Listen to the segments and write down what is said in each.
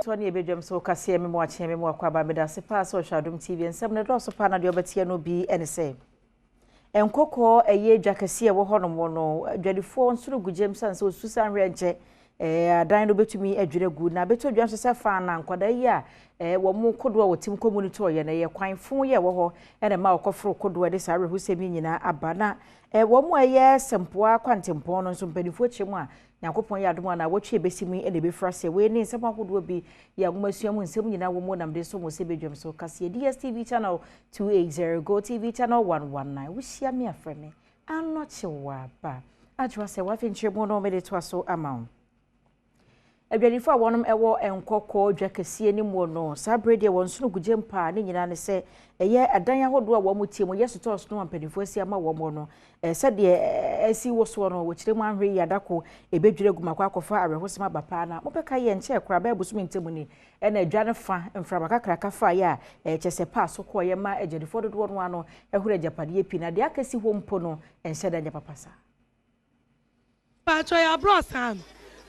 Tony Bedwam so kase me mo ache me mo akwa ba me da se pa so Adom TV nsem ne do so pa na de obetie no bi ene se enkoko eye dwakase e wo hono mo no adwadifo nsoro gujem sanse osusan renche adan no betumi adwere gu na beto dwan so se fa na nkwada yi a wo mu kodo wo tim community o ye na ye kwan fun ye wo ho ene ma okofro kodo de sare husemi nyina abana wo mu aye sempoa kwantempo no nso mpanifo chemu a Yakopon ya adom na wotwe besimu ene be frase we ne nsem akodo bi ya gomasuamu nsem nyina wo mu namde so mo se bedwam so kase DSTV channel 280 Go TV channel 119 wuhia me afreme anochewa ba ajwa se wa finchemo no me de to so amount Ebyanifo a wonom ewo enkoko dwakase ni mu no sabrede won sunu gujempa ne nyina ne se eye adan ahodo a wo mu tie mu yesotos no ampanifo asi ama wo mo no sede asi wo so no wo kire mu anhwe yadako ebedwire gumakwa akofa arehosema bapa na mobeka ye nche kra ba ebusumi ntemu ni ena adwane fa mframa kakraka fa ya chese pa so ko ye ma ebyanifo dodo no ano ehura japade epi na de akasi ho mpo no enhyeda nya papasa pa cho ya bro sam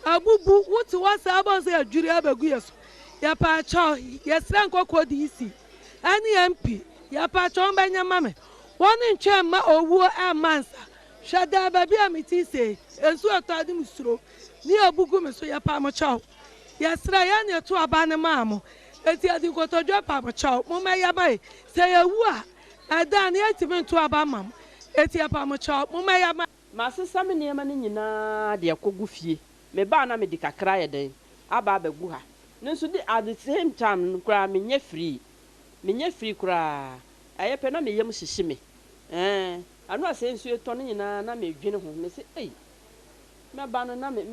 abubu wuti wasa abose adwiri abegu yeso ya pa cho yesra nkoko DC ani MP ya pa cho mbanya mame woni ntwe ma owu amansa hwada ba bia meti se ensu atade musuro ni abugu me so ya pa mo cho yesra ya ne to aba ne maamo eti adi kotodwa pa mo cho mo ma ya bai se ya wu a adan ya timi to aba mam eti ya pa mo cho mo ma ya ma masesa me niema ne nyina de akogu fie me ba na me di kakra ye den aba abegu ha nso di at the same time kura menye free kura ayepe na me yem hihye me anu asensu eto ne nyina na me dwene ho me se me ba no na me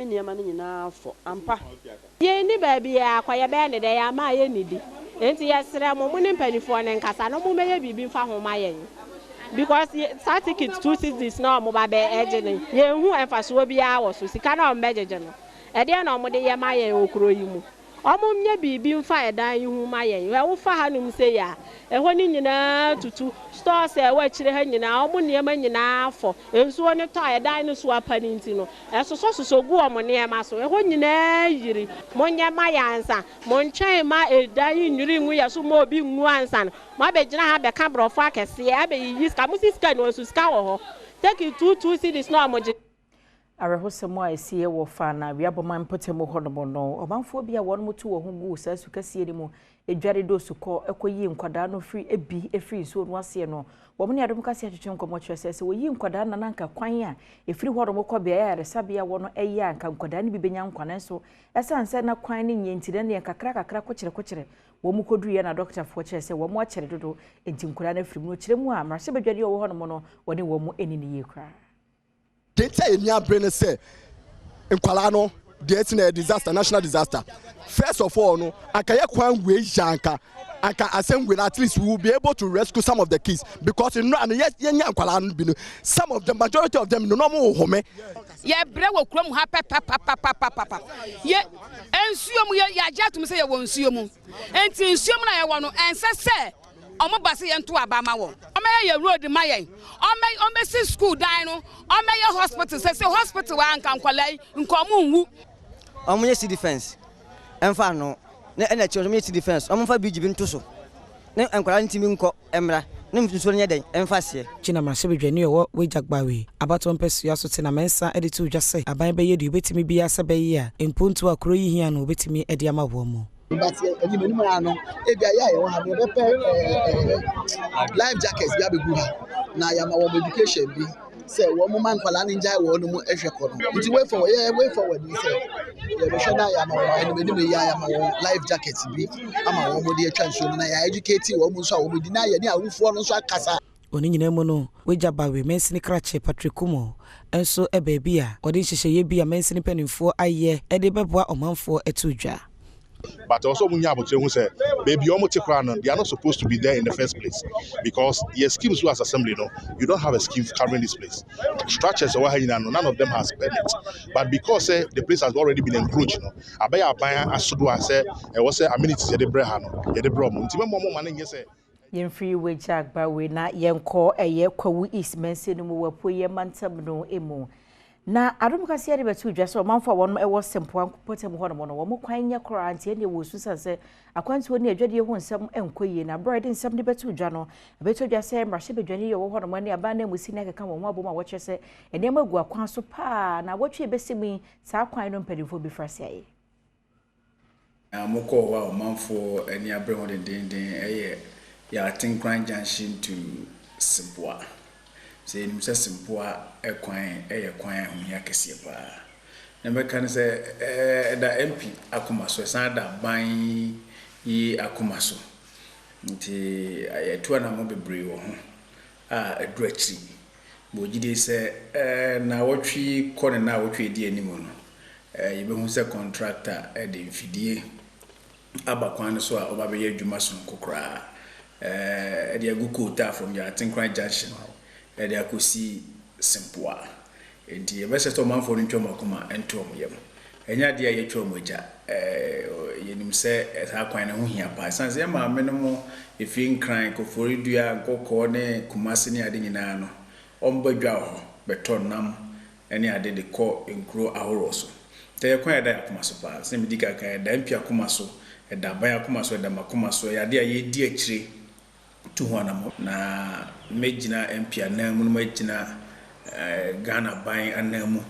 niema ne nyina fo ampa ye ni ba bia akwaye be ne de ya ma ye nidi enti yesere mo mu ne mpanifo ne nkasa no mu meye bibi mfa ho ma ye because certificate 260 na mo ba be ejene ye hu emfaso bia wo so sika na o mejeje no e de na mo de ye ma ye okuro yi mu omo nye bibi mfa edan yi hu ma ye we wo fa hanum se ya e ho ni nyina tutu stores e wa kire ha nyina omo ne ma nyina afọ ensuo ne to edan ne so apa ni nti no e so gu omo ne ma so e ho nyina yiri mo nye ma ya ansa mo ntwen ma edan yi nyiri nwu ya so mo obi nwu ansa no ma be gina ha be ka brofo akese e be yi ska mo siska no so ska wo ho take it 2 cities no amoje arehosemo a esie wo fa na wiaboma mpotemo honomo no obanfo bia won mutu wo hu gu sasu kasie ni mu edware do suko ekoyi nkwada no free efree so no ase no wo mu ne adom kasie atwetwe nkomo kyerese wo yi nkwada na nanka kwan a efree honomo ko bia ya resabia wo no eyi anka nkwada ni bibenya nkwana so esanse na kwan ni nyentire ne kakra ko kyere wo mu koduru ye na doctor fo kyerese wo mu akyere dodo enti nkwada na free mu no kyere mu a marse bedware wo honomo no wo ne wo mu enini ye kra Data enya brain say nkwala no dey na disaster, national disaster. First of all no akaye kwan we janka aka asem at least we will be able to rescue some of the kids because you know and yes yenya nkwala no bi no some of the majority of them no mo home ye bre wo krom ha papa ye ensuom ye ya jatum say ye wo ensuom enti ensuom na ye wo no ensese omo base ye nto abama wo omeya ye road mayen ome si school dan no omeya hospital say hospital wa anka nkwalai nkomo nwu omo ye defense emfa no na ena chi omo ye defense omo fa bigi bi nto so ne nkwala ntimi nko emra ne mfuso nye den emfa se china ma sebedwani wo wejagbawe abato mpesua so te na mensa editu dwase aban be ye de obetimi bi asebe yi a empontu akro yi hia no obetimi edi ama wo mo but anybody no ebia ya we have life jackets bia begu ha na ya ma wo education bi say wo mo man kwala ninja wo no mu ehwe ko no nti way forward ni say ya be shada ya ma wo anybody ya ma wo life jackets bi ama wo mo de atwa nso na ya educate wo mo nso a wo di na ya ni awufo no nso akasa oni nyina mu no wejabawe mensini krache Patrick Kumo enso ebebi a odi hyehyeye bi a mensini panimfo aye ede beboa omanfo etudwa. But also when you have to say, baby, they are not supposed to be there in the first place because your schemes as assembly, you don't have a scheme covering this place. Structures, none of them has permit. But because the place has already been encroached, I said, it was amenities yen free wage agba we na yen ko eye kwawu east mense no mu wapo ye mantam no emu na Adom kasia de betu dwa so manfa won e wo sempo potem ho no wo mo kwan nya kora antie ne wo susan se akwanto ne adwade ho nsem enkoyie na bride nsem de betu dwa no betu dwa se mrahye bedwane ye wo ho no ne aba na musi na keka mo abom a wo kyese ene magu akwan so pa na wotwe besimi sa kwan no mpadifo bi frase aye amoko wa manfo eni abre ho den eye ya Tinkran junction to Simpoa se nim se Simpoa ekwan eye kwan ho ya kese pa na me kan se da MP akomaso san da ban yi akomaso nti ayeto na mo bebre wo ho a edu achi bo gide se na wotwi kone na wotwi di animu no yebe hu se contractor de mfidie abakwan so a oba be adwuma so kokora de agukuta from your Tinkran junction de akosi Simpoa enti yebe se to manfo no ntwom akoma entom yem enya de ye twom agya yenim se akwan ne ho hia pa sanse ma me no mo efin kran ko foridua kokko ne kumase ne ade nyina no ombadwa ho betonam ene ade de ko enkro ahoroso te kwan da akomaso pa se medika kan da mpia akomaso da ban akomaso da makomaso ya de ye di akire tu ho na mejina mpia na mu no mejina Ghana ban anamu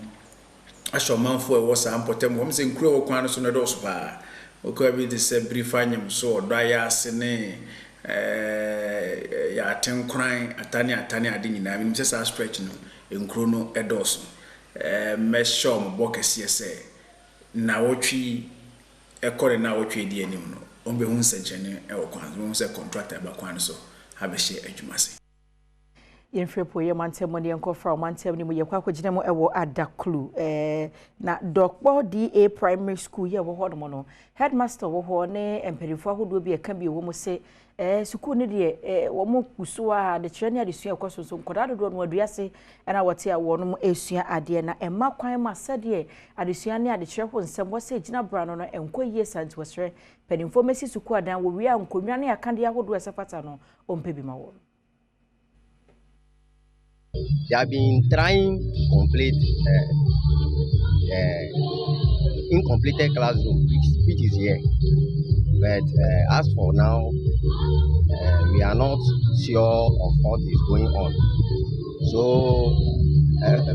asho manfo e wo sa ampotem wo mse nkuro wo kwan so no do so pa o ko bi de se brifanyem so do ya ase ne ya Tinkran atani ade nyina mi mse sa stretch no nkuro no edoso me show mo bokese se na wotwi ekore na wotwi di anim no ombe hu nsenchene e wo kwan wo mse contractor ba kwan so ha be hye adwumase Yemfrepo ye mantem ne nkofra mantem ni mu ye kwakogina mu ewo adaklu na dokpo DA primary school ye wo hodo no headmaster wo ho ne empirifo ahodo bi e ka bi wo mu se school ne de wo mu kuso a de kyerɛ ne adesua ekoso so nkoda dodo no aduase na wote a wo no mu esua ade na emma kwan ma sɛde adesua ne ade kyerɛ ho nsɛm wo se gina bra no enkoyie santi wo sere panimfo mesi school adan wo wi a nkonwa ne akande ahodo esefata no ompe bi ma wo. They have been trying to complete incompleted classroom, which is here. But as for now, we are not sure of what is going on. So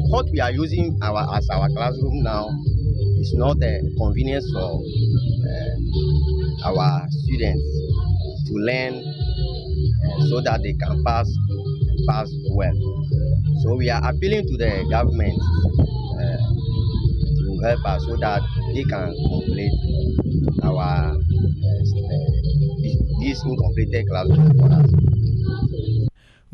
what we are using as our classroom now is not a convenience for our students to learn so that they can pass well. So we are appealing to the government to help us so that they can complete our this incompleted classroom for us.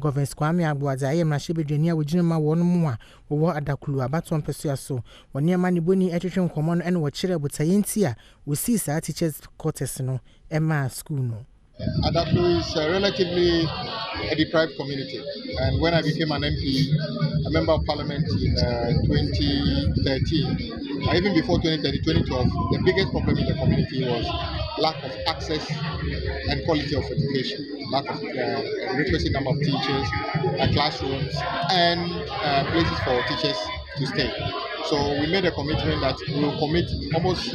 Governor Kwame Agboadza aye mrahye bedwani a wogina ma won mu a wo adakulu abaton peso so woni ama ne boni etwetwe nkomo no ene wo kire botaye nti a wo see sa teachers quarters no ema school no. Adaklu is relatively a deprived community, and when I became an MP, a member of parliament in 2013, even before 2012, the biggest problem in the community was lack of access and quality of education, lack of requisite number of teachers, classrooms, and places for teachers to stay. So we made a commitment that we will commit almost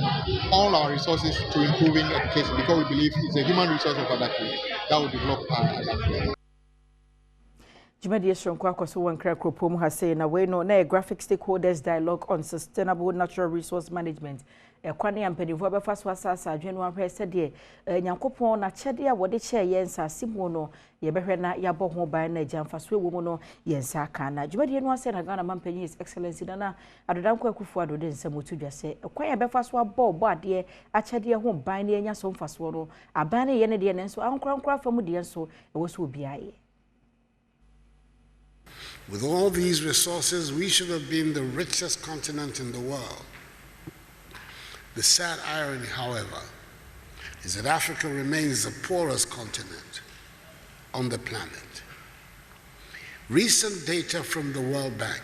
all our resources to improving education because we believe it's a human resource of Adaklu that will develop Adaklu. Jumadi Esronkwa kwaso wankra kropom ha say na we no na graphic stakeholders dialogue on sustainable natural resource management kwane ampanivo be faso asasa adwenu ahwe sede nyankopon na kyede a wode kye yensa simo no ye behwe na yabo ho ban na jamfaso ewo mu no yensa aka na Jumadi no ase na Ghana mampanyi his excellency na adodanko akufu adode nsamotu dwase kwan be faso abo ade a kyede ho ban na enya so mfaso no aban ne ye ne de ne nso ankra famu de nso ewo so obiaye. With all these resources, we should have been the richest continent in the world. The sad irony, however, is that Africa remains the poorest continent on the planet. Recent data from the World Bank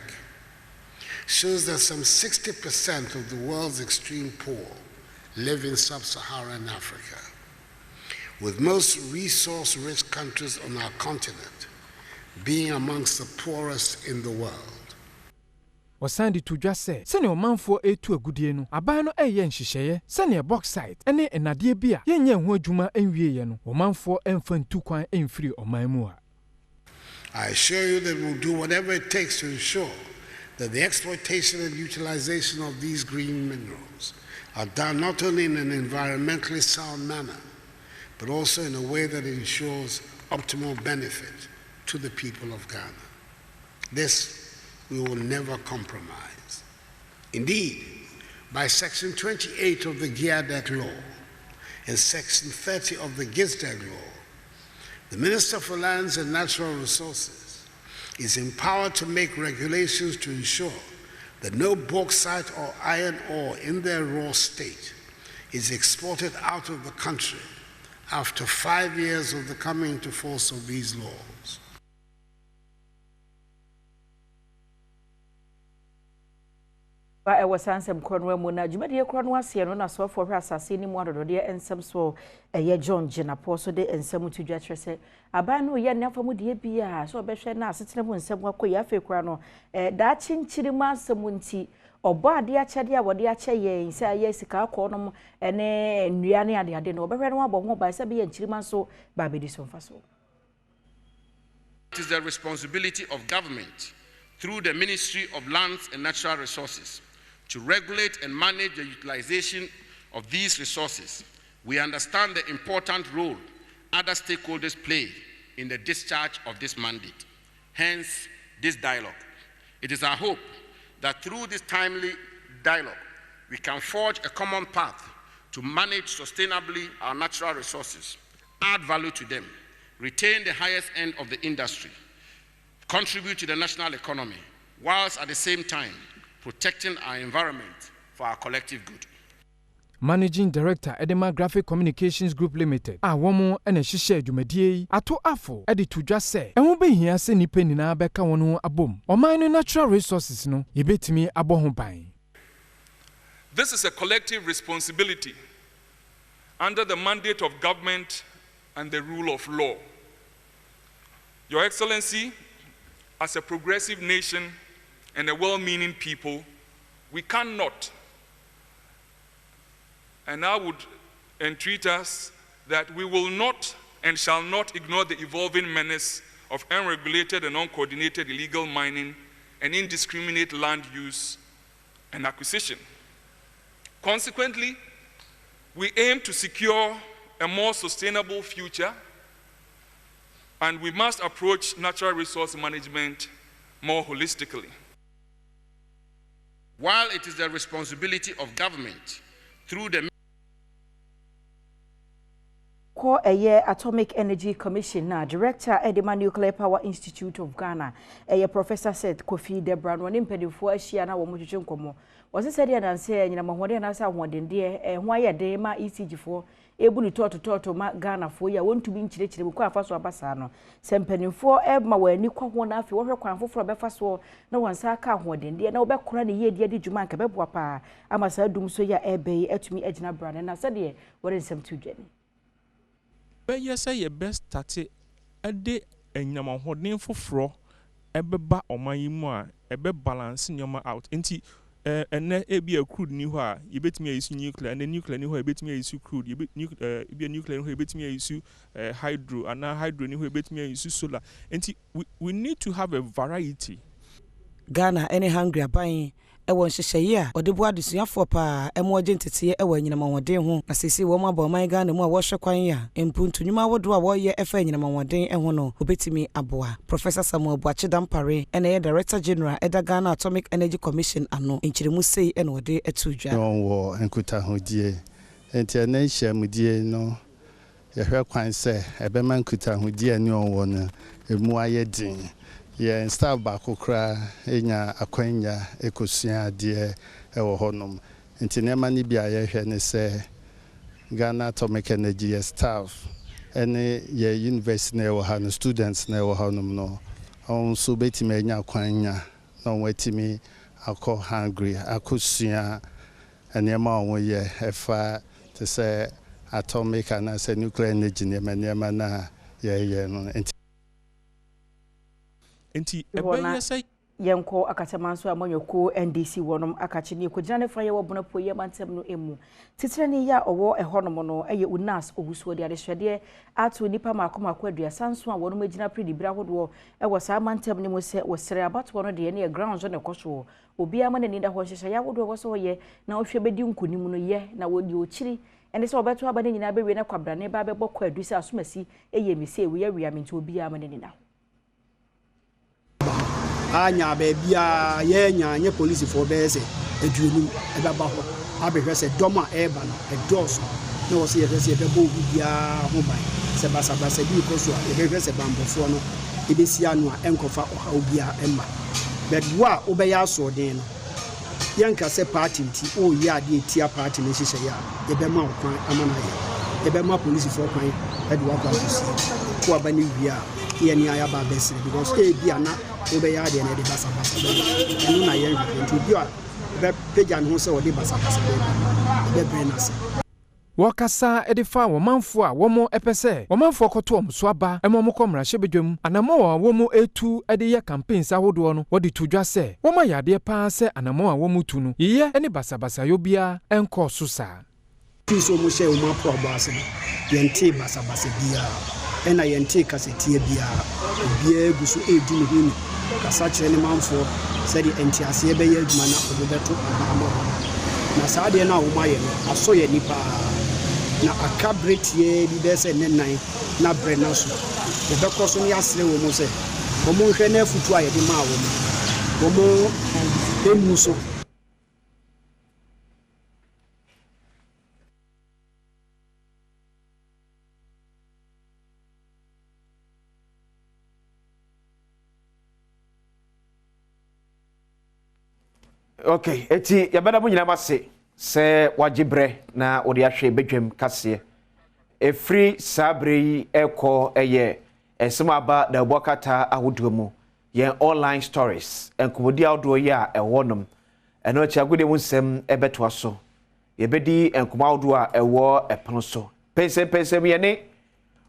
shows that some 60% of the world's extreme poor live in sub-Saharan Africa, with most resource-rich countries on our continent being amongst the poorest in the world. Ɔsan de to dwa sɛ sɛnea ɔmanfoɔ etu agudie no aban no ɛyɛ nhyehyɛeɛ sɛnea bauxite ɛne ɛnadeɛ bi a yɛnyɛ ho adwuma ɛnwieɛ no ɔmanfoɔ ɛmfa ntu kwan ɛmfiri ɔman mu a. I assure you that we'll do whatever it takes to ensure that the exploitation and utilization of these green minerals are done not only in an environmentally sound manner, but also in a way that ensures optimal benefit to the people of Ghana. This we will never compromise. Indeed, by Section 28 of the GIADEC law and Section 30 of the GISDEC law, the Minister for Lands and Natural Resources is empowered to make regulations to ensure that no bauxite or iron ore in their raw state is exported out of the country after 5 years of the coming into force of these laws. Ba was ansem kronwa mu na dwumade kronwa ase no na so for asase ni mu adodode ensem so eye John Jenapo so de ensem tu dwa kyerese aban no ye nafa mu de bia so obehwe na asetene mu ensem akoye afekura no da chinchiri mu asem nti obo ade akyede a wode akye ye nse aye sika akọ no ene nnua ne ade no obehwe no abo ho ba se be ye nchirima so ba be di so mfa so. It is the responsibility of government through the Ministry of Lands and Natural Resources to regulate and manage the utilization of these resources. We understand the important role other stakeholders play in the discharge of this mandate. Hence, this dialogue. It is our hope that through this timely dialogue, we can forge a common path to manage sustainably our natural resources, add value to them, retain the highest end of the industry, contribute to the national economy, whilst at the same time protecting our environment for our collective good. Managing Director Edema Graphic Communications Group Limited womo ene hihye adwumadie ato afo ede to dwa se enwo behia se nipa nyina beka wono abom oman no natural resources no yebetimi abo ho ban. This is a collective responsibility under the mandate of government and the rule of law. Your Excellency, as a progressive nation and a well-meaning people, we cannot, and I would entreat us that we will not and shall not ignore the evolving menace of unregulated and uncoordinated illegal mining and indiscriminate land use and acquisition. Consequently, we aim to secure a more sustainable future, and we must approach natural resource management more holistically. While it is the responsibility of government through the Atomic Energy Commission na Director Edema Nuclear Power Institute of Ghana Professor said Kofi Debra no nimpedifo ahia na wo motwetwe nkomo wose said ya nanse nyina mahode na sa hodende ho aye de ma ECG fo ebunu toto ma Ghana fo ya wontumi nkyirechire ko afa so abasa no sempanifo ma wani kwa ho na afi wo hwe kwan foforo befa so na wonsa aka hodende na obekora ne yedi adi djuma nka beboa pa amasa dum so ya ebe atumi agina brane na said wore nsem tu dwani. But yes, I best start a day and your holding for fro, a beba or my more, a bed balancing your out. And then be a crude new ha, you bet me a nuclear, and the nuclear new ha bet me a crude, you be a nuclear who bet me a hydro, and now hydro new bet me a solar. And we need to have a variety. Ghana, any hungry buying. Ewo nhyehyeye a odebo adesuafo pa emo agentete ewo nyinamawɔden ho asisi wo mabɔ man Ghana mu a wɔhwɛ kwan ya empuntunwuma wodo a wɔyɛ efa nyinamawɔden ho no obetimi aboa. Professor Samuel Boachidampare ene ye Director General Eda Ghana Atomic Energy Commission ano nkyiremu sei ene wɔde atudwa wo enkuta hodie enti ene hyamudie no yɛhwɛ kwan sɛ ebema nkuta hodie ne ɔwɔ no emu ayɛ din. Yeah, staff bakokra enya akwanya ekosua de ewo honom nti nema ni bia ye hwe ne se Ghana Atomic Energy staff ene ye university na ewo ha no students na ewo honom no on so betime enya akwanya na wetimi akọ hungry akosua enema onwo ye efa to say atomic and say nuclear energy nema na ye no Enti ebe say yenko akatamanso amanyoko NDC wonom akachini ko jane fa ye wobona po ye mantem no emu titire ne ya owo ehonom no eye unas ogusuo de adehwede ato nipa makomako aduasanso a wonom agina predi bra hodo ewo sa mantem ne mo se wosere abato no de ne ground zo ne koso obi ama ne nida ho hyehye ya wodo wo so ye na ohwe bedi nkunim no ye na wodi ochiri ene se obeto aba ne nyina bewe na kwabra ne ba bebɔ kwa adusi asomasi eye mi se we ya wiame nti obi ama ne nida anya bebia ye nya nye police for bese eduonu ebaba ho abehwe se doma eba no edos no wo se ye se bebo bia ho ban se basa bi ko so ebehwe se bambofo no ebesi anu a enkofa oha obia emma bedwa obeya so den no yanka se party nti o ya de tia party ne hihye ya ebema okwan amana ye ebema police for kwan edwa kwa kusi ko abani wia ye ni aya ba bese because e bia na obeya de na de basa enu na ye nti bia be page an ho se o de basa be brenase Wakasa edifa womanfo a womo epese womanfo koto omso aba emo komra hyebedwam anamo a womo etu ede ye campaigns ahodo no wodi tudwa se woma yade pa se anamo a womo tu no ye ene basabasa yo bia enko so sa so mo she womo pro ase yente basabasa bia ena yente kasetie bia egusu edi ne hini kasa kire ne manfo se di entiase ye be ye adwuma na obeto amamo na saade na wo maye no aso ye nipa na akabret ye di bese nenan na brena so e be koso ni asre wo mo se wo mo hwe na futu aye di ma wo mo emu so okay eti yabada mu nyina base se wajibre na odi ahwe bedwam kase efri sabre eko eye esema ba da bokata ahodo mu ye online stories enkomodi ahodo ye a ewonom eno chi agode mu nsem ebeto aso ye bedi enkomo ahodo a ewo epon so pense me ne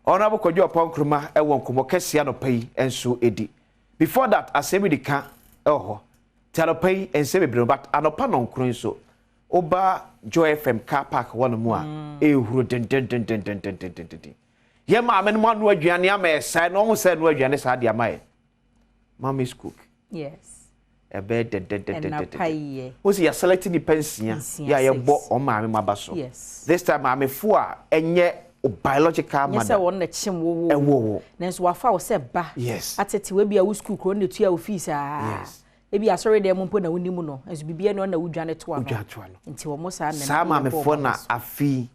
ona bokodwo ponkruma ewo nkomo kase anopai enso edi before that asemi dika eho Talopai and Semi but anopanon crunso. Oba Joy FM car park one more. Ehuru den. Ye ma men one word Gianni said almost said word Giannis had your mind. Mommy's cook. Yes. A bed den. Was he selecting the pension? Yeah, you bought on my mabaso. Yes. This time I'm a fool and yet biological mother. Yes, I want to chim wo. Nens wafa was said ba. Yes. At it will be a school crony to your fees. Yes. Ebi asori de mo na woni mu no enso bibia no na wudwane to ano nti wo mo sa na sama me fo na afi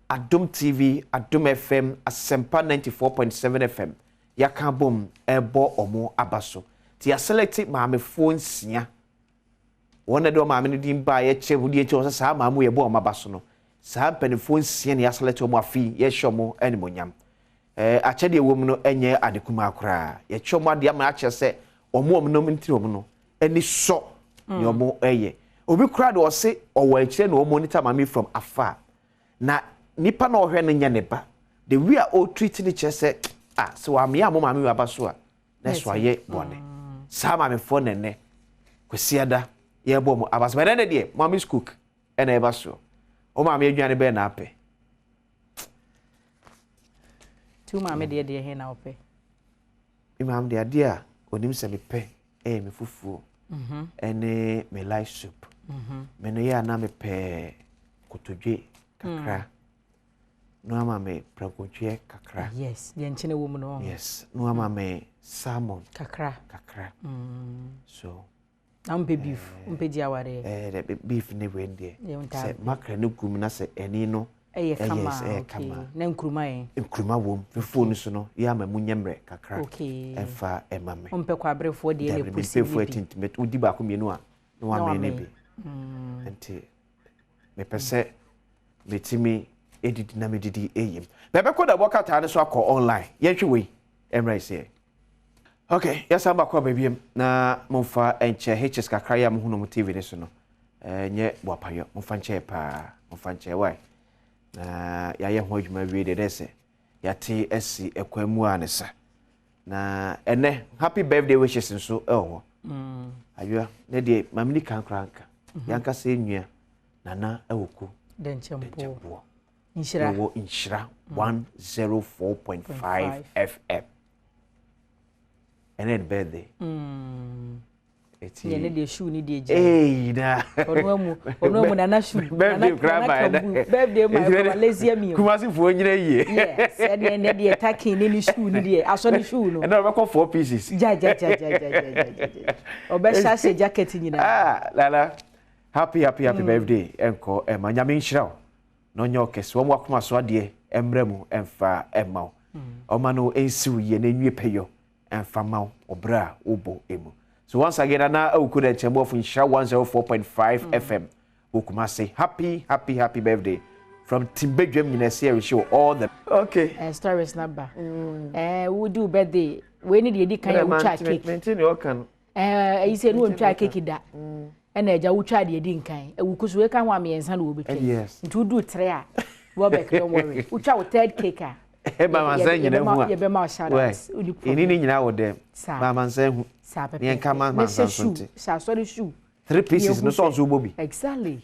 Adom TV Adom FM Asempa 94.7 FM yaka bom ebo omo abaso ti ya select ma me fo nsia wona de ma me no din ba ye che wudi eche wo sa ma mu ye bo omo abaso no sa pen fo nsia ne ya select omo afi ye hwomo animonyam ache de wo mu no enye adekuma akra ye hwomo ade ama ache se omo no ntiri omo no any so yomo eye obi kra de o se owo akire na o monitor mami from afar na nipa na ohwe no nya ne ba the we are all treating the chese so am ya mo mami wa ba so a na so aye bone sa mami fo nene kwesiada ye bo mo abas but na de mami cook ena e ba so o mami aduane be na ape tu mami de he na ope imam de ade a onim se me pe me fufu ene me light soup me no ya na me pe kotodwe kakra no ama me prankotwe kakra yes de nchene wo mu no yes no ama me salmon kakra so am beef di aware the beef ne wende se makra ne gum na se eni no kama na nkruma wom phone so no ya ma munyemre kakra efa emame ompe kwa brefo de ele pusi brefo intimate udi ba ko mienu a no wa me ne bi enti me pese metimi edidi na medidi eyim bebe ko da boka ta ne so akọ online yehwe we emre se okay yes amba ko babiem na momfa enche hs kakra ya mo hunu mo tv ne so no nye boapayo momfa nche pa momfa nche why na ya ho adwuma wie de dese yate esi ekwamu anesa na ene happy birthday wishes nso Ayua, ne de mamini kan kranka. Yanka se nua nana ewoko. Denchempo. Inshira. Wo inshira 104.5 FM. And then birthday. Yeah, the shoe need the hey, na. Ono nana shoe. Birthday grandma. Birthday my lazy me. Kumasi fo nyina ye. Yes, and then the attacking any shoe need the aso ni shoe no. And now we call 4 pieces. Ja. Obesha se jacket nyina. Lala. Happy birthday. Enko manyame nhyira. No nyoke so mo akoma so ade emremu emfa emma. Oma no ensiw ye na nwie peyo emfa ma obra obo emu. So once again, na ukuda chembo of Insha 104.5 FM. Ukuma say happy birthday from Badwam University show all the okay. Stories number. We do birthday. We need the kind of cake. Maintain your can. You say no try cake da. And eja wo try the din kan. We kuso we kan wa me ensa na wo betwe. Yes. To do three a. Wo be don't worry. We try third cake a. Mama say nyina hu a. Ye be ma shout out. Ini ni nyina wo dem. Mama say hu. Ni kan mama say shoe. Sa sorry shoe. 3 pieces no so bobi. Exactly.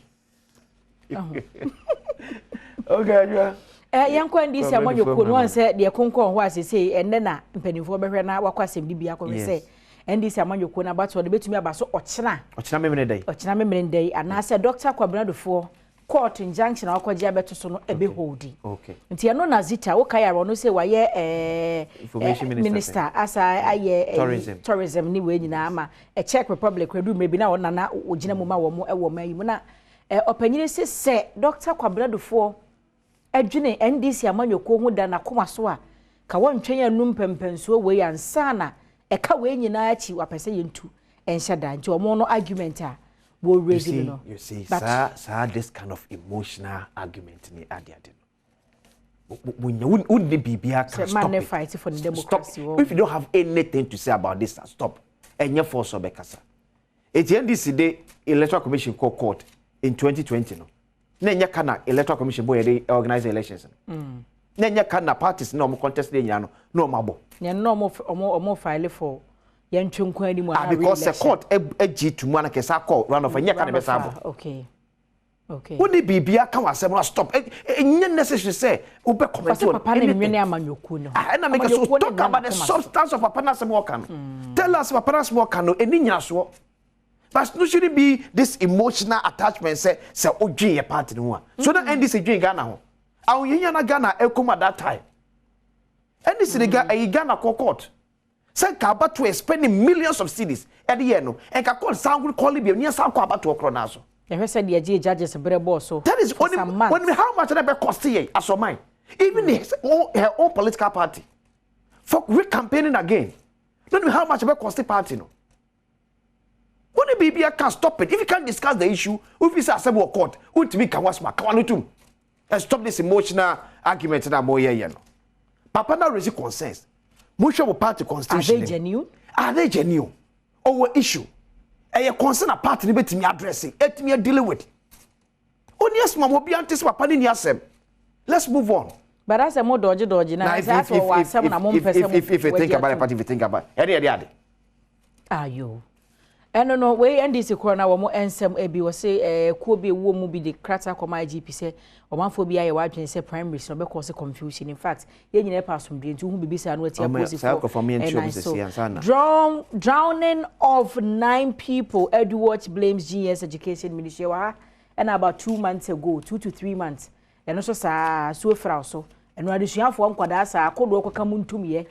Okay, yeah. Yanko ndi se amanyoko no say de konkon ho asese enne na mpanifo behwe na wakwasem bibia ko say ndi se amanyoko na bato de betumi abaso ochena memene dai ana say doctor kwabnadofo court injunction akwaje abeto so no ebe holdi okay nti eno na zita wo kaya ro no say waye information minister asa aye tourism ni we nyina ama Czech Republic redu mebi na wona na ogina mu ma wo mo ewo mayi mu na opanyine se doctor kwabnadofo adwene NDC amanyoko hu da na koma so a ka wontwen anum pempenso we yansa na eka we nyina achi wapese yentu enhya da nti omo no argument a wo raise no you see sir this kind of emotional argument ni adiade would the bibia can stop it. Fight for the democracy. If you don't have anything to say about this, stop. And your force of Bekasa. At the NDC day electoral commission called court in 2020 no. Nenya kana electoral commission boy they organize elections. Nenya kana parties no contest dey nyano no mabo. Nya no mo file for yentwenku ani mu because the court ag to mu anakesa call run of nya kana be sabo. Okay. When the bibia can was stop. Nya necessary say ube comment on. Papa na nwene amanyoku no. And I make us talk about the substance of papa na semo kan. Tell us papa na semo kan no eni nyaso. But no shouldn't be this emotional attachment say odwe your party no. So that end this dwen Ghana ho. Awo yenya na Ghana ekoma that time. And this the Ghana court. Say ka about to spending millions of cedis at the end no. And ka call sound call be near sound ko about to okro na so. You said the judges brebo so. That is only when how much that be cost here as of mine. Even her own political party. For re-campaigning again. Don't know how much be cost the party no. When the BBI can stop it, if you can't discuss the issue, if you say assemble court, ultimately can was my kawanutum and stop this emotional argument na boy here no. Papa now raise concerns. Mutual party constitution. Are they genuine? Are they genuine? Our issue. A concern a party ni betimi addressing, etimi dealing with. Only yes mama be antis papa ni asem. Let's move on. But as a more dodgy now, that's what some na mom person. If you think about it, party, if you think about it. Ayo. No we NDC corona wo mo ensem ebi wo say ko bi wo mu bi de krata koma IGP say o manfo bi aye wadwen say primaries no be cause confusion. In fact ye nyina pa asomdwe nti hu bibi say anu atia positive. Drowning of 9 people. Edward blames GS Education Ministry and about 2 months ago, 2 to 3 months. And also so fra so and no adusuafo nkwada sa akodo okaka muntum ye.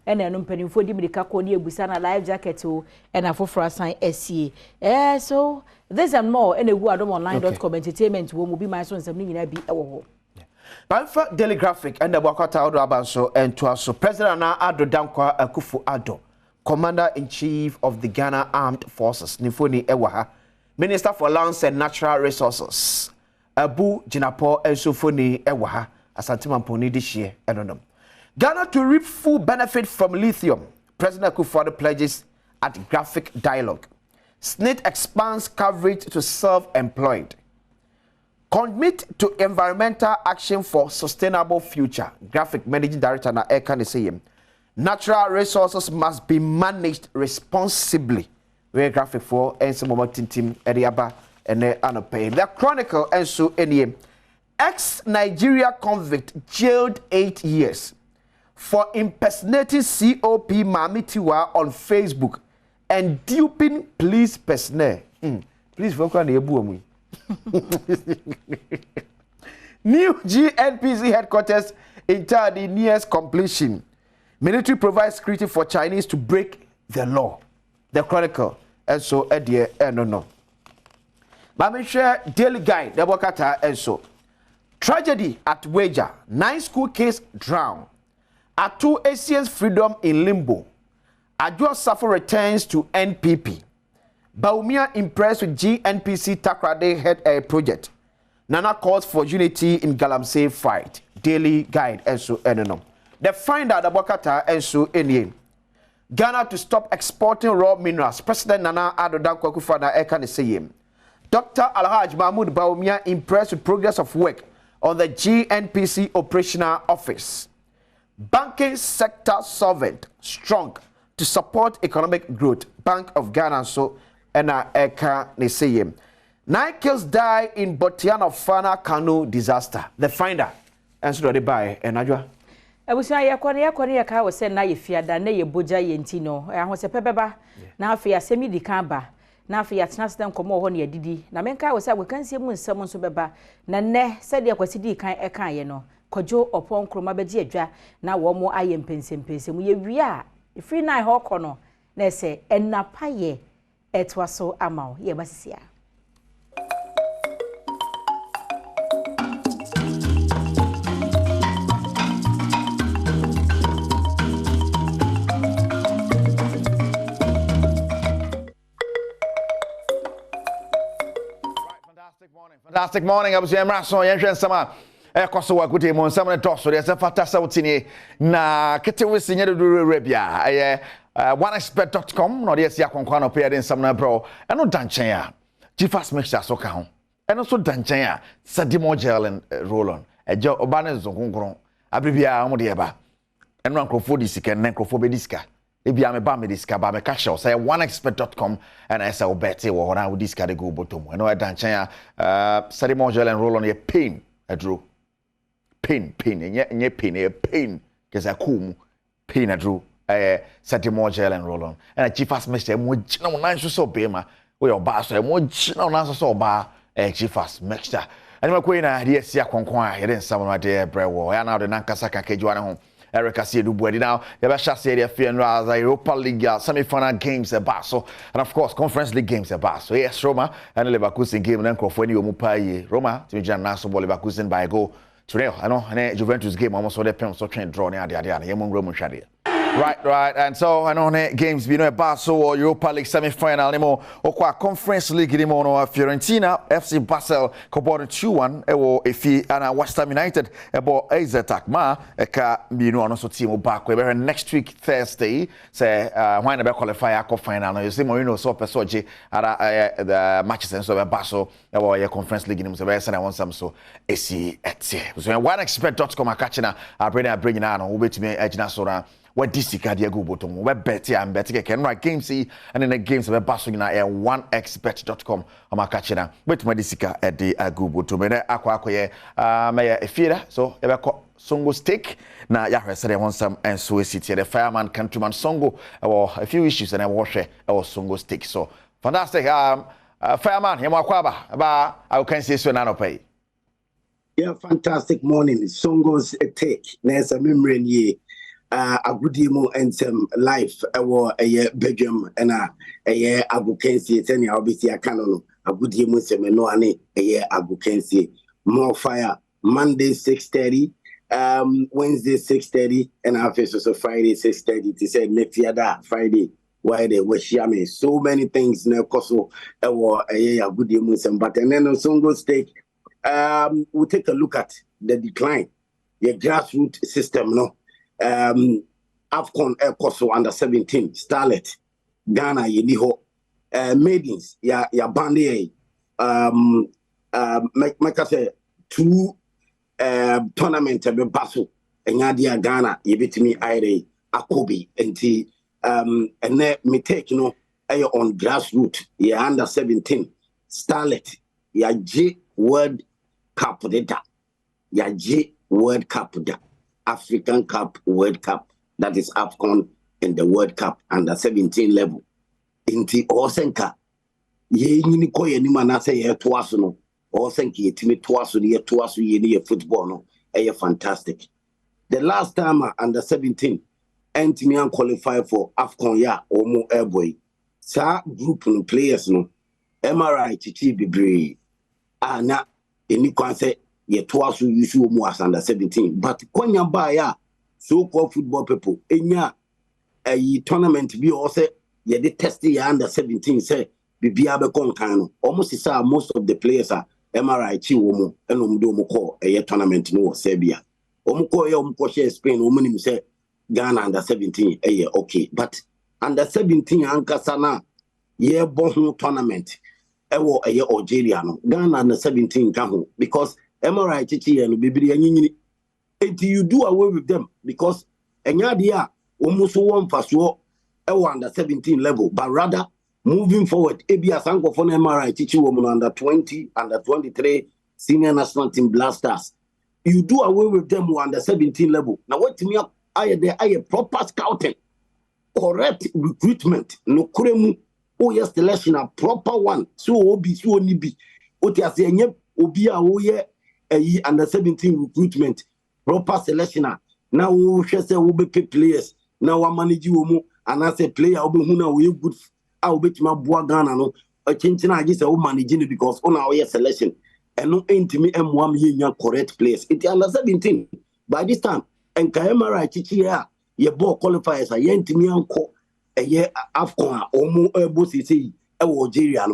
And then mpanimfo di medika ko ni ebusa na life jacket o and afoforo asan SCA. So this and more and adomonline.com entertainment wo mu bi my so nsam ni nyina bi ewo ho. Banfa Daily Graphic and the Wakata Odo Abanso and to also President Ado Dankwa Akufo-Addo, Commander-in-Chief of the Ghana Armed Forces, Nifoni Ewaha, Minister for Lands and Natural Resources, Abu Jinapo Elsofoni Ewaha, Asantima Mponi this year, I don't know. Ghana to reap full benefit from lithium. President Akufo-Addo pledges at Graphic Dialogue. SNIT expands coverage to self-employed. Commit to environmental action for sustainable future. Graphic Managing Director na Eka Neseyem. Natural resources must be managed responsibly. we graphic for and some more tintim eriaba ene anope. The Chronicle and so any ex-Nigeria convict jailed 8 years for impersonating COP Mamitiwa on Facebook and duping police personnel. Please focus on the Ebu. New GNPC headquarters enter the nearest completion. Military provides security for Chinese to break the law. The Chronicle and so no. Mami share daily guide the Wakata and so. Tragedy at Wager. 9 school kids drown. At 2 Asians freedom in limbo. Adjo Safo returns to NPP. Baumia impressed with GNPC Takrade head project. Nana calls for unity in Galamsey fight. Daily guide and so no. The finder the Wakata and so any. Ghana to stop exporting raw minerals. President Nana Addo Dankwa Akufo-Addo Eka say. Dr. Alhaj Mahmoud Baumia impressed with progress of work on the GNPC operational office. Banking sector solvent, strong to support economic growth. Bank of Ghana so ena eka neseye. 9 kills die in Botiana Fana canoe disaster. The finder and so they buy enajwa. Ebusia yakwane yaka wo se na ye fiada na ye boja ye ntino. Aho se pebeba na afi asemi di kan ba. Na afi atena stem komo ho na yedidi. Na menka wo se agwakansie mu nsem nso beba. Na ne se de akwasi di kan eka ye no. Kojo opon kroma beji adwa na wo mo aye mpensempensem ye wi a free na ho kono na se enapa ye etwaso amaw ye basisia. Fantastic morning. I was here, Rasso, Yanshan Sama. Ekoso wakuti mo nsam ne toso de se fata sawtini na kete wisi nya do rebia oneexpert.com no de sia kwankwa no pe de nsam na bro eno danchan a gfast mixture so ka ho eno so danchan a sadimo gel and roll on ejo oba ne zonkonkron abribia mo de ba eno ankrofo di sika ne ankrofo be di sika ebia me ba me di sika ba me cash say oneexpert.com and I say obeti wo na wo di sika de go bottom eno danchan a sadimo gel and roll on your pain adro pain pain because I cool pain adro set more gel and roll on and a chief fast mixture mo gina mo nan so be ma we oba so mo gina mo nan so oba chief fast mixture and ma ko na de sia konkon a ye den sam no de brewo ya na de nan kasa kan kejua ne ho Erica see do buedi now you better say the funeral as Europa League semi-final games at Basso and of course Conference League games at Basso. Yes, Roma and Leverkusen game and Crawford ni omupa Roma to Jan Naso Leverkusen by go to I know and Juventus game almost so they pen so train draw near the Yemon Roman Shadia. Right. And so I know games be no Basso or Europa League semi-final anymore. Or Conference League anymore no Fiorentina, FC Basel, Cobord 2-1, ewo Efi and West Ham United, ebo Azatak Ma, eka binu ano so team back. We next week Thursday, say why na be qualify ako final. No, you see Mourinho so pesoje at the matches and so Basel, ewo ye Conference League anymore. So we say I want some so AC etse. So oneexpert.com akachina bring na no we betimi agina so na what this Diego Botom, web betty and betty can write games see and in the games of passing na oneexpert.com on my catching with Medisica at the Google to me aqua may a feeder so ever songo steak na ya said I want some and so city the fireman countryman songo or a few issues and I wash our songo steak so fantastic fireman Yamakwaba about I can say so nano pay. Yeah, fantastic morning. Songo's take. There's a memory ye. Agudimo and some life a Badwam and a year Abukensi, and obviously a canon, Agudimo Semenoane, a year Abukensi, more fire, Monday 6:30, Wednesday 6:30, and our face of Friday 6:30. They said next year that Friday, why they were shamming so many things in Koso, a year Agudimo, but and then on Songo's take, we'll take a look at the decline, the grassroots system, no. AFCON Koso under 17 Starlet Ghana yeniho maidens ya bande make say 2 tournament be baso enyadia Ghana yebetimi aire akobi enti ene me take no on grassroots. Yeah, under 17. Starlet. Yeah, J World Cup data. Yeah, J World Cup data. African Cup, World Cup. That is AFCON and the World Cup under 17 level. Inti Osenka. Ye ni ko ye ni manase ye toaso no. Osenka ye timi toaso ye ni football no. Eye fantastic. The last time under 17 Antimian qualify for AFCON ya omo airboy. Sa group no players no. MRI chichi bibre. Na eni kwanse ye toaso yusu omo as under 17. But kwanya ba ya so-called football people enya a tournament bi also ye de test ya under 17 say bibia be kon kan no almost say most of the players are MRI chi wo mu enom do mu call a tournament no Serbia omu call ye omu ko share Spain omu nim say Ghana under 17 okay but under 17 ankasa na ye bo ho tournament ewo Algeria no Ghana under 17 ka ho because MRI chi ye no bibiri anyini until you do away with them because enyadia almost one fast under 17 level, but rather moving forward, ABS Anko for MRI teaching woman under 20, under 23, senior national team blasters. You do away with them who under 17 level. Now what to me I proper scouting, correct recruitment, no kuremu, yes selection a proper one. So obi so only be. Oti asenye obi a oye under 17 recruitment. Proper selection. Now we shall say we be players. Now we manage you and I say player we huna we good. I will be my boy Ghana no. A chinchina I just say we managing because on our selection and no intimate M1 year correct players. It's under 17. By this time and Kaemara chichi here ye ball qualifiers a yen to me uncle a year AFCON or more bossy Algeria.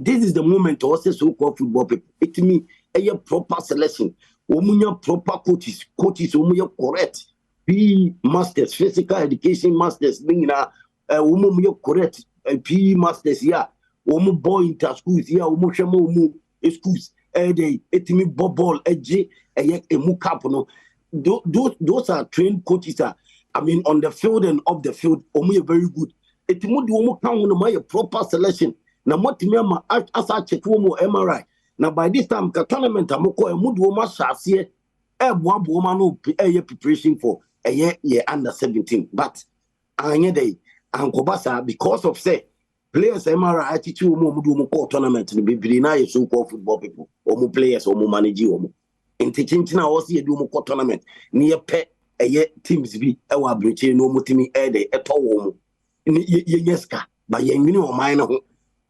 This is the moment to also so-called football people. It me a proper selection. Omunya proper coaches omunya correct. P masters, physical education masters, bingina omunya correct. P masters yeah. Omu boy inter schools yeah. Omu shema omu schools. They etimi ball edge emu cap no. Those are trained coaches. I mean on the field and off the field. Omu very good. Etimu di omu kan no my proper selection. Na motimi ama asa check omu MRI. Now by this time, the tournament amoko emudu ma shase boabo ma no preparation for a year under 17. But anye dey ankobasa because of say players MRI attitude mudu mo call tournament no be na ye so called football people omo players omo manage omo intichintina wo se edu mo call tournament ne ye pe teams bi ewa abroche no motimi dey eto wo mo ye nyeska ba ye nwini o man no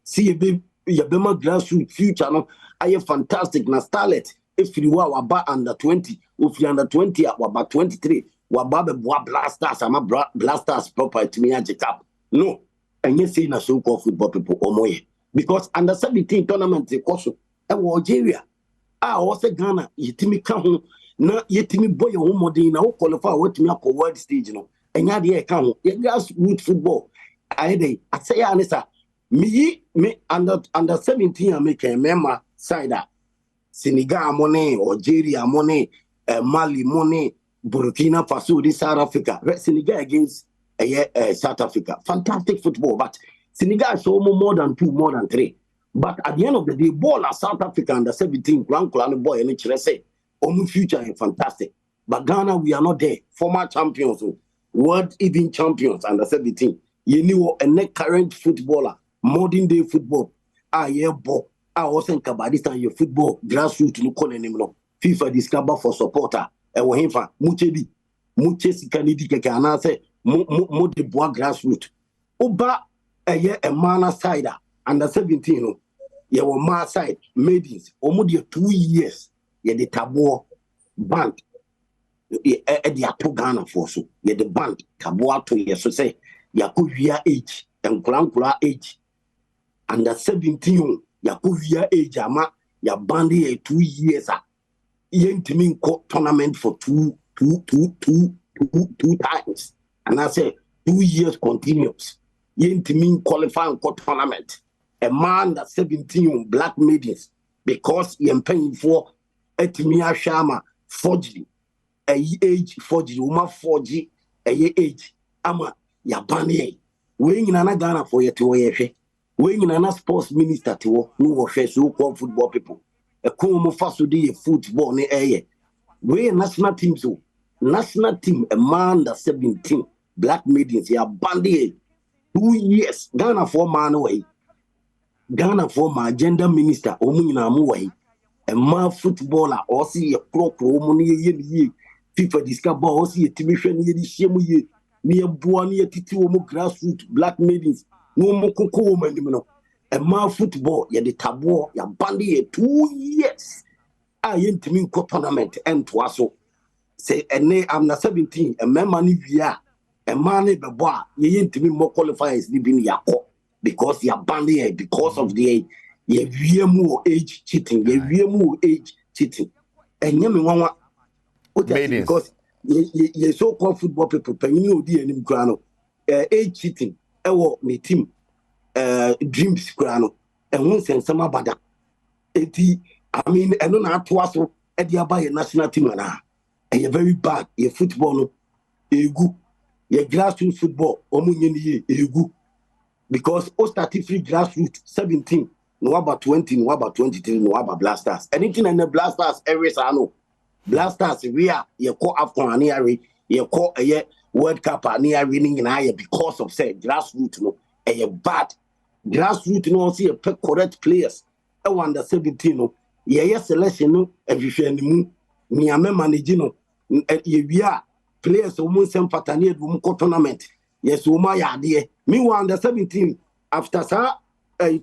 see ye be ma grassroots future no aye fantastic na starlet if you wa ba under 20 if you under 20 wa 23 wa ba be boa blasters ama blasters proper to me ajicap no and you say na so called football people omoye because under 17 tournament e koso e wo Algeria o se Ghana yetimi ka ho na yetimi boy ho modern na o qualify wetimi akọ world stage no enya de e ka ho ye grassroots football aye dey asaya anisa me under 17 American member side Senegal money, Algeria money, Mali money, Burkina Faso, South Africa. Senegal against South Africa. Fantastic football, but Senegal show more than 2, more than 3. But at the end of the day, ball at South Africa under 17, Grand boy, and it's say, future is fantastic. But Ghana, we are not there. Former champions, world even champions under 17. You know, a current footballer. Modern day football, ball. I also think about this time your football grassroots no call him no. FIFA discover for supporter. Ewo himfa muche sikanidi keke anase mo de bois grassroots. Oba a mana side under 17 no. Ye wo ma side maidens. Omo de 2 years. Ye de tabo band. Ye de ato Ghana for so. Ye de band tabo ato ye so say yakuvia age and kulankula age. Under 17 yakuvia age ama ya bandi 2 years yentimi tournament for two times and I say 2 years continuous yentimi qualifying tournament a man that 17 black maidens because you're paying for etimia shama forgery age forgery uma forgery age ama ya bandi we nyina Ghana for yet wo ye we nyina sports minister te wo no wo hwe so call football people e ko mo fa so de football ne eye we national team so national team a man under 17 black maidens ya bandi 2 years Ghana for man way Ghana for my gender minister o mu nyina mo way a man footballer or see a clock o mu ye FIFA discover or see a TV show ni di shemu ye ni eboa ni titi o mu grassroots black maidens no mo koko o man no a man football ya the tabo ya bandi 2 years a yentimi ko tournament and to aso say I'm na 17 a man ni via a man be boy yentimi mo qualifiers ni bin yakọ because ya bandi because of the ye viemu age cheating ye viemu age cheating enye me nwanwa because ye so called football people penny odi enim kra no age cheating ewo ni team dreams kra no ehun sensama bada eti I mean eno na ato aso e dia ba ye national team na e very bad ye football no egu ye grassroots football omunye ni ye egu because o start free grassroots 17 no about 20 no about 23 no about blasters anything and the blasters every no blasters we are ye call afcon aniare ye call a world cup aniare winning in aye because of say grassroots no a bad grassroots no see a correct players e under 17 no ye selection no ehwehwe animu ni ame manage no ye wia players o mun sem fatane edum ko tournament yes o ma ya de me under 17 after sa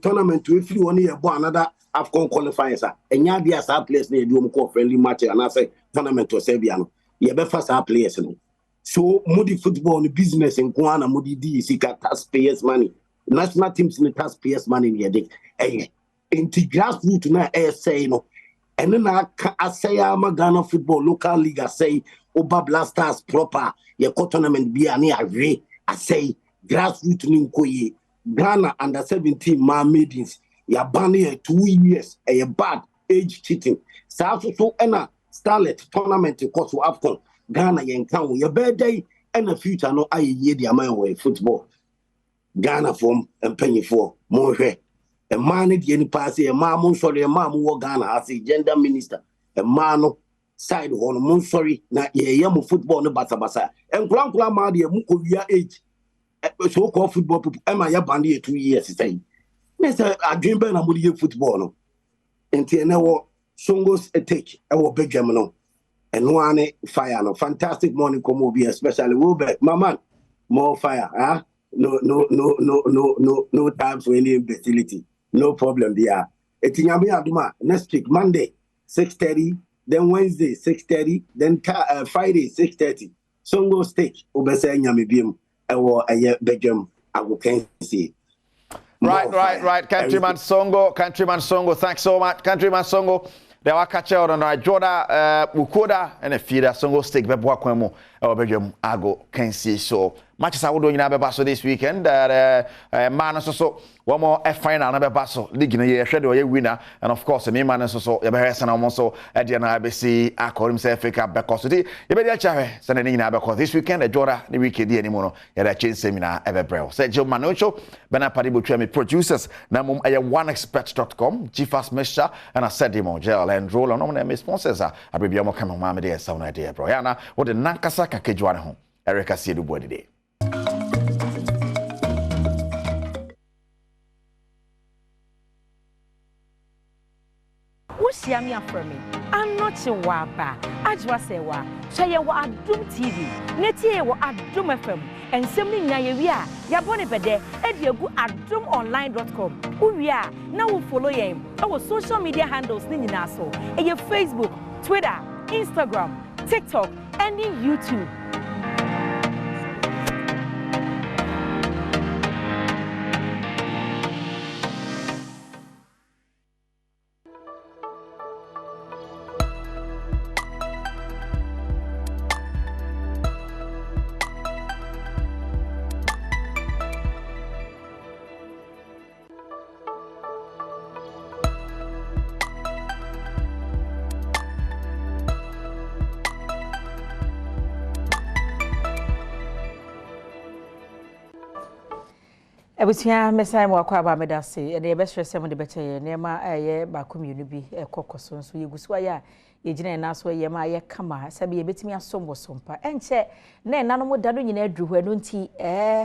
tournament we free one year bo another AFCON qualifiers enya dia sa players na edum ko friendly match and I say tournament to Serbia no ye be fa sa players no so mudi football no business en ko ana mudi di sika taxpayers money national teams in taxpayers money ye dey into grassroots na say no and then I say I'm a Ghana football local league I say Oba Blasters proper ye tournament be ani agree I say grassroots ni nkoye Ghana under 17 ma maidens ya ban here 2 years a bad age cheating so ena starlet tournament course AFCON Ghana yen kan your birthday and the future no aye ye the amount football Ghana form and penny for more a man the any pass a man sorry a man who Ghana as a gender minister a man side on moon sorry na ye yamu football no basa and kula ma de muko via age so called football people am I bandi 2 years say Mr. I dream ben amudi football no enti na wo songos take e wo Badwam no and one fire no fantastic morning come obi especially Wilbert mama more fire no time for any imbecility. No problem there. Etinyame aduma next week Monday 6:30, then Wednesday 6:30, then Friday 6:30. Songo steak obese nyame biem ewo eye Badwam agokensi. Right. Countryman Songo, thanks so much. Countryman Songo. They were catch out on Joda, Mukoda, and a feeder Songo steak bebo kwemo Badwam agokensi. So matches I would do in Abebaso this weekend. Man so one more final Abebaso league in a year schedule a winner, and of course me man so you better send also at the IBC call himself Africa because today you better chat sending in because this weekend the Jordan the weekend anymore yeah that change seminar ever bro. Say Joe Manocho, Bena Padibu Tremi producers Namum oneexpert.com, GFAS Mesha, and I said him gel and roll on my sponsors are I be more come mama there sound idea bro. Yana what the Nankasa Kakejuana home. Erica Siedu Boy today. Usiami aframi. I'm not a waba. Ajwa sewa. Shaye wa Adom TV. Netie wa Adom FM. And semni nyayewia. Yabone bede. Ediegu adomonline.com. Uwia. Na wo follow yem. Our social media handles ni nyinaso. Eye Facebook, Twitter, Instagram, TikTok, and in YouTube. Ebusia mesai mo akwa ba medase e de be hwese mo de beche ne ma eye ba community bi e kokoso so yegusu aya ye gina na so ye ma ye kama sabe ye betimi asombo sompa enche na nanu mo da no nyina adru hwe no nti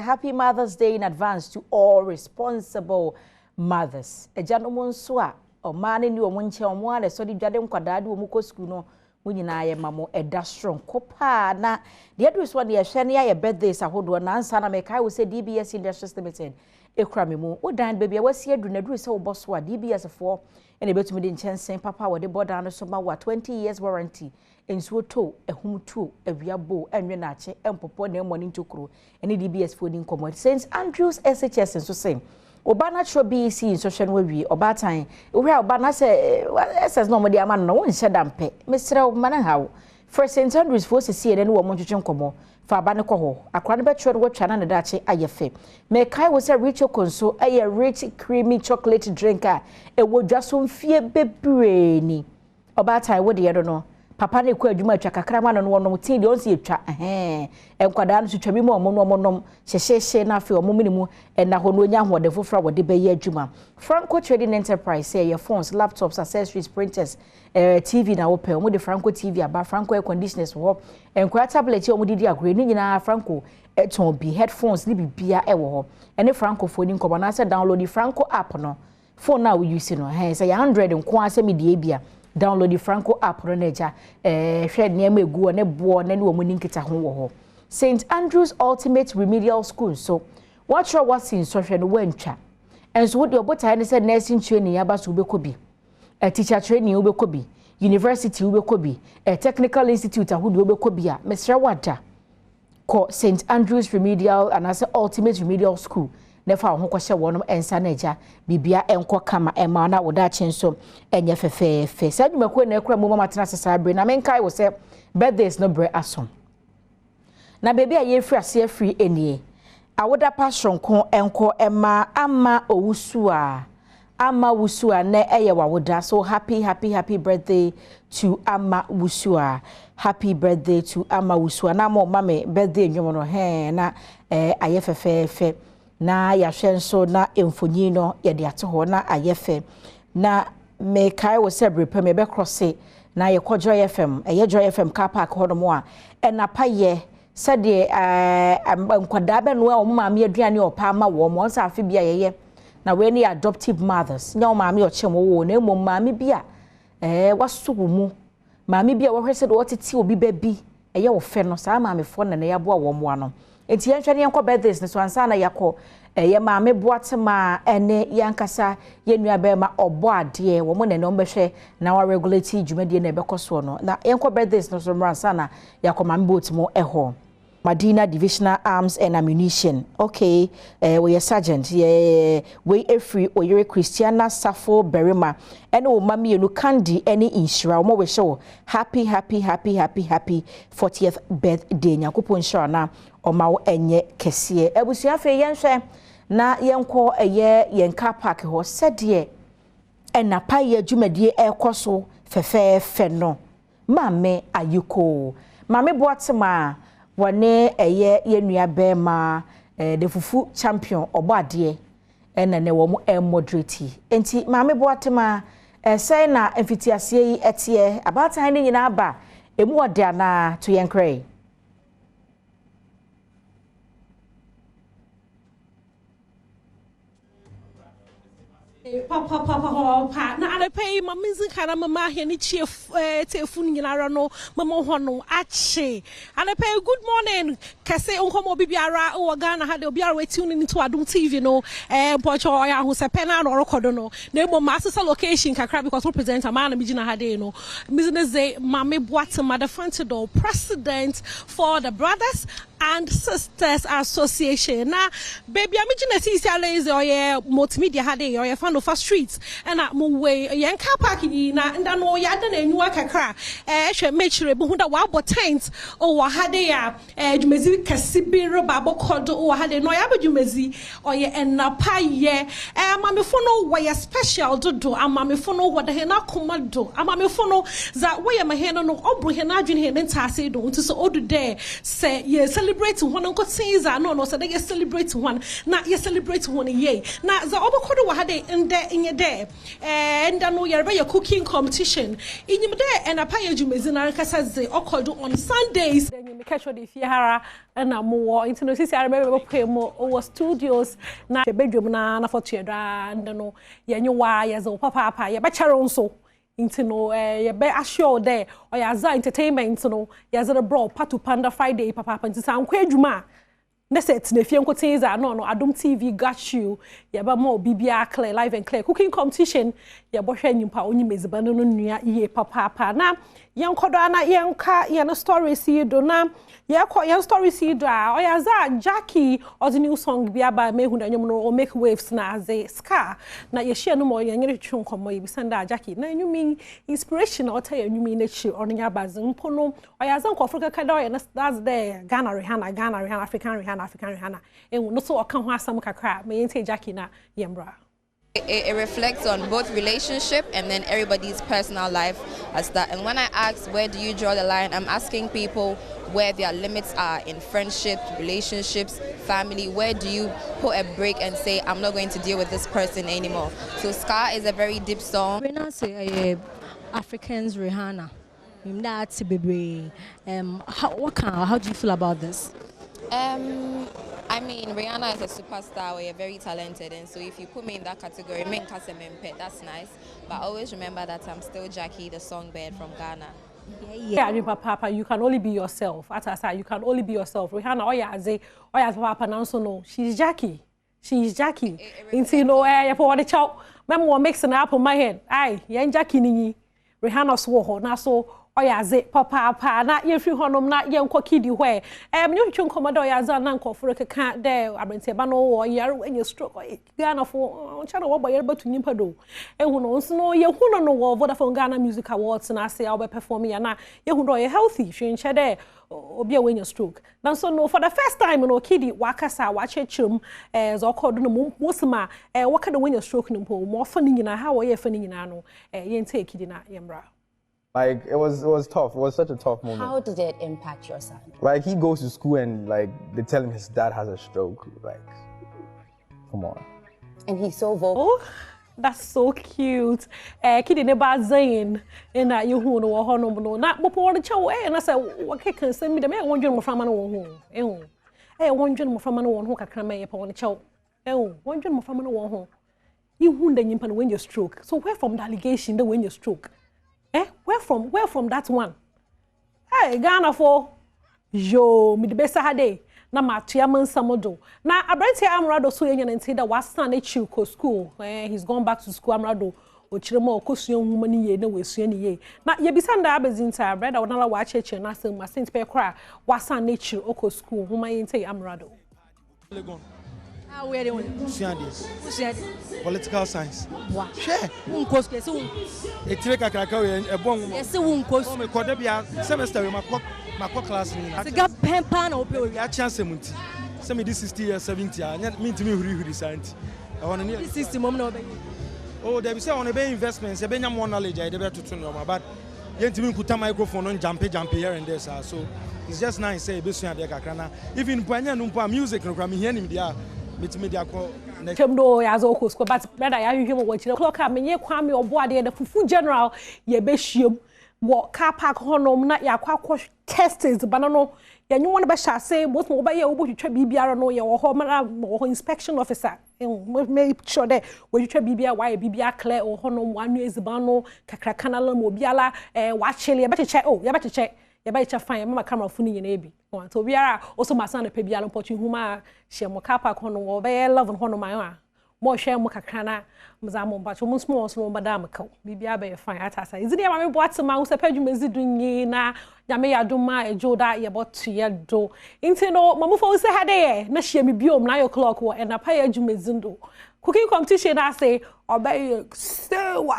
happy Mother's Day in advance to all responsible mothers eja no mo nso a o ma ne ni o mo nche o mo ale so de dwade nkwadaa de o mo ko school no mo nyina ye mamo eda strong kopa na de adru so ne ye hwe ne ya birthdays ahodo na ansa na me kai wo se DBS Industries Limited ekura me mu odan baby wasi adru na adru se wo boso a DBS for ene betumi de nchensen papa wo de boda no so ma wa 20 years warranty ensuo to ehum to awiabo enwe na ache empopo na emoni ntokuro ene DBS for ni nkomo St Andrews SHS so same oba natural BC in social we oba tan we oba na se SS no mo de ama no won hye dampe mesre o mana hawo for St Andrews for se ene wo mo twetwe nkomo fa ba ne ko ho akra ne betwe no twa na ne dache ayefe me kai wo se rich konso aye rich creamy chocolate drinker e wo dwaso mfie bebre ni oba tan wo de ye no papa ne ko adwuma atwa kakra ma no no tin de on se atwa enkwada no twetwa bi mo no hyehye na afi omo minimu na ho no nya hode fofra wo de be ye adwuma Franco Trading Enterprise say your phones laptops accessories printers TV na wo pe omo de Franco TV aba Franco air conditioners wo enkwa tablet omo didi agre ni nyina Franco eton bi headphones ni bibia e wo ho ene Franco phone nkomo na se download the Franco app no phone na we use no say 100 nko ase me de bia download the Franco app no neja hwed ne ma egu ne bo na ne wo muni nkita ho wo ho St Andrews Ultimate Remedial School so what sure what's in social no wantwa enso wo de obota ne say nursing training aba so bekobi teacher training bekobi university bekobi technical institute ahudu bekobi a mesra wada ko St Andrews Remedial and as Ultimate Remedial School nefa ho kwahye wonum ensa na eja bibia enko kama ema na woda chenso enye fefefe sadwumako na ekura mama matena sesabre na menkai wo se birthdays no bre asom na baby aye free ase free enie awoda passion ko enko ema ama owusua na eye wawoda so happy birthday to ama wusua happy birthday to ama wusua na mo mame birthday nwomo no na aye fefefe na ya hwenso na emfonyi no ye de ate ho na ayefe na me kai wo se brepe me be crosse na ye Joy FM ye Joy FM car park ho no mo a na paye se de nkwada be no o ma me aduane o pa ma wo mo nsa afi bia ye na we ni adoptive mothers nya o ma me o chem wo na emo ma me bia wasugu mu ma me bia wo hwese de wo tete obi ba bi ye wo fe no sa ma me fo na ya boa wo mo ano enti yenhwe ne enko birthdays ne so ansa na yakọ ye maame boatema ene yankasa ye nua be ma obo ade wo mo ne no behwe na wa regulate dwumadie na ebekoso no na enko birthdays no so ansa na yakọ maame boatemo eho Madina Divisional Arms and Ammunition. Okay, we are sergeant. Yeah, we every oyere Christiana Safo Berima. And oh, mami you candy any insura. Mo we show happy 40th birthday. Nyakupo insura na oma enye kesie. Ebusia fe yenhwe na yenko yen car park ho sedie. Na pa ye dwumadie ekoso fefe no. Mame ayuko. Mame boatema wane eye yenua bema de fufu champion obade ena ne wo mo moderate enti maame boatema sei na emfitiase yi etie abatan ni nyina aba emu ode ana to yenkre Papa na ale pay ma minzin kana mama he ni chief telefone nyinara no mama ho no ache ale pay good morning kase onkomo bibiara o Ghana ha de obiara we tune into Adom TV no pocho ya ho se pena no record no na emo ma asesa location kakra because represent man na bigina ha de no business day mame boatema the front door president for the Brothers and Sisters Association na baby amigina sisi alaze oye multimedia ha de oye fan of streets and mo way yen car park yi na nda no ya de na enwa kakra hwe mechire bu hu da wa tent o wa ha de ya dwumezi kasibi roba bokodo o wa ha de no ya badwumezi oye enapa ye mamefo no wa ya special dodo amamefo no wa de he na komado amamefo no za wo ye mahe no obro he na adwene he ntase do nti so odu de se ye celebrate celebrate one uncle Caesar no so they celebrate one na you celebrate one ye na za obokodo wa hade in your day and I know you're cooking competition in your day and a pay jumezina kasaze okodo on Sundays then you catch what if you hara and more international I remember pay more over studios na bedroom na for chedra and no ya nyowa ya zo papa ya bacharo so into no ya be assure there or ya za entertainment no ya za bro patu panda Friday papa nti san kwa adwuma na set na fie nkotinza no Adom TV got you ya ba mo bibia clear live and clear cooking competition ya bo hwa nyimpa onyi meziba no nua iye papa na yenkodo ana yenka ye no story see do na ye story see do o ya za Jackie or the new song bia ba mehu na nyom no o make waves na as ska na ye share no mo ye nyere twu nkomo ye bisanda Jackie na nyumi inspiration o ta ye nyumi na chi ono nya baze mpo no o ya za nkofro kaka da ye that's there Ghana Rihanna African Rihanna and no so oka ho asam kakra me yente Jackie na yembra. It reflects on both relationship and then everybody's personal life as that. And when I ask where do you draw the line, I'm asking people where their limits are in friendships, relationships, family. Where do you put a break and say, I'm not going to deal with this person anymore? So Ska is a very deep song. When I say Africans Rihanna, that's baby. How do you feel about this? I mean, Rihanna is a superstar. We're very talented, and so if you put me in that category, that's nice. But always remember that I'm still Jackie, the songbird from Ghana. Yeah, Papa, you can only be yourself. As I said, you can only be yourself. Rihanna, Papa, now so no, she's Jackie. She's Jackie. Into you for the chow. Remember, mixing up on my head. Aye, you Jackie ni. Rihanna swore now so. Oyaze papa na ye free honom na ye nkokidi hwe nyo twon komodo oyaze na nkoforo keka de abrente ba no wo yare enye stroke Ghana fo channel wo boyere batu nyimpa do ehu no nso no ye hu no wo Vodafone Ghana Music Awards na ase obe perform ya na ye hu do ye healthy hwenche de obi a wenye stroke na so no for the first time no kidi wakasa wachechim zo kodo no mosima wakada wenye stroke no mpo mo fa ni nyina ha wo ye fa ni nyina no ye nte kidi na yemra. Like it was tough. It was such a tough moment. How did it impact your son? Like he goes to school and like they tell him his dad has a stroke. Like, come on. And he's so vocal. Oh, that's so cute. Kidi neba zayin ina yuhu no hono no na popo won chawo na say wakeka nsem mi de me wonjun mo frama no won ho. Wonjun mo frama no won ho kakra me ye pa won chawo. Wonjun mo frama no won ho. Yuhu nda nyimpa no when you stroke. So where from the allegation that when you stroke? Where from that one? Hey, Ghana for yo, mi de besa hade na matua mansamodo. Na abrante Amrado so yenya nti da wasan e chi ko school. He's gone back to school Amrado. O chirema okosuan huma ni ye na wesua ni ye. Na ye bisanda abezinta brother wonala wa cheche na sem ma sent pe kra wasan e chi oko school huma yente Amrado. Where they want? Political science. Wow. Share. Unkos kesi E tire kakraka we e bon. Yes, unkos. Me kode bia semester we makọ class ni. Siga pempa na ope we. Ya chance munti. Se me this 60 years 70 anya me ntimi huri santi. I want to 60 mom na obe. Oh, there be say on be investments, e be nya more knowledge I dey be tutu no but ye ntimi nkuta microphone on jump here and there so it's just nice say be so ade kakra na even panya no mpa music no kra me hear nim dia Chemdo ya zo ko sko but brother ya hwehwe mo wachire clock am nye kwame oboade de fufu general ye be hwiem wo car park honom na ya kwakọ testings banano ya nyu won be sha say most mo be ye wo hwehwe bibiara no ye wo ho mara wo inspection officer make sure that wo hwehwe bibia wa ye bibia clear wo honom wanu ezibano kakra kanala mo biala wa chele ye becheche ye becheche ya ba icha fine mama camera funi nyina ebi to biara also masan na pe biara mpochi huma hye mo car park hono wo be 11 hono man a mo hwe mo kakra na mza mo mbacho mo small so mo bada amka bibia be fine atasa izini ya mame boate ma wo se padu mezidu nyi na nyame ya doma ejoda ye botu ye do inti no mamufo se hade ye na hye me biom 9 o'clock wo and apa ya jumezindo cooking competition na say obey sewa.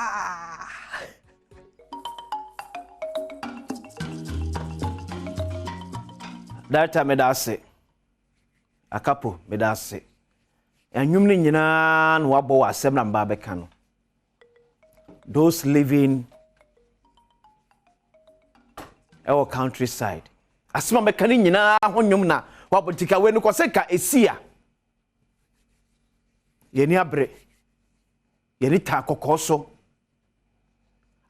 That time medase akapo medase anyum ni nyina no abo asem na mba beka no those living our countryside asema beka ni nyina honyum na wa politika we no ko se ka esia ye ni abre ye ni ta kokoso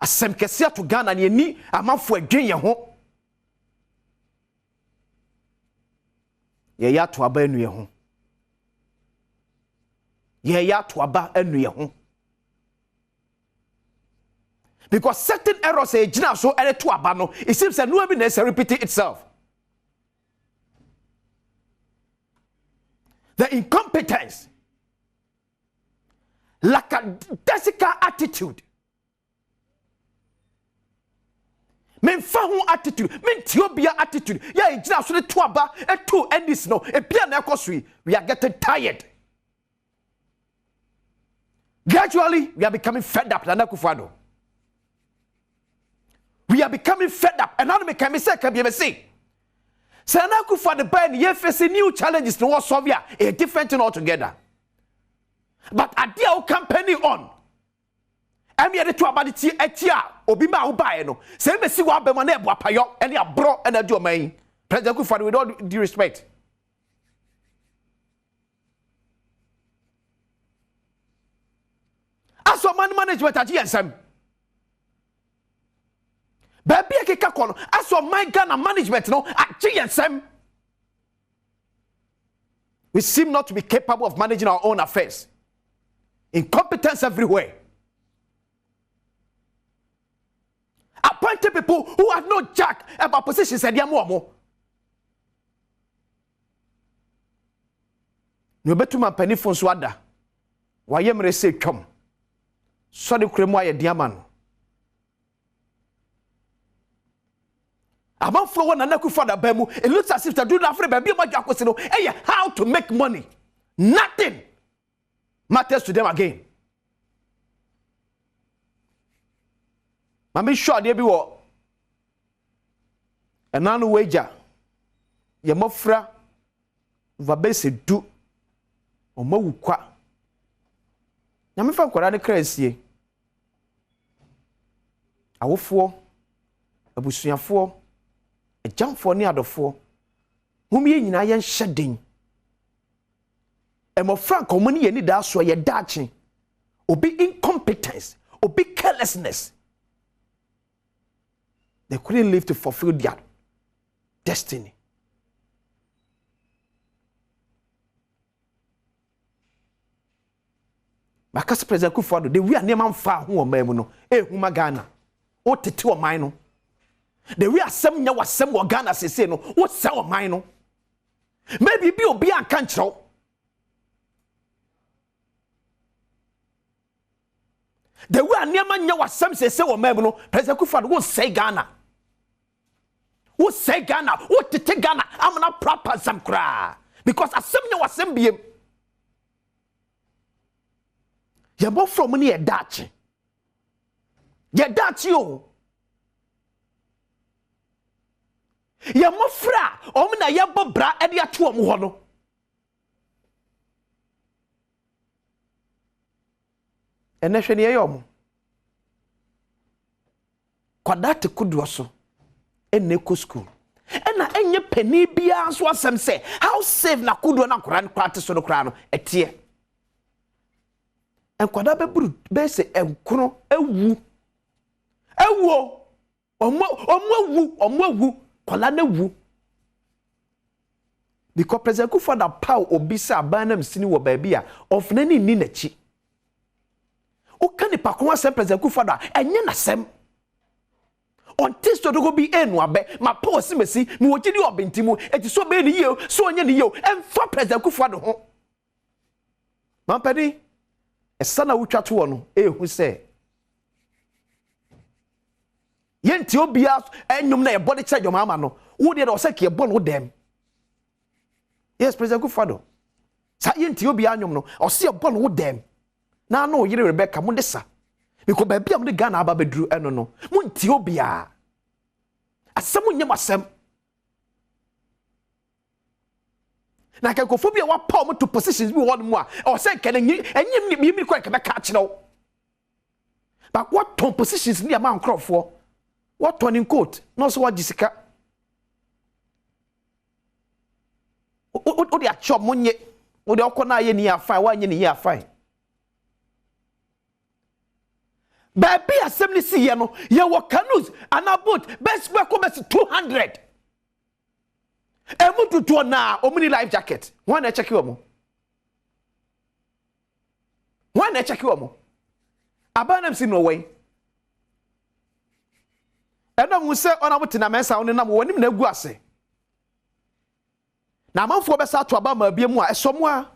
asem kese to Ghana ne ni amafo adwen ye ho ye ya to aba enu ye ho ye ya to aba enu ye ho because certain errors say jina so ere to aba no it seems that no evidence repeating itself. The incompetence, lackadaisical attitude, men fahu attitude, men tiobia attitude. Yeah, it's now so the two aba and two and this no. A piano we are getting tired. Gradually, we are becoming fed up. We are becoming fed up, and now we can be said, can be say. Sanaku for the band, you face new challenges to solve a different thing altogether. But a dear company on. I'm here to about it at ya, Obima Ubayano. Same as you are Bemane Wapayo, and you are bro and a domain. President Kufa, with all due respect. As for man management at GSM. Baby keka kono as for my Ghana management no at GSM we seem not to be capable of managing our own affairs. Incompetence everywhere. Appointed people who have no jack about positions and yamuamo. No betu man penny phone swada. Wayemre say come. So the kremo ye diamano. Among for one another for the bemu, it looks as if they do not free baby how to make money. Nothing matters to them again. Mami sure they be what? And now wager. Ye mofra vabese do o mawukwa. Nyame fa kwara ne krasie. Awofo abusuafo a jump for near the four, whom ye in shedding. And more frank, or money any that's why you're dashing, or be incompetence, or be carelessness. They couldn't live to fulfill their destiny. Because President Kufuor, they we are near man far who are memono, Humagana, or Titu or Mino. The real some nya was some Ghana say no what sell mine. Maybe be a control. The way near man nya was some say or memono, President Kufuor won't say Ghana. Who say Ghana? What to take Ghana? I'm not proper some cry. Because as some nya was some be you're more from money a Dutch. You're Dutch you. Ya mofra omna ya bobra e de ato om ho no ene hwe ne yom kwadate kudo so ene ko school ena enye pani bia so asem se how save na kudo na kora ne kwate so no kora no etie enkwada beburu be se enkono ewu omo kola na wu because President Kufuor da pow obisa abanam sini wo baby a of nani ni nachi o kan ni pakon asem President Kufuor da enye na sem on test to go be enu abe ma power simesi mi wo gidi obentimu eti so be ni yeo so onye ni yeo emfa President Kufuor do ho mampani esana wutwa to wo no ehu se yenti obia enyum na body check your mama no wo de o sek ye bon wo dem yes President Kufuor sa yenti obia anyum no o se ye bon wo dem na no yire Rebecca mo de sa because ba bia mo de Ghana aba bedru eno no mo nti obia asem nyem asem na ka kofobia wa pa mo to positions bi won mo a o se ke enyim ni mi kwa ke be ka kire but what ton positions ni am ankrofo what turning coat no so what jisika o de achọ monye o de okọ na ye ni afan wa nye ni ye afan baby assembly si ye no ye wo canoes and a boat best we come 200 emu tutu na omni life jacket one na check you one na check you abanam si no way ena mu se ona mutina mensa woni na mo wonim na gu ase na amanfo be sa to aba ma bia mu a esomo a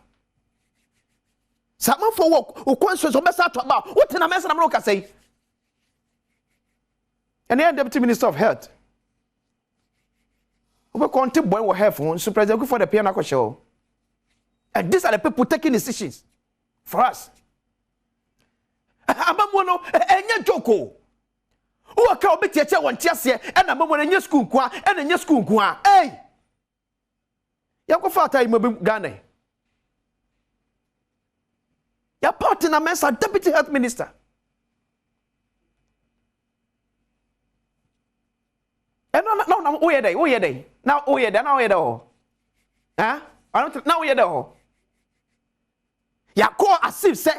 sa amanfo wo okwanso so be sa to aba wotina mensa na mo ka sei and the deputy minister of health we content boy we have one so president for the piano show and these are the people taking decisions for us abamono enya joko o ka obeti eche won tiase e na abamono enya school kwa e na enya school kwa eh yakwa ata imabe Ghana ya part na mensa deputy health minister and no we dey now we dey now we dey ho I don't now we dey ho ya call asif say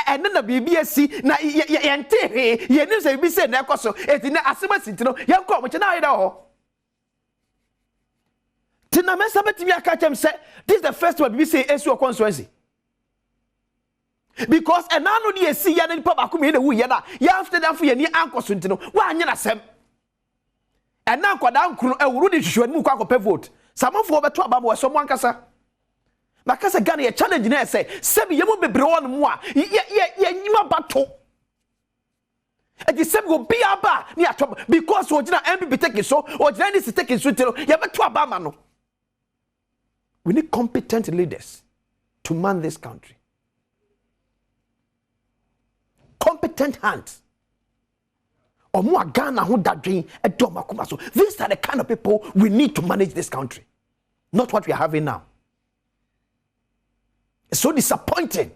and na BBSC na yente ye nim say bi say na ekoso eti na asema sintino ya call mo che na we dey ho tina mensa betimi aka chem say this is the first one BBC esu constituency because enano dey see ya na nipa ba ko me na wu ye na ya after that for ye ni ankoso ntino wa anya na sem and now kwada nkru ewuru di hwehwe mu kwa akopɛ vote samafo beto aba mo so mo ankasa makasa Ghana ye challenge na say sebi yemu bebre won mu a ye nyima bato e sebi go bi aba ni atop because ojina MPP take so ojina ni take so tiro ye beto aba ma no we need competent leaders to man this country competent hands Omo Ghana ho dadwen edom akoma so these are the kind of people we need to manage this country not what we are having now. It's so disappointing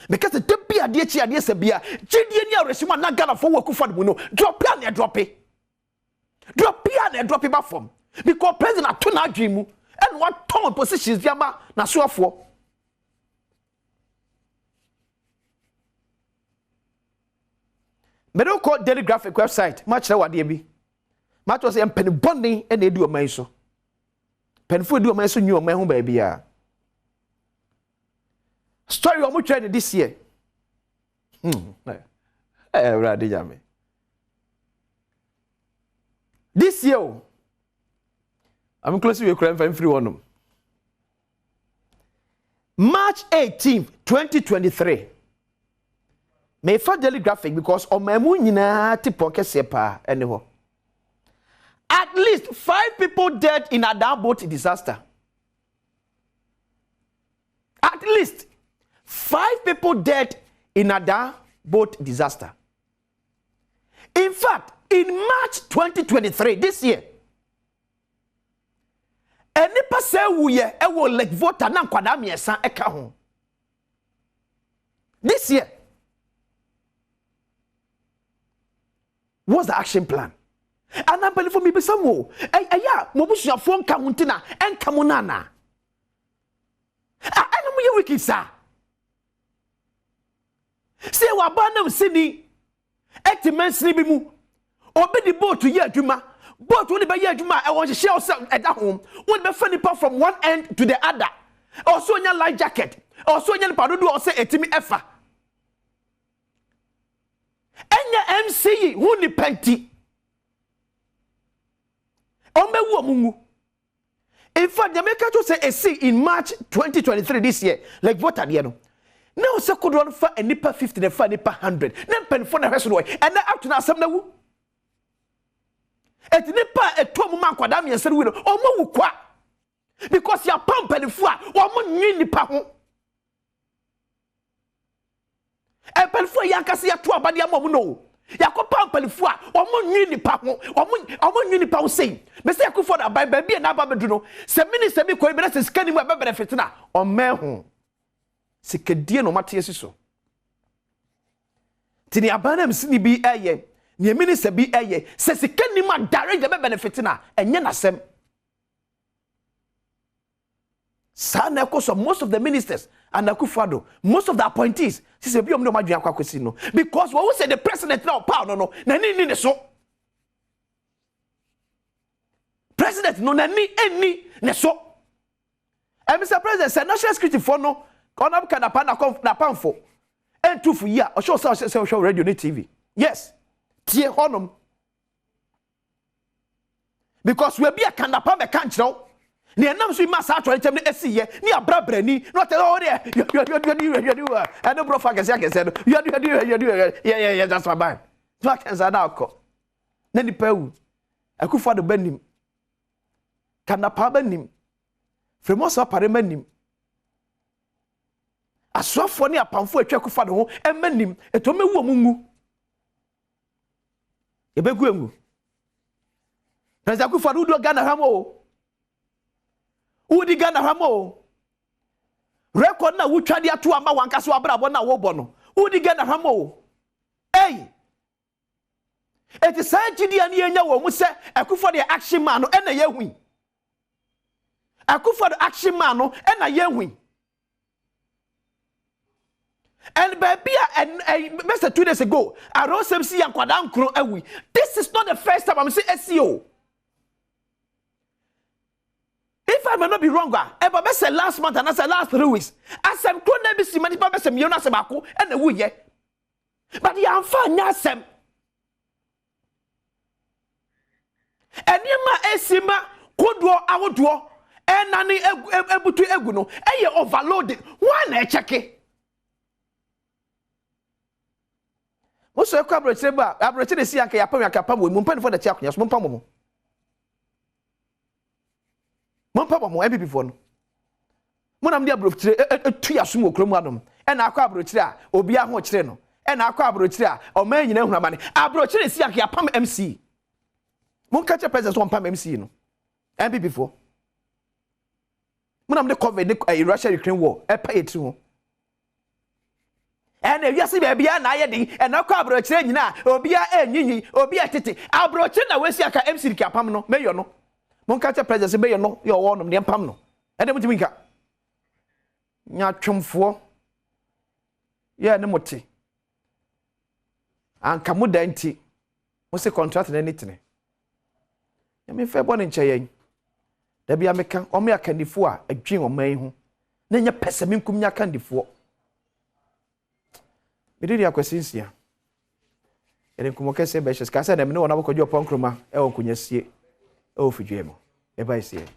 because the debi ade chi ade sebia gidie ni aresima na Ghana for work for mu no drop ya na drop ya na drop ba form because president to na adwen mu and what ton positions diama na so afo Medo call Daily Graphic website match na wade bi match was em pen bonding and edu o man so pen fu edu o man so nyu o man ho ba bia story o mo trend this year brother jame this year I'm close to crime for free one March 18th 2023 me fa Daily Graphic because o mamu nyina tipo kese pa ene ho at least 5 people dead in Adom boat disaster at least 5 people dead in Adom boat disaster in fact in March 2023 this year any pase wuye e wo like voter na nkwada miesa eka ho this year. What's the action plan? And I'm telling for me, some more. Yeah, Mobusia phone Kamuntina and Kamunana. I know you wicked, sir. Say, Wabana Sydney, 80 men sleeping. Obey the boat to Yajuma. Boat will be Yajuma. I want to share at that home. Won't be funny part from one end to the other. Also, in your life jacket. Also, in your Padudu, or say, a Timmy Effa. Enya MC who ni penti ombe wo mungu in fact the make to say a see in March 2023 this year like voter there no now se could run for a nipa 50 and for nipa 100 na pen for na hweso no and na up to na asem na wu et nipa eto mu man kwada me nsere wi no omo wu kwa because ya pampa fu a omo nyi nipa ho Pelfo yankase ya to abade amom no yakopa pelfo a omo nwi nipa ho omo nwi nipa ho sei me se yakofo da ba bia na ba bedu no se mini se bi ko be se skani mu be benefit na o me ho sikadie no mate asiso tini abana msini bi eye ne mini se bi eye se sikani ma direct be benefit na enye na sem Sana koso most of the ministers and Akufo-Addo, most of the appointees, she said, "Biom no madua kwakwesi no." Because what we say the president now power no na ni so. President no na ni ne so. And Mr. President said national security for no konam kana pa na pamfo. And 2 for year or show radio ni TV. Yes. Tie honum. Because we be a kanapa me kanchro. Ni enam so ma sa atwore tem ne asiye ni abrabrani no tell all there you and no bro fagase akese no yeah that's my bad so akenza na akọ na ni pawu Akufo-Addo banim kanapa banim fremoso pare manim asofo ni apamfo atwa Akufo-Addo ho emanim eto mewu omungu ebegu engu President Akufo-Addo do Ghana hamo Udi Ghana hamo record na wutwade ato ama wankaso abrabo na wo bono udi Ghana hamo hey it is sagidi ani enya wo mu se Akufo-Addo action man no ena yehui Akufo-Addo action man no ena yehui and baby and Mr. 2 days ago I wrote some see ankwada nkro awi. This is not the first time I'm saying SEO. If I may not be wrong, but I said last month and I said last 3 weeks, I said, "Couldn't I be seen many people say, you know, Sabako and the way, but the unfun, Yasem." And Yama Esima, Kodwo, Awodwo, and Nani Ebutu Eguno, and you overloaded. One check it. What's your corporate saber? I've written the Siaka Yapam with Mumpan for the Chakunas, Mumpamo. Papa mo ebi before no mo nam dia brofire etu asumo kromuadom e na akwa abrochire a obi aho kire no e na akwa abrochire a o man nyina hunamane abrochire si akya pam MC mo nka che president on pam MC no ebi before mo nam de covid Russia Ukraine war e pa yeti ho e na wiase ba bia na ayedin e na akwa abrochire nyina obi a enyinyi obi a tete abrochire na wesi aka MC kya pam no meyo no Mon catch a president be no your one the pam no. And then mutimika. Nya twomfo. Yeah ne moti. Anka muda nti. Mo se contract na anything. Ya me fe bone ncheyen. Da bia meka o me akandifo a adwen o man hu. Na nya pesame nkum nya akandifo. Me didi akwasinsia. Ere nkumo kese be hyeska se na me no na bokodwo ponkroma e won kunyasie. Oh, for Jemo. If I see it.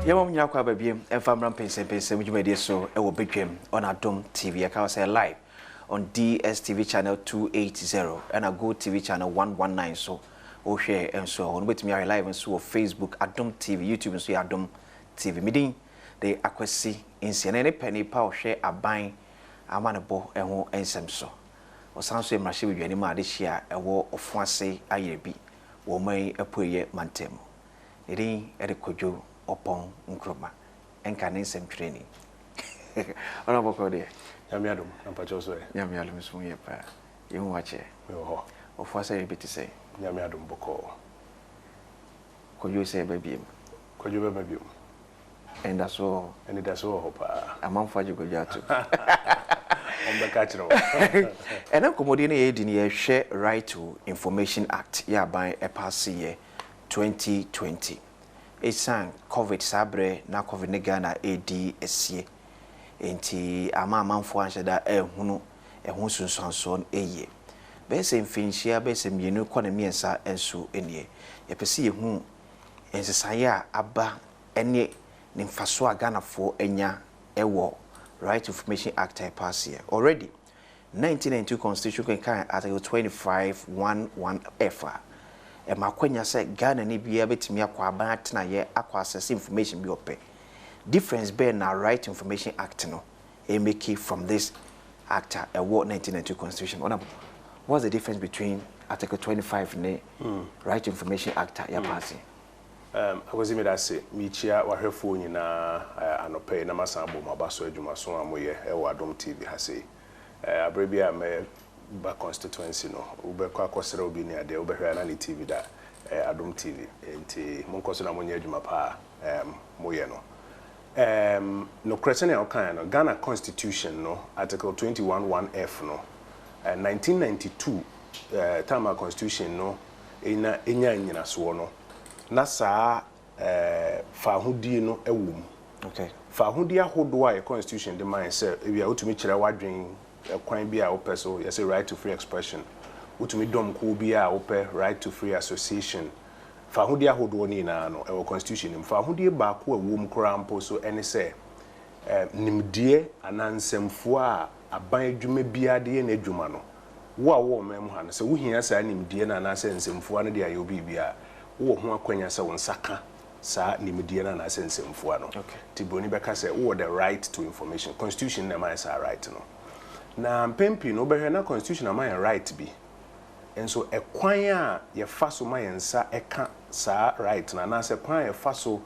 Yamam Yakwa baby, and Famram Pense, which made so I will become on Adom TV. I can say live on DSTV channel 280 and a Go TV channel 119. So, share and so on. With me, I live and so Facebook, Adom TV, YouTube, and so Adom TV. Meeting the Aquasi in Siena Penny Power share a buying a manabo and who and some so. Osanso emrashi wi dwani ma de hia ewo ofuase ayebi wo mai apoye mantem eri erekodwo opon nkroma enka ne nsem training ona boko de Yamiadum na pacho so Yamiadum so ye pa yin wache ho ofuase ayebi ti say Yamiadum boko kodwo say babiem kodwo babiem and that's all ho pa amamfa jigodwa to and then Comodian Aid share Right to Information Act, yeah, by a pass year 2020. It's sang COVID sabre na COVID negana ADSC. Enti ama manfo anse da ehunu sunsanson eye. Be se mfinhia be se mienu kone miensa enso enie. Ye pese ye hu ensesaya aba ene ne mfaso aganafo enya ewo Right to Information Act I pass here. Already, 1992 Constitution can Article 25(1)(1)(f). And Makwenya said Ghana ni be able to me akwa ban na ye akwa access information be open. Difference be na Right to Information Act no. E make it from this act a 1992 Constitution. What's the difference between Article 25 and Right to Information Act ya passing? I was in that say, Michia, what her phone in Anope, Namasambo, Mabaso, Jumason, Amoye, Adom TV has say. Abrabia may back constituency, no, Uberqua Costero be near the Uberani TV that Adom TV enti monkoso na monye adwuma pa moye no no question e kan no Ghana Constitution no article 21(1)(f) no 1992 Tama Constitution no enya nyina so no na saa fahudi no ewum okay fahudi ahodo a Constitution de man say e bia otumi kire wadwen kwan bi a opeso you say right to free expression utumi dom ko bi a ope right to free association fahudi ahodo ni na no e Constitution nim fahudi ba ko awom krampo so ene say nimdie anansemfo a aban adwuma bia de na adwuma no wo a wo mem ha no se wo hia sa nimdie na anase nsemfo no de ayo bibia wo ho akwanya se won saka sa nimdie na anase nsemfo no okay tiboni beka se wo the right to information Constitution na man say right no na mpempi no behwe na Constitution na man right bi enso ekwan a ye fa so man yensa eka sa right na anase kwan ye fa so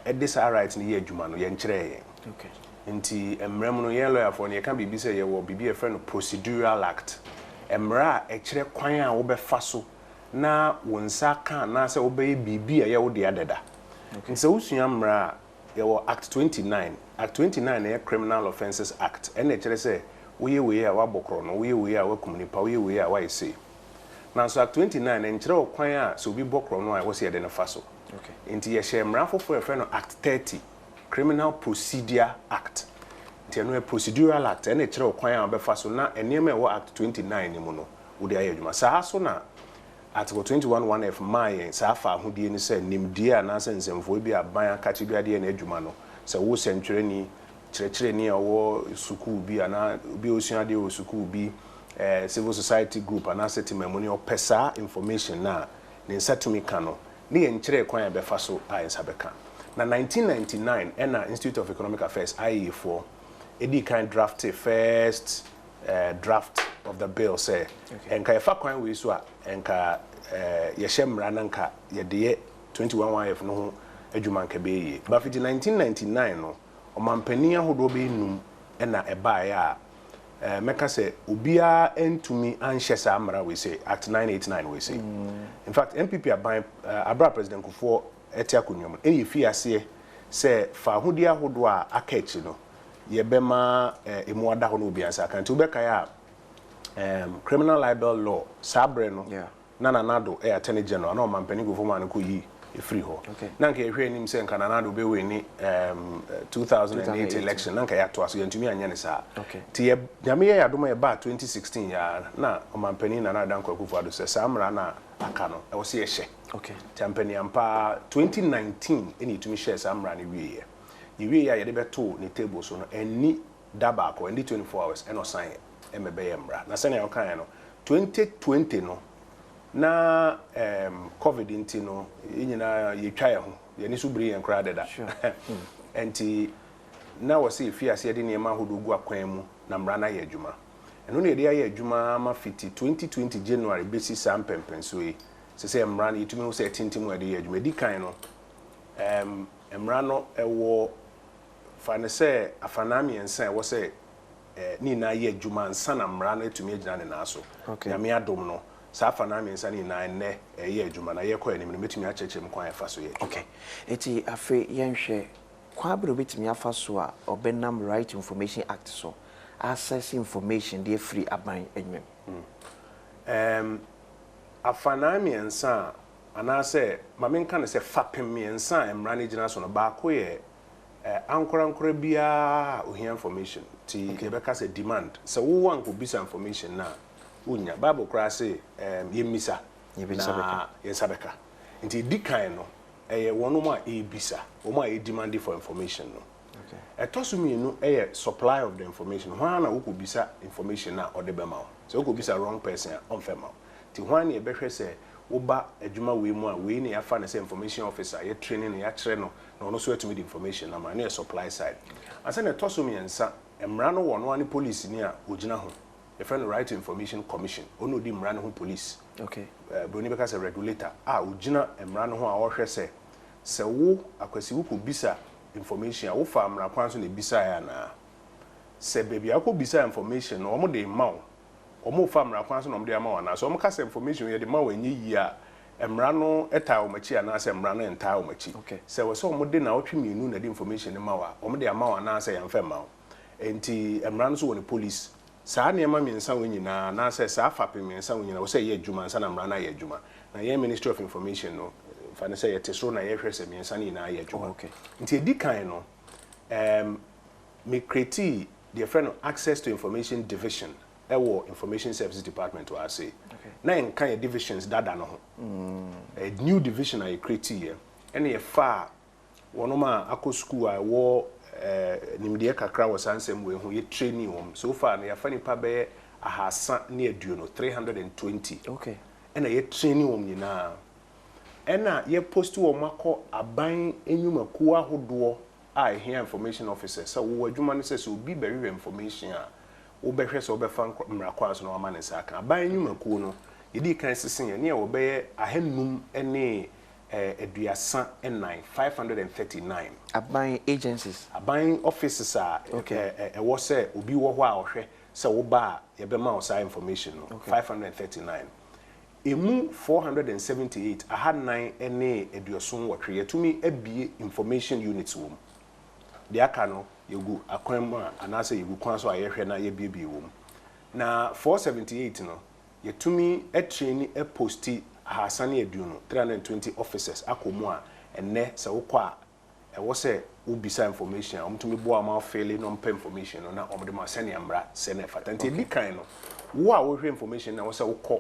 edi sa right ni ye adwuma no ye nkyere ye okay nti emrem no ye lawyer for ne ka bibi se ye wo bibi e fe no procedural act emra e kire kwan a wo be fa so na wonsa ka na se wo be bibi a ye wo de adada okay so usua mra ye wo act 29 na criminal offences act and e kire se wo ye we a wa bokro no wo ye we a wa komunipa wo ye we a wa ise na so act 29 en kire wo kwan a so bi bokro no a wo se ye de na fa so okay nti ye hye mra fofo e fe no act 30 Criminal Procedure Act. Tiano a procedural act and a chiro kwanya obefa so na enema e wo act 29 ni mu no wo de ayedwuma saa so na article 21(1)(f) my saa fa hodie ni se nimdie anase nsemfo bi aban akachi bi ade na adwuma no se wo sentwere ni kyerɛkyerɛ ni a wo sukuu bi ana bi osuade o sukuu bi civil society group ana setimemu ni opesa information na ne nsatumi ka no ne ye nkyerɛ kwanya befa so a nsabeka na 1999 ena Institute of Economic Affairs IE4 edi kind draft first draft of the bill say enka yefa kwan we so a enka ye hyemra nanka ye de 21(1)(f) no ho adwuma nka be yi but 1999 no omampani ahodo be num ena eba ya meka say obia entumi anhye sa amra we say act 989 we say in fact MPP aban abra president Kufuor etia kunyom eni fi ase se fa hodi ahodo a akachi no ye bema emu ada ho no obi ansa kan ti ubeka ya criminal libel law sabre no na nanado attorney general na o mampani go form an ko yi e free ho na nka ehwe nim se nka nanado be we ni 2008 election na nka ya to aso yantumi anya ne sa ti ye nyame ye adoma ye ba 2016 ya na o mampani nanado danko Akufo Addo se samra na aka no e wo se ye hye champani ampa 2019 eni tumi share samra ni wie ye ya ye de beto ni table so no eni daba ko eni 24 hours eno sign emebe ye mra na sene yo kan no 2020 no na covid inti no nyina ye twa ye ho ye ni so bri ye nkra deda enti na wo se fi ase de ne ma hodo gu akwan mu na mra na ye adwuma eno ne de ye adwuma ma fiti 2020 January besi sam pempenso yi se se mra na yitumi se tintim wa de ye adwuma di kan no mra no ewo fa ne se afanami ensa wo se ni na ye adwuma nsa na mra na etumi agina ne na so na me adom no sa afanami ensa ni na ne ye adwuma na ye kɔ anim no metumi akyekye m kwan afa so ye eti afi yenhwe kwa bro betumi afa so a obenam Right to Information Act so access information dey free aban enwem afanami ensa anase mamenka ne se fapem ensa emra ne gina so no ba ko ye ankora bia ohia information ti ebeka se demand se wo wan ko bisa information na unya bible kra se yemisa na yesabeka nti dikan no eye wono ma ebisa wo ma e demand for information no etosumi no eye supply of the information hwan na wo ko bisa information na odebema so wo ko bisa wrong person on fema ti hwan ne ebehwe se wo ba adwuma we mu a we ne afa ne se information officer ye training ne ya kire no na ono so atumi the information na ma ne supply side asa na etosumi ensa emra no wono ani police ni a ogina ho a friend Right to Information Commission ono di mra no ho police broni beka se regulator ogina emra no ho a wo hwe se wo akwasi wo ko bisa information a wo fa mra kwan so ne bisa ya na se baby akọ bisa information no omo de ma wo omo fa mra kwan so no omo de ama wa na so omo ka se information ye de ma wa nyi yi a emrano eta omachi ana se emrano enta omachi se wo so mo de na otwe mienu na de information ma wa o mo de ama wa na se yemfa ma enti emrano so woni police saa ne ma miensa wonyina na se saa fape miensa wonyina wo se ye adwuma nsa na emrano ye adwuma na ye Ministry of Information no fa ne se ye tesoro na ye hwese miensa ni na ye adwuma enti edi kan no me create the friend access to information division ewo information services department wa say na en kan divisions dada no ho a new division I create here and ye fa wonoma akọ school I wo nimde kakra wo sansem we ho ye training wom so far na ya fa nipa be ahasa ne aduo 320 and ye training wom nyina ena ye post wo makọ aban enyumaku ahodo a here information officer so wo adwuma no se so obi very information a wo behwe so be fa mrakwa so no ama ne saka aban enyumaku no yedi kan sisen ye ne wo be ahanum ene eduasa enai 539 aban agencies aban offices a wo se obi wo ho a ohwe se wo ba ye be ma wo sa information no 539 emu 478 ahanan ene eduason wotwe yetumi abie information units wo de aka no yegu akwanmu anase yegu kwan so ayehwe na yebiebie wo na 478 no yetumi train posti ahasane aduno 320 officers akomu a enne se wokọ a wo se ubisa information omtumi bo ama fail no mpa information no na omde ma sene amra sene fatanti likan no wo a wo hwe information na wo se wokọ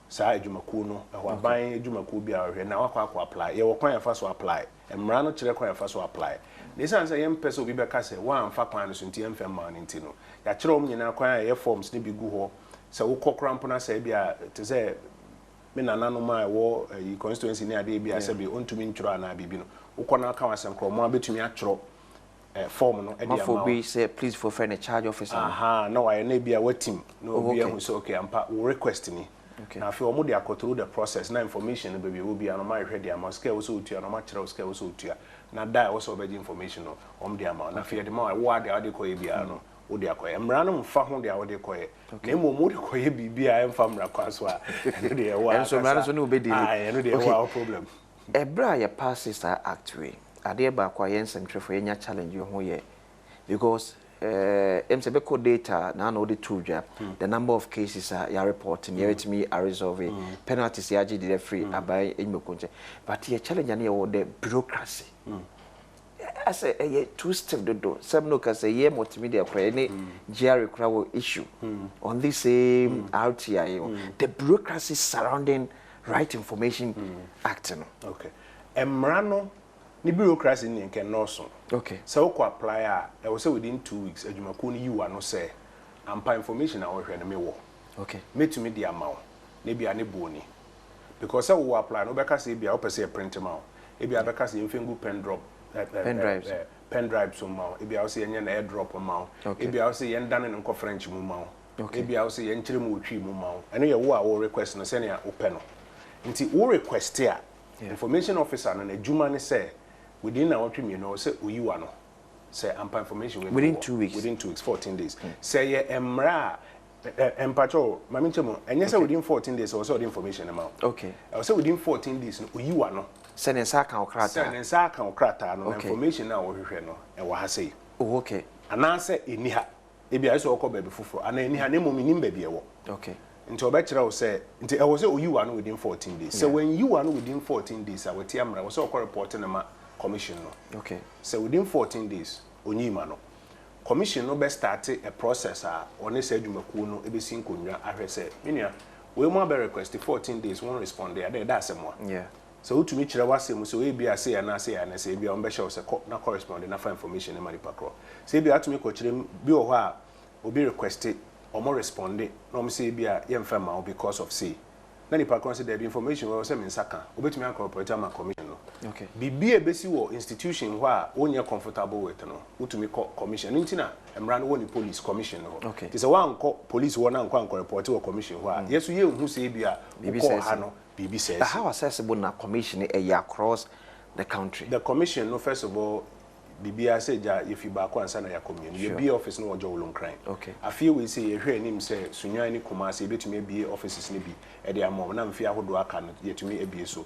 saa adwumaku no ho aban adwumaku bi a hwe na wakọ apply ye wo kwan yafa so apply emra no kire kwan yafa so apply ne san say yem pese obi be ka se wa amfa kwan no so nti yemfa ma no nti no ya kire om nyina kwan ye forms ne bi gu ho se wo kokrampo na se bia te se me nanano ma wo constituency ne ade bia se bi ontumi ntworo ana bibi no wo na aka wasem kro mo abetumi atworo form no e dia ma we say please for friend a charge officer no why na bia watim no bia hu so okay ampa wo request ni na fe omo de akotoro the process na information no be bi ano ma hwe dia ma scale wo so otua no ma kire wo scale wo so otua na die wo so be information no om de ama na fe de ma wo ade ko e bia no wo de akoye mra no mfa ho de wo de koye na mo mo de koye bibia emfa mra kwa so a no de wo enso mra no so no be di no de wo problem ebra ya passes are actually ade ba kwa yensem twefo yenya challenge ho ye because MCB data now know the two job the number of cases you are reporting you me are resolving penalties you did free abai enyokunje but the challenge and the bureaucracy as a two step do some no can say ye multimedia any GR crowd issue on this same RTI the bureaucracy surrounding right information act no okay emrano ni bureaucracy ni nke noso okay so ko apply I will say within 2 weeks adwumako ni you ano say ampa information a wo hwe na me wo okay metumi di amawo na bia ne boni because we apply no beka say bia opese print ma e bia beka say mfengu pen drop pen drive so ma e bia say yenye na air drop ma e bia say yen dan ne French mu ma e bia say yen kire mu otwi mu ma eno ye wo a wo request no say na open no nti wo request a information officer no na adwuma ne say within our team, you know, say Uyiwa no, say ampa information within 2 weeks. Within 2 weeks, 14 days. Say emra empacho, maminchemo, and yes, within 14 days also the information amount. Okay. Also within 14 days, Uyiwa no. Send in saka okrata. Send in saka okrata no information now we no, and what say. Oh, okay. And answer iniha. Ebi I saw baby fufu, and iniha nemo minim baby ewo. Okay. Into obechra say, into I was say Uyiwa no within 14 days. So when you are within 14 days, I will tell me I was also reporting a commission no. Okay. So within 14 days, onyima no. Commission no be start a process on say dwumaku no e be sin konwa ahwe say minia we mo be request 14 days won respond there that's semwa. Yeah. So utumi kire wasem so we be say na say na say bia on be show say na correspond na fa information na mari pakro. Say bia atumi ko kire bi o ho a obi request o mo respond na o say bia ye mfa ma because of say na nipa consider the information we say me nsaka obetumi incorporate am commission no. Okay. Bibi ebesi wo institution where onye comfortable with no utumi commission ntina emra no woni police commission no. Okay. Ti say wan ko police wo na nko report wo commission where yesu ye hu say bia ko ha no bibi says how accessible na commission across the country. The commission no first of all bibia say ja if you back one sana ya commune you be office no ojo wolon kran okay afie we say ye hwe nim say sunyan ni Kumasi betumi be offices ni bi e de amom na mfia hodo aka no yetumi ebie so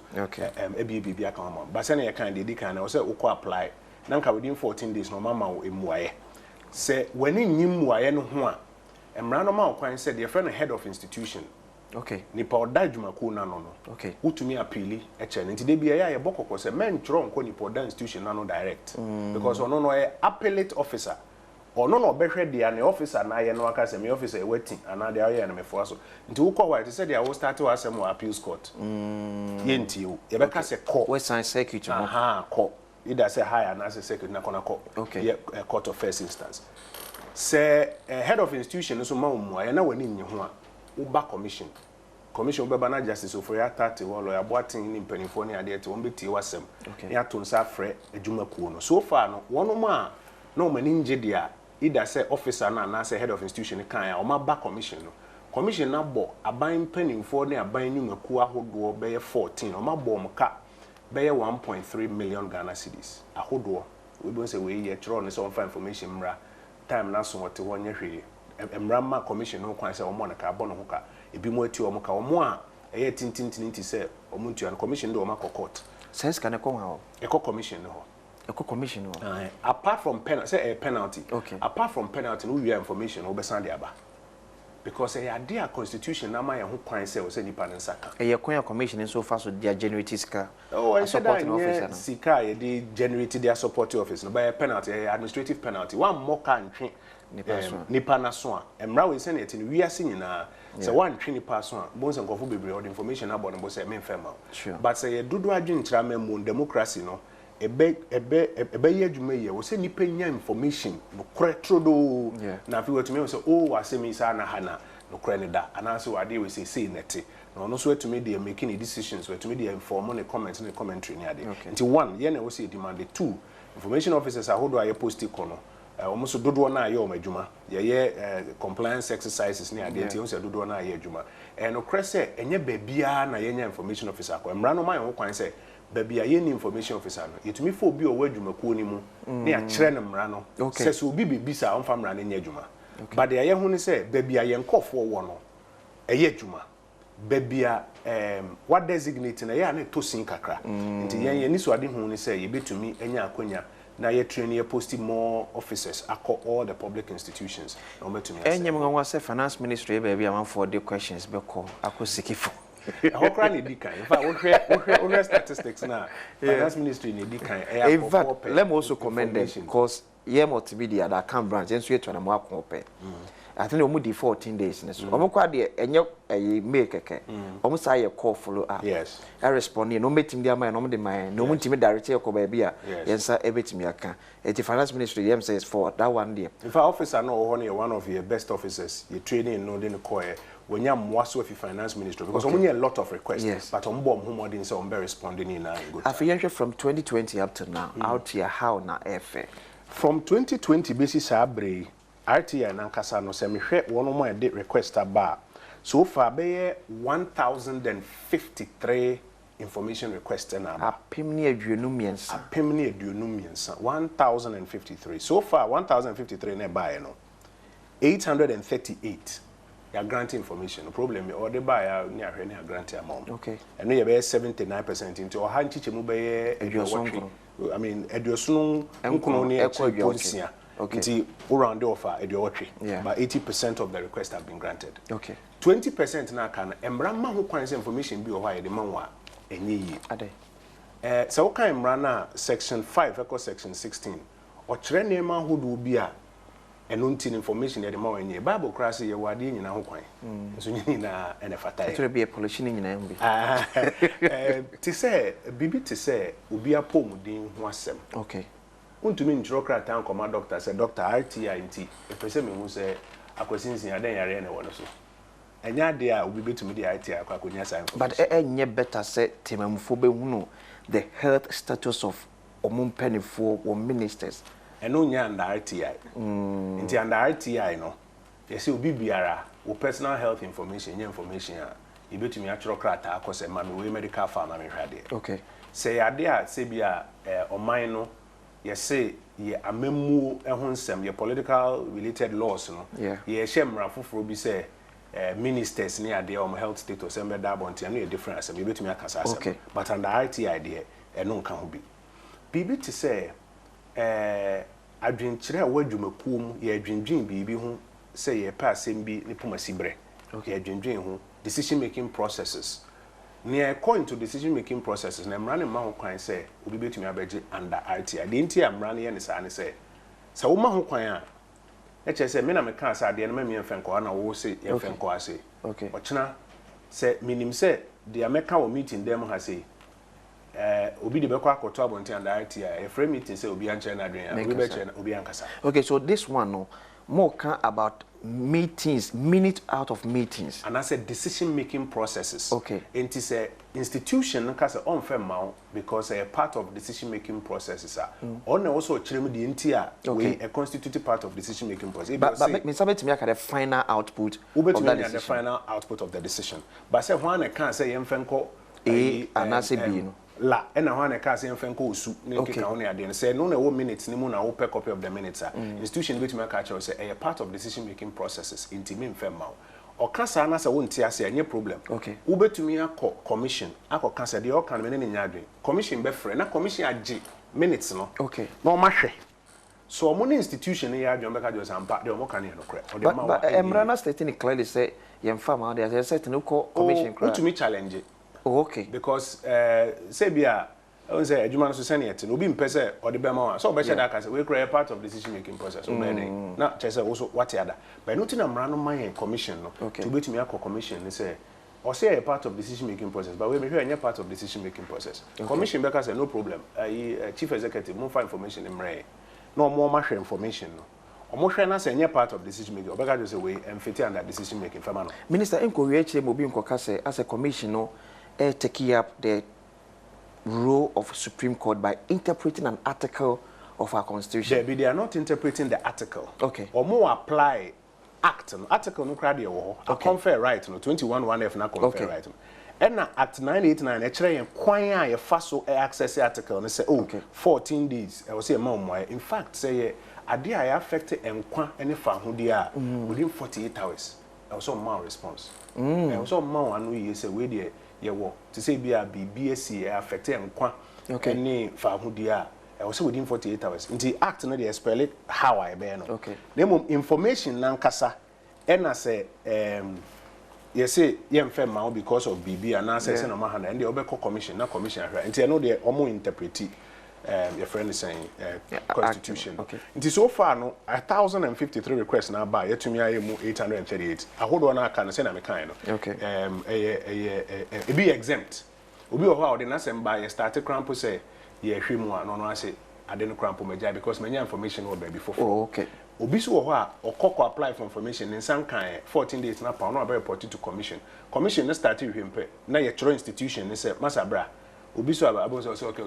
ebie bibia aka amom ba se na ye kan de di kan na say ukọ apply na nka within 14 days no mama wo emuaye say when nyim muaye no ho a emra no ma kwan say the friend head of institution okay nipa oda dwumaku na no okay utumi appeal e che nti de bia ya bokoko se men tro nko nipa oda institution na no direct because ono no appellate officer ono no behwe dia ne officer na ye no aka se me officer e wati ana de aye na mefo so nti wo kwa te se dia wo start wa asem appeals court ye nti wo ye beka se court we sign circuit no court either say higher na say circuit na kona court okay ye court of first instance say head of institution so ma mu aye na wani nyi ho a uba commission beba na justice ofori atati wo lawyer boatin ni mpanifo ni ade ete won beti wasem ya to nsa frɛ adwuma kuo no so far no wono ma na o mani nje dia either say officer na say head of institution kan ya o ma ba commission na bo aban mpanifo ni aban nyuma kuo ahodo be 14 o ma bo mka be 1.3 million Ghana cedis ahodo we bon say we ye tro no so on information mra time na so wote wonye hwe emrama commission no kwan say omo na ka bono ho ka ebi mo ati omo ka omo a eye tintintinti say omo ntua no commission do omo court sense kan e ko ha e ko commission no commission no apart from penalty say a penalty okay apart from penalty no we information o be san de aba because e ade a constitution na ma ye ho kwan say o say nipa ne nsaka e ye kwan commission so far so dia generate sika supporting officer no sika ye dey generate their supporting office no by penalty administrative penalty one more kan twe nipa na so a emra we say na tin wi ase nyina say one twe nipa so a bon say nkofo bebre all the information about no say me fema but say ye dodo adwentra memo democracy no ebe ye adwuma ye wo say nipa nya information no kore trodo na fi wetumi say oh asemi sa na hana no kore ne da anase wade we say nete no no so wetumi dey making decisions wetumi dey inform on the comments and the commentary ni ade nti one ye na wo say demand two information officers ahodo aye post ikono almost dodo na aye o madwuma ye compliance exercises ni ade nti wo say dodo na aye adwuma no kore say enye babia na ye nya information officer ko emra no man ho kwan say babia ye ni information officer no yetumi fo obi o wadwuma ko ni mu na ya kire ne mra no say so obi bebisa on fa mra ne nya adwuma but de ye hu ni say babia ye nkofo wo no eye adwuma babia what designate na ye na to sin kakra nti ye ni so ade hu ni say ye betumi enya akonya na ye train ye post more officers across all the public institutions na betumi enyem nwa say finance ministry babia man for the questions be call akosikifo Okra ni dikan. In fact, we statistics now. Finance ministry ni dikan. In fact, let me also commend them because ye multimedia that can branch and so to na mo akope. I think we do 14 days neso. Omo kwa de enye mail keke. Omo say call follow up. Yes. I respond no meeting dia man no de man no ntimi direct e ko ba bia. Yensa ebetimi aka. The finance ministry them says for that one day. In fact, officer no one of your best officers. You training no den ko when you mwaso fi finance ministry because we a lot of requests but on bomb who modern so be responding in good. After from 2020 up to now out here how na efe from 2020 basis abre RTI na nkasa no se me hwe one more de request aba so far be 1053 information requests na apem ne aduonum miensa 1053 so far 1053 na buy no 838 ya grant information no problem or the buyer ni ahwe ni grant amount okay and no ye be 79% into ha nchiche mu be I mean eduosun nkono ni policy nti around the offer eduotwe but 80% of the requests have been granted okay 20% na kan emra ma ho kwan information bi o ha ye de manwa enye yi ade so kan emra na section 5 echo section 16 o kire ne ma hodo bi a eno ntin information ye de ma wenye bible class ye wade nyina ho kwan so nyina ene fatai to be a pollution nyina mbi ti say bibi ti say obi apomudin ho asem okay untumi ntro krata nkoma doctor say doctor RTI nti epese me hu say akwasinsin adan yare ne wono so enya de a obi betumi de RTI akwakonya sai but enye better say temamfo be hunu the health status of omumpenifo or ministers eno nya under RTI nti under RTI no yesi obi biara wo personal health information nya information a ibetumi atro krata akose ma me we medical farm na me hwade okay say ade a se bia oman no you say ye amemu ehonsem ye political related laws no ye shemra foforo bi say ministers ni ade o health status embe da bonti no ye different asem ye betumi akasa asem but under IT idea eno nka ho bi bibi ti say adwenkyere a wadwumakuom ye adwendwen bibi ho say ye pa asem bi ni pomasi bre ye adwendwen ho decision making processes near according to decision making processes na mrane ma ho kwan say obi betumi abeje under IT ade nti amrane ye ne sa ne say sa wo ma ho kwan a e che say me na me kan sa ade na me mfenko na wo say ye mfenko ase ochina say minim say de ameka wo meeting dem ha say obi de bekwa akoto abonti under IT a frame meeting say obi anche na adwen obi be che na obi ankasa. Okay, so this one no more can about meetings, minute out of meetings. And I said decision making processes. Okay. And it's a institution because on firm because a part of decision making processes are on also the entire way a constitutive part of decision making process. But me somebody to me the final output of that decision. The final output of the decision. But say one I can't say yemfenko A and I say B no. La and I want to cast yemfenko su neke only at the end say no na 1 minute ni mo na wo copy of the minutes. Institution which me catch say a part of decision making processes intimate firm or cancer na say won't ase any problem. Okay. Ubetumi akọ commission akọ cancer the all can me ne nyadwen. Commission be free na commission age minutes no. Okay. No mahwe. So mo institution ya adwen be ka jo sampa de mo kan no kre. But Emrana stating clearly say yemfam out there certain commission cry. To me challenge. Oh, okay. Because say bia I say adwuma so send it no be mpese or the bema so be share that case we create part of decision making process so be na che say also what other but no tin amra no man commission no to betumi akọ commission ni say or say a part of decision making process but we be here part of decision making process commission be ka say no problem chief executive mo find information emre no more mahwe information no omo hwe na say part of decision making obeka just say we fit under decision making firma no minister enko we eche mo bi nko ka say as a commission no taking up the role of Supreme Court by interpreting an article of our constitution. They are not interpreting the article. Okay. Or more apply act. Article no crowd your a confer right no 21(1)(f) na confer right. And na act 989 actually inquire your first access article and say 14 days. I will say in fact say ade I affect enkwa any fa ho dia within 48 hours. I also more response. I also more anu ye say we there yewo to say bia BBSC affect enkwa any fa ho dia I was within 48 hours. In the act, no, they spell it how I bear no. Okay. Then information nankasa, and I say, you say, yem because of BB and I say, no man, and the Obeko commission, not commission. And I know they almost interpret your friend is saying constitution. Okay. It is so far no 1,053 requests now by yet to me I am 838. I hold on I can say I'm a kind. Okay. It be exempt. Obi o how the nasem by started cramp say ye hwemu no I say I didn't cramp meja because many information will be before. Oh, okay. Obi so ho a okoko apply for information in some kind 14 days na pa no be report to commission. Commission na start hwempe na ye choro institution ni say masabra obi so aba so okay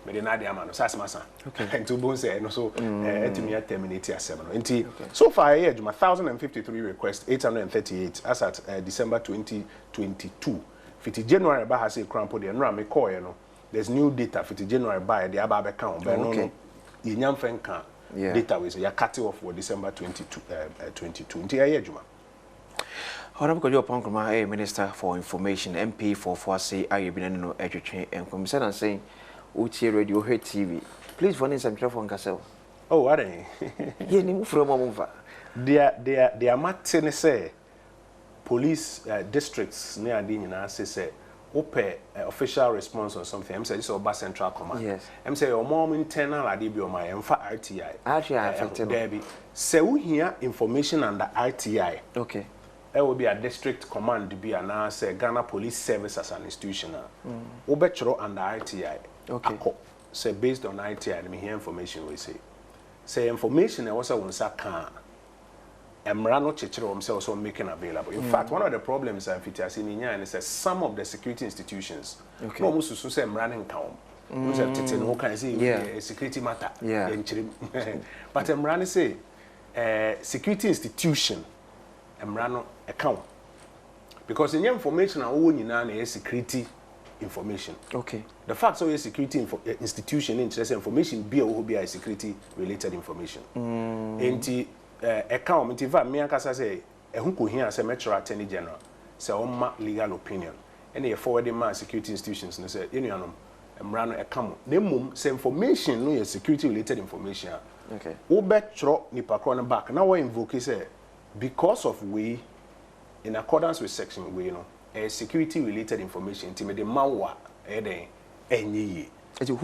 me dey na dey ama no sas masa okay and to bon say no so etimi terminate asem no nti so far here juma 1,053 requests 838 as at December 2022 fiti January ba ha say crampo dey no me call no there's new data fiti January ba dey aba be count but no no ye nyam fenka data we say ya cut off for December 22 nti here juma Honorable Kojo Pankroma, Minister for Information, MP for Fuase, I have been no education and commission and saying, Uchi Radio Head TV. Please phone in some telephone castle. Oh, what are you? You from over. They are matching say police districts near the say open official response or something. I'm saying this is Oba Central Command. Yes. I'm saying your mom internal IDB my RTI. Actually, I affected. Baby, say we hear information under RTI. Okay. There will be a district command to be announced Ghana Police Service as an institution. Obetro under ITI. Okay. Say based on ITI, let me hear information we say. Say information also won't say can. Emrano Chichiro themselves also making available. In fact, one of the problems I'm seen in here is that some of the security institutions, no most to say Emrano count. No can say security matter. Yeah. But Emrano say security institution. Emrano account because in your information are all in security information. Okay. The fact so a security institution interest information be or be a security related information. Enti account me tiva me akasa say ehun ko hia say metro attorney general say on ma legal opinion. And you forward ma security institutions no say enuanom emra no ekam. Na mum say information no is security related information. Okay. Wo betro nipa kro no back. Na we invoke say because of we in accordance with section we security related information to me the manwa enye.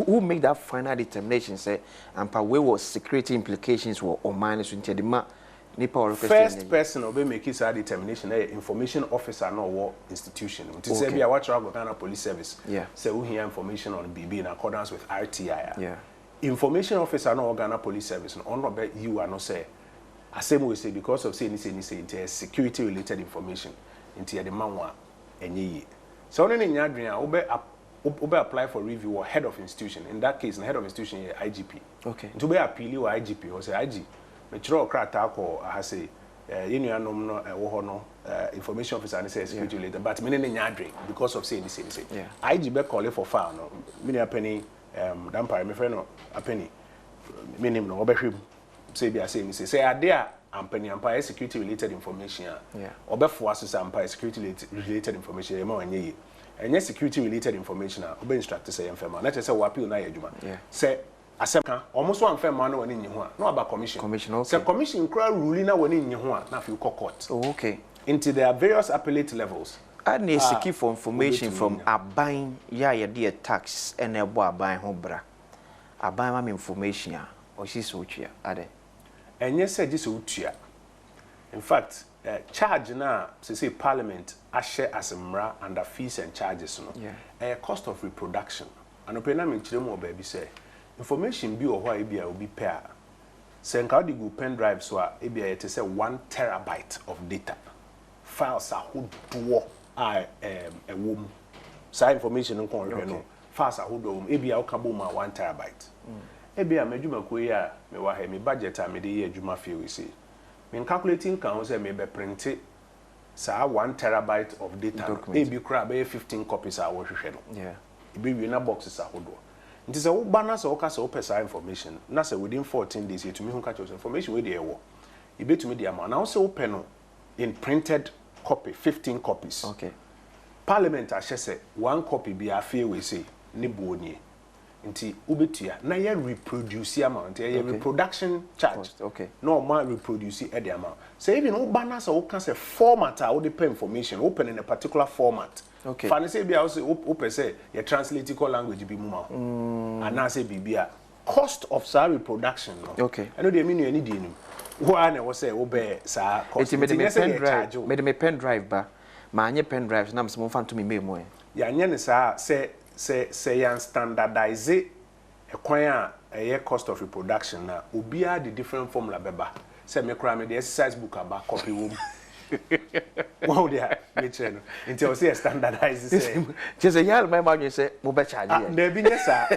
Who make that final determination say and we was security implications were or minus into the ma nipa first person will make his determination information officer no war institution to say be a watch Ghana police service say we hear information on BB in accordance with RTI information officer no Ghana police service no on be you are no say same we say because of say into security related information into the manwa enye. So only in Yadrian, Obe apply for review or head of institution. In that case, the head of institution is IGP. Okay. To be appeal or IGP or say IG. Metro crack or has say information officer and say security later. But many in Yadrian because of say this. Yeah. IGP call it for file no. Many a penny dampire my friend a penny. Meaning no Obe say be a say are there. Ampany empire security related information obefo asesa empire security related information e ma wanye enye security related information obe instruct say emfema na say wo appeal na yadwuma say asem ka almost one fema na woni nyi ho a na aba commission okay. Say commission kra ruling na woni nyi ho a na fi court. Okay. Into their various appellate levels and they seek for information from aban ya ye tax and e bo aban ho bra aban ma information a o si so twa ade. And yes, I just utia. In fact, charge now, say Parliament, I share as a mra under fees and charges. A cost of reproduction. And open na minchiremo baby say information be or why be will be pair. Say how the pen drive so a say 1 terabyte of data. Files are who do a womb. So information on no. Files are who do maybe I'll come 1 terabyte. Ebi a medjuma ko ya me wa ha me budget a me de ye adwuma fie we say me calculating kan say me be print sa 1 terabyte of data ebi kra be 15 copies a wo hwehwe no ebi wi na boxes a hodo nti say wo ba na say wo ka say wo pesa information na say within 14 days you to me hu catch information we dey wo ebi to me dey am na wo say wo pe no in printed copy 15 copies. Okay. Parliament a say 1 copy be a fie we say ni buoni nti ubetua na ye reproduce amount ye reproduction charge. Okay. No man reproduce the amount. So even no banner so can say format or the information open in a particular format. Okay. Fan say be also open say you translate call language be muma. And na say bibia cost of sa reproduction no. Okay. I know they mean you any dey nim. Who na we say obe sa cost. It made me pen drive ba. Ma anye pen drive na mo fan to me memo. Ya anye ne sa say yan standardize a kwan a cost of reproduction na obia the different formula beba say me kra me the exercise book aba copy wom wow there me cheno until say standardize say just a year my man say mo be charge here na bi nyesa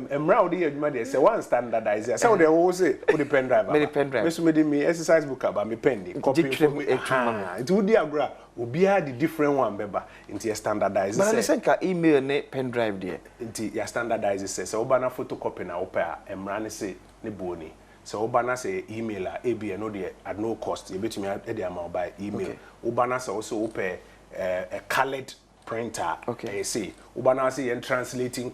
emra odi adwuma dey say one standardize say we dey wo say o the pen drive me pen drive me so me dey me exercise book aba me pen dey copy it would dey agra obia the different one beba into standardize say but listen ka email ne pen drive there into ya standardize say so oba na photocopy na opa emra ne say ne boni so oba na say email a abi no dey at no cost you betumi e dey amount by email oba na say also opa a colored printer say oba na say you translating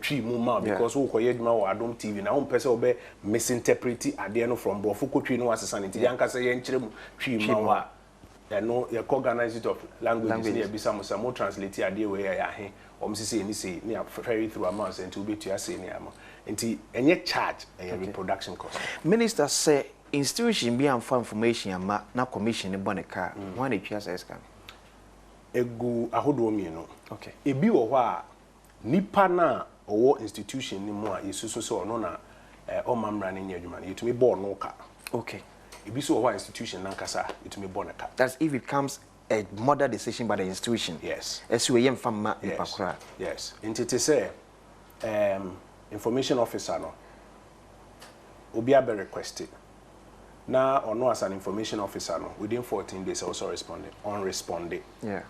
twi mu ma because wo koye djuma wo Adom TV na wo pese obe misinterpret ade no from brofo kotwi no asesa ne yanka say ye nkyere mu twi ma wa no you organize it of languages near bisa mo translate ade we ya he omsisi ni say ni ferry through amounts and to be to say ni am nti enye charge reproduction cost. Minister say institution be am for information ama na commission ne boneka one e twa say scan egu ahodo mi no. Okay. Ebi wo ho a nipa na owo institution ni mu a yesusu so no na omamra ne nya adwuma yetumi bo no ka. Okay. Ebi so wo institution nankasa yetumi bo ka. That's if it comes a mother decision by the institution. Yes. As we yem fama nipa kra. Yes. Intete say information officer no obi abe requested na ono as an information officer no within 14 days also responded. Yeah.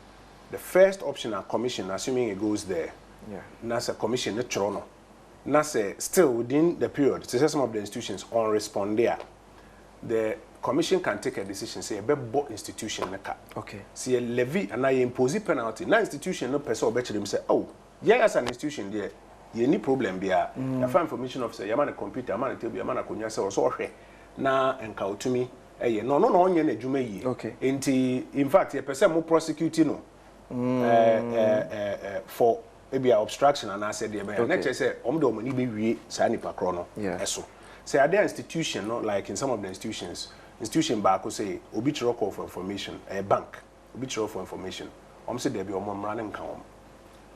the first option a commission, assuming it goes there. Yeah. That's a commission, not Toronto. That's still within the period. So some of the institutions on respond there. The commission can take a decision, say a bebo institution. Okay. See a levy and I impose penalty. Now institution no person bet them say, oh, yeah, as an institution there, you need problem there. The fire information officer, you man a computer, you man a table, you man a kunya say or so. Na encounter to me. No, onye na edwuma yi. Okay. In fact, a person more prosecuting for maybe obstruction and I said the next say do money be we say nipa kro no. Eso. Say are there institution no like in some of the institution back who say obi chiro call for information a bank obi chiro for information. Say there be mra na nka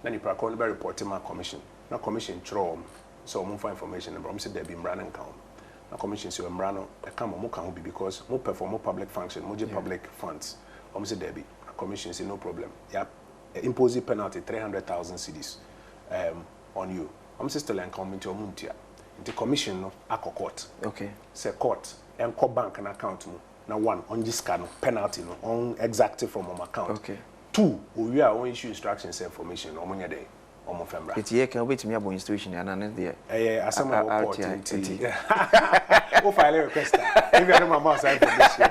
na nipa kro no be report my commission. Na commission chiro so for information and say there be mra na nka na commission say mra no e come mo kan be because mo perform public function mo public funds. Say there be commission say no problem. Yeah. Impose a penalty 300,000 cedis on you. Say still come to muntia. The commission no akọ court. Okay. Say court and co bank an account no. Na one on this kind of penalty no on exacted from my account. Okay. Two, we are on issue instructions information on monya day. It's here can wait me about institution and an there. Asama report. We'll file a request. If you are my mouse information.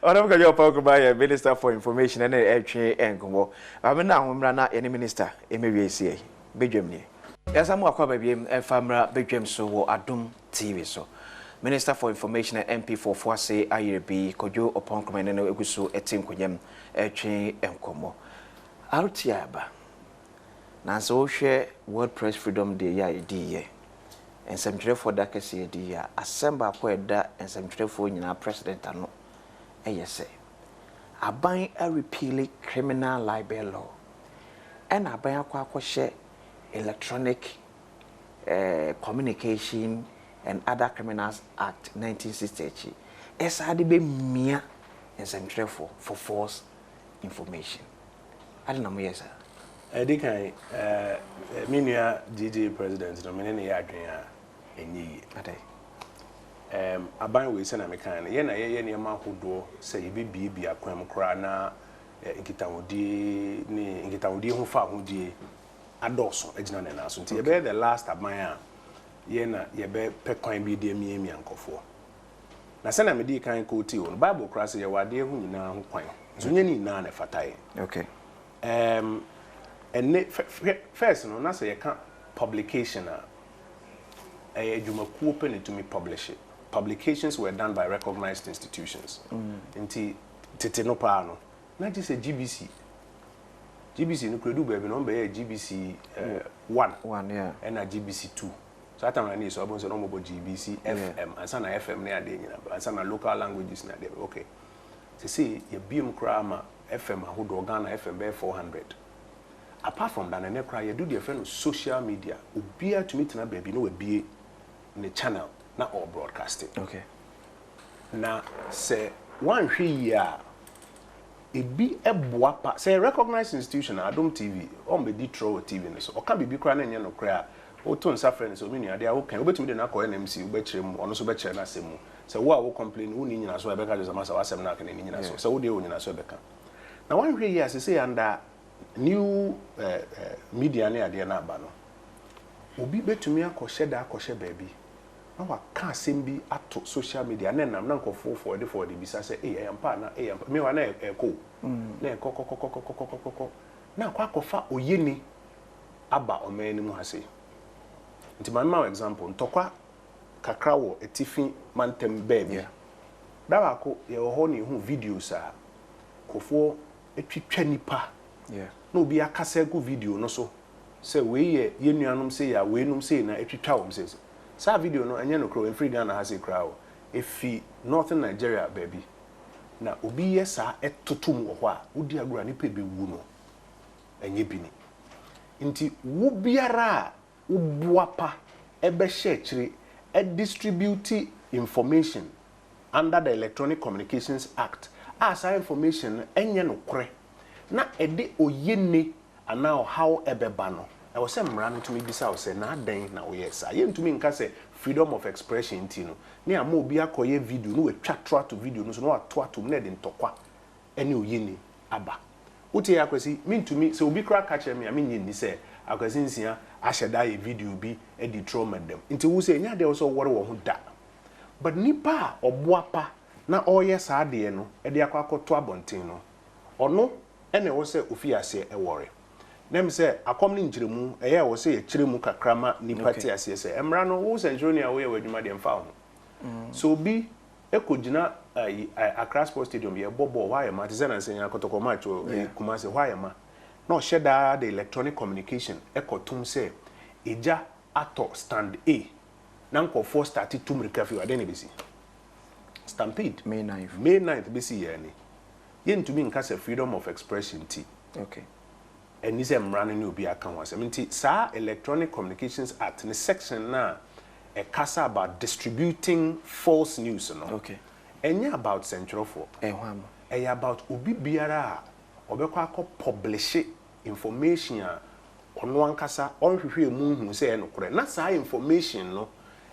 Honorable Gajo Pokubaya, Minister for Information and Education and Congo. I mean now Mrana any minister MBC Badwam. Yes, I'm akwa baby famra Badwam so Adom TV so. Minister for Information and MP for Fuase IRB Kojo upon command and Eguso etim konyam Education and Congo. Altiaba. Na so share World Press Freedom Day ya idie. And some for that case idea. Assemble ko eda and some for nyina president ano. Yes, I buy a repeal criminal libel law, and I buy a share electronic communication and other criminals act 1960. Yes, I did be mere and some for false information. I don't know, yes, sir. I think I DJ president, no many adrian and ye. Aban we send American ye na ye niam ahodo say ye bi akwam kra na nkitawodi ho fa hodie adoso agina na so nti ye be the last aban a ye na ye be pekwan bi de mi ankofo na send me di kan ko ti o Bible kra say ye wade hu nyina ho kwan so nya ni na na fatae. Okay. And first no na say ye ka publication a adwumakuo pen to me publish it. Publications were done by recognized institutions. Inti tete no pa no. Na just a GBC. GBC no credu baby no be GBC 1 yeah. And a GBC 2. So that time I need so abon so no mo GBC FM. Ansa na FM na ade nyina. Ansa na local languages na ade. Okay. See ye biem kra ma FM ahodo Ghana FM be 400. Apart from that na kra ye do the friend social media. Obia to meet na baby no we be in the channel. Not all broadcasting. Okay. Now, say one year, it be a boapa. Say a recognized institution, Adom TV, or be Detroit TV, so or can be crying and no cry. O ton suffering so many are there. Okay, but we didn't call NMC, betrim, or no so better na semu. So what will complain? Who need us? So I better as a master of assembly in us. So they own us. Now one year, as I say, under new media near the Anabano, will be better to me a kosher baby. Now can't seem be at social media. Then I'm not for the bisa say, hey, I am partner, hey, me wana eko. Ne ko. Now kwa kofa oyeni aba omeni mu hase. Nti ma example, ntokwa kakra wo etifi mantem baby. Da ba ko ye ho ne hu videos a kofo etwitwa nipa. No bi akasa go video no so. Say we ye nuanom say ya we num say na etwitwa wom say. Sa video no anya no kro en free Ghana has a crowd. Efi Northern Nigeria baby. Na obi yesa etotum wo ho a odi agura ni pe be wu no. Enye bini. Nti wo biara wo boapa ebe share chire e distribute information under the Electronic Communications Act. As information enye no kre. Na ede oyene ana how ebeba no. I was saying, "Mran to me, bisa say na den na oyes. I am to me nka say freedom of expression tino. Ni amo obi akoye video no we twa to video no so no atwa to me den tokwa. Eni oyini aba. Uti akwesi mean to me so obi kra catch me I mean ni say akwesi nsia asheda a video bi e di trauma dem. Nti wo say nya de wo so wore wo ho da. But nipa oboapa na oye saa de no e de akwakoto abonten no. Ono ene wo say ofi ase e wore. Nem say akom ni njiremu eye wo say e kiremu kakrama nipa ti ase say emra no wo century a wo ye wadwuma de mfa ho. So bi ekojina Accra Sports Stadium ye bobo why ma tizena nsenya kotoko match o Kumasi why ma no sheda the electronic communication ekotum say eja ato stand A na nkofo start to mrikafi ade ne besi Stampede May 9th besi ye ni ye ntumi nka say freedom of expression ti okay eni se mrano ni obi aka ho asem nti sa Electronic Communications Act ne section na a kasa about distributing false news no okay enya about central for about obi biara obekwa akọ publish information a ono ankasa onhwehwe mu hu se enokore na saa information no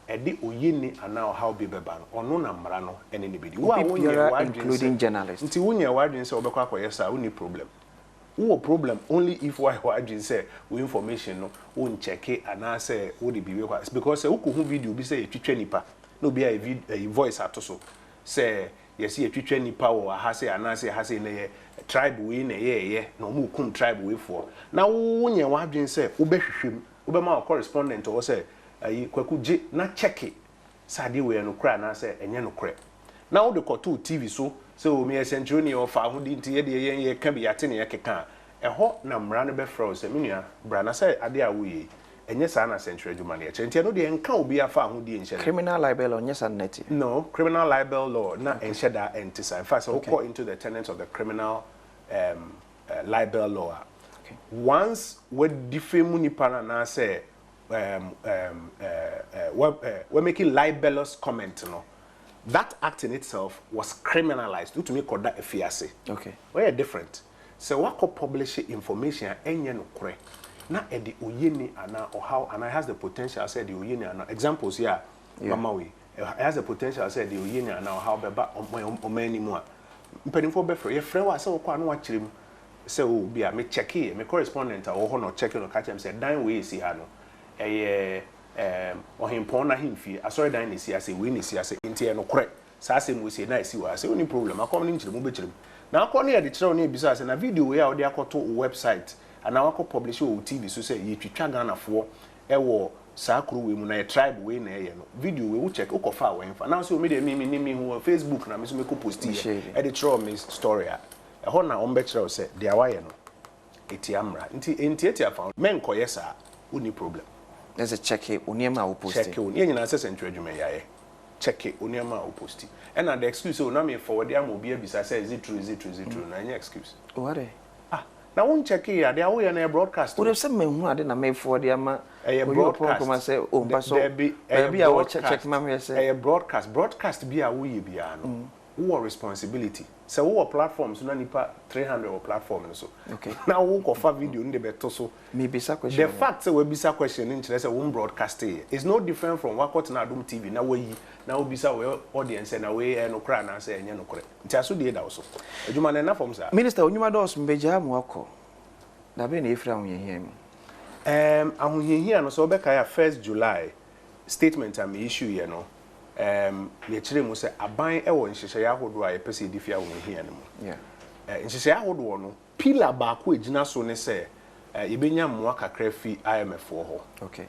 edi oyeni ana how be beba no ono na mra no ene ne bedi wa wonye including journalists nti wonye wadwen se obekwa akọ yesa woni problem wo problem only if why wadwen se wo information no won check ana se wo de biwe kwa because wo ko hu video bi se etwetwe nipa no bi a voice atoso say yes ye twetwa nipa wo ha say anase ha say na ye tribe we na ye na omu kum tribe we for na wo nye wadwen say wo behwehwem wo be ma correspondent wo say ayi kwaku je na check it sade we no kra na say enye no kra na wo de koto TV so say o me century ni o fa ho di nti ye de ye ka bi ate ne ye keka eho na mra no be fra say menua bra na say ade a wo ye enye sa na century adwuma ne enti no de enka obi afa ho di enche criminal libel law nyesa net no criminal libel law na enche da entisa in fact so go into the tenets of the criminal libel law once we defame nipa na say we're making libelous comment no that act in itself was criminalized to make that efiase okay where different so what could publish information enye no kore na edi oyeni ana or how and I has the potential I said the oyeni ana examples here mama we has the potential I said the oyeni ana how beba omani mu a mpanimfo be frɛ ye frɛ wa sɛ wokɔ ano wakyerem sɛ o bia me check me correspondent a wo ho no check no ka kyerem sɛ dan we si ha no ɛyɛ ohempɔn na hemfie asɔre dan ne si ase we ne si ase ntie no korɛ saa asɛm we si na esi wa ase oni problem akɔm ne nkyerem be kyerem na akɔ ne yɛ de kyerɛw ne bisa ase na video we a wo de akɔto website and now I could publish on TV so say you twitwa Ghana for ewo saa kru we mu na tribe we na ye no video we check o kofa we mfa now so me dey me hu Facebook na me so me ko post here e dey throw me story a ho na o mbe kyerɛ say dey awaye no eti amra nti eti afa men koye saa oni problem there's a check it oniema o post check it oni nyina say century adwuma yaye check it oniema o post and na the excuse o na me forward am obi abisa say is it true na any excuse what na won check here they are na broadcast we say me hu ade na me for dey ama broadcast say o mpa so be a wo check ma me say broadcast bi a wo ye bia no wo responsibility so wo platforms na nipa 300 or platform so okay na wo ko fa video nde beto so me bisa question the fact say we bisa question in say wo broadcast is no different from what na Adom TV na wo yi na wo bisa we audience na we no kra na say enye no kra nti aso de da so adwuma na na form sa minister onyuma dos mbeja mu akọ da be na efra ahoyehia mu ahoyehia no so obeka ya 1st July statement am issue ye no ye kire mu se aban e wo nhyehyɛ ya hodo a ye pese di fia wo hia no mu nhyehyɛ ya hodo no pillar ba ko ejina so ne se ye benya mmoa kakra fi IMF wo ho okay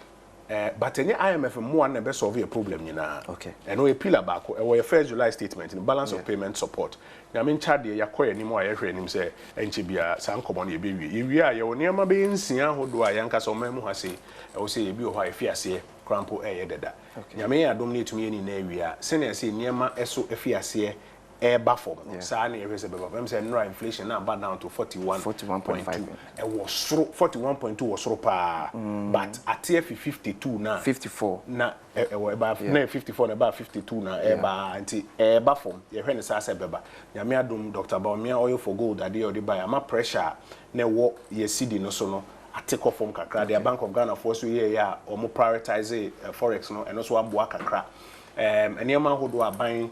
but any IMF mmoa na be solve your problem nyina okay no ye pillar ba ko e wo ye 1st July statement in balance of payment support na me nchade ya koye ni mu a ye hwe nim se enche bia san komo na ye be wie ye wie a ye wo ne ma be nsia hodo a yanka so ma mu ha se e wo se ye bi ho a fi ase crampo dada nyame ya Adom ne tumi ni na awia sene se niema eso afiase eba form sa na ehwese beba fam se no inflation na ba down to 41.2 e was 41.2 was soro pa but at 52 na 54 na e ba na 54 na ba 52 na eba anti eba form ye hwe ne sa se beba nyame Adom Dr. Baumia oil for gold ade odi ba ya ma pressure na wo ye cedi no so no take off from kakra the Bank of Ghana for so here or more prioritize forex no and also aboa kakra enema hodo aban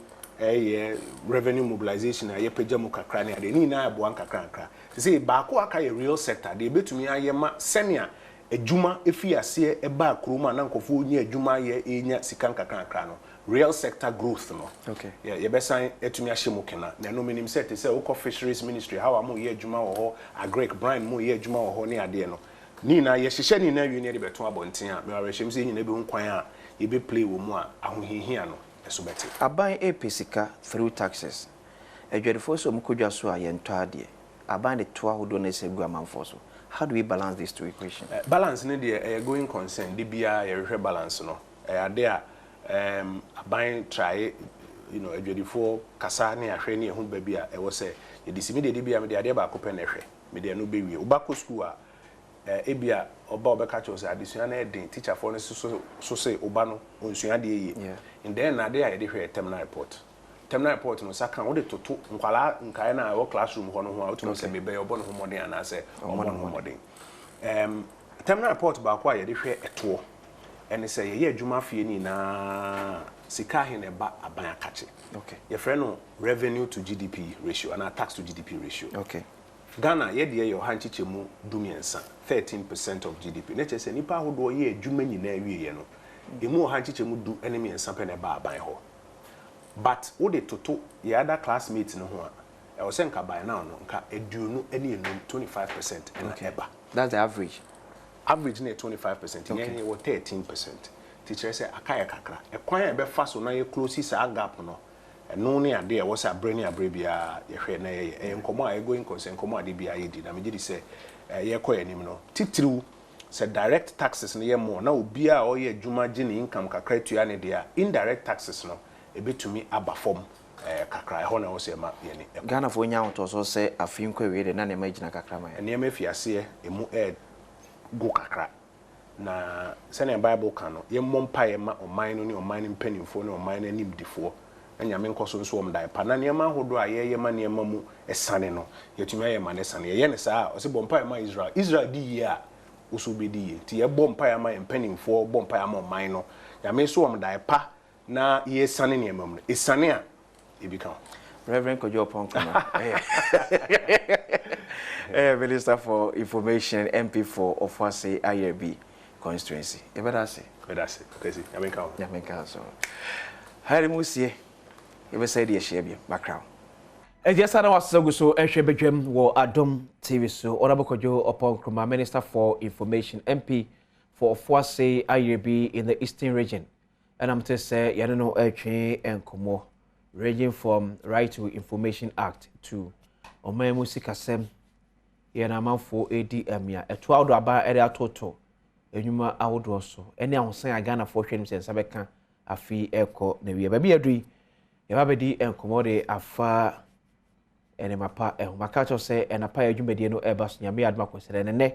revenue mobilization aye pagya mu kakra ne ade ni na aboa kakra say baako aka ye real sector de betumi ayema senia adwuma efi ase eba kroma na nkofo nya adwuma ye enya sika nkakra no real sector growth no okay ye besan etumi ahye mu kena na no minim set say uko fisheries ministry how am ye adwuma wo ho agrek brand mu ye adwuma wo ho ne ade no ni na ye hyehyɛ ni na wi ne de beto abonten a me wa hyehyɛ se nyina be hu kwan a ye be play wo mu a ahohihia no eso beti aban epesika through taxes edwedefo so mkodwa so a ye ntɔ ade aban de to ahodo na se gu amanfo so. How do we balance these two equations? Balance ne de going concern de bia ye hwehwɛ balance no ade a aban try adwedifo kasa ne ahwɛ ne ehun ba bia ɛwɔ sɛ ye disimi de bia me de ade ba akopɛ na hwɛ me de no bewie obako school a ebia oba obeka cho sɛ adesua na eden teacher for no so say oba no onsua de ye in then na de a ye de hwɛ terminal report no saka wo de toto nkwala nkae na wo classroom ho no ho a wo tumi sɛ bebe obo no ho modern ana sɛ obo no ho modern terminal report ba kwa ye de hwɛ eto ene sɛ ye adwuma fie ni na sika he ne ba aban akache okay ye frɛ no revenue to GDP ratio ana tax to GDP ratio okay Ghana ye de ye hanchiche mu dumiensa 13% of GDP ne kyerɛ sɛ nipa hodo ye adwuma nyina awie ye no emu hanchiche mu du enemy ensa pɛ ne ba aban ho. But what they toto the other classmates no ho I was saying by now no nka eduonu ene 25% and eba. That's the average. Average na 25%. Okay. Yen 13%. Teacher say akaya kakra. E kwan e be fa so na ye close sa gap no. No ne ade e was a brain abrebia ye hwe na ye enkomo a going concern enkomo ade bia ye di na me gidi say ye kɔ anim no. Titiriu say direct taxes no ye more na obi a o ye adwuma gi ne income kakra tua ne dia indirect taxes no ebetumi aba form kakra ho na wo se ma ye ni Ghana fo nya to so se afin kwa we de na ne ma gina kakra ma ne ma fiase emu go kakra na se na Bible kan no ye mmompa ye ma oman no ne oman mpanimfo ne oman animdifo anya me nkoso nso om dai pa na ne ma hodo a ye ma ne ma mu esane no yetumi aye ma ne sane ye ne saa o se bompa ye ma Israel di ye a uso be di ye ti ye bompa ye ma mpanimfo bompa ye ma oman no ya me so om dai pa na ye sane ne emam e sane a e bi kan Reverend Kojo Ponkoma Minister for Information MP for Ofwase IRB constituency e better say okay ya me kan so hari musie e be say de share bi background Ejiasa na wasagu so ehwe bedwam wo Adom TV so Honorable Kojo Ponkoma Minister for Information MP for Ofwase IRB in the Eastern region. And I'm to say, you know, enkomo ranging from Right to Information Act to Omay Musika Sem, Yanama for ADM, ya, a 12 about area total, and you ma out also. And now say I Ghana for him since Sabeka, a fee echo, maybe a baby a dream, a baby encommode a far and my pa, and my catcher say, and a pie you may no ebas near me at Marcos and ne.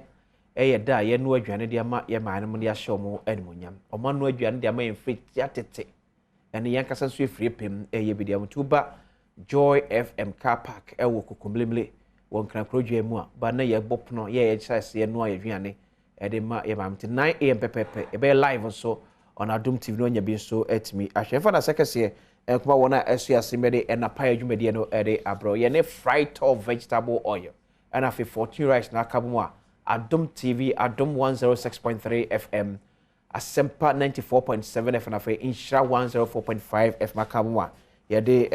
Da ye no adwane dia ma ye man mo dia show mo animonyam o man no adwane dia ma en free atete ene yan kasa so free pem ye bi dia mo tuba Joy FM car park e wo kokomlemle won kran project mu a ba na ye bop no ye chase ye no adwane e de ma ye mam 9 am pepepe e be live so on Adom TV no nya bi so atimi ahwefa na sekese e kuma wona asu asemede e na pa adwumade no e de abro ye ne fried top vegetable oil and afi 14 rice na akabu a Adom TV, Adom 106.3 FM, Asempa 94.7 FM, Insha 104.5 FM Kamwa. Yade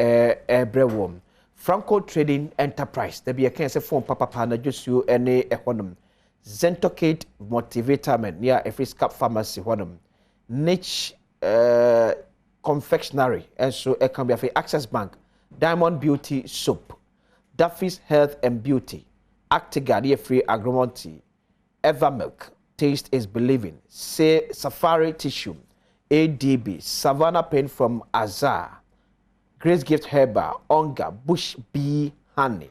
Badwam. Franco Trading Enterprise. There be a can say phone papa na just you any economy. Zentocate Motivatorment near a free scap pharmacy honum. Niche confectionery and so it can be a Access Bank. Diamond Beauty Soap. Duffy's Health and Beauty. Actigard free agromonti. Evermilk, taste is believing. Say Safari Tissue, ADB, Savannah Paint from Azar, Grace Gift Herbal, Onga, Bush Bee Honey,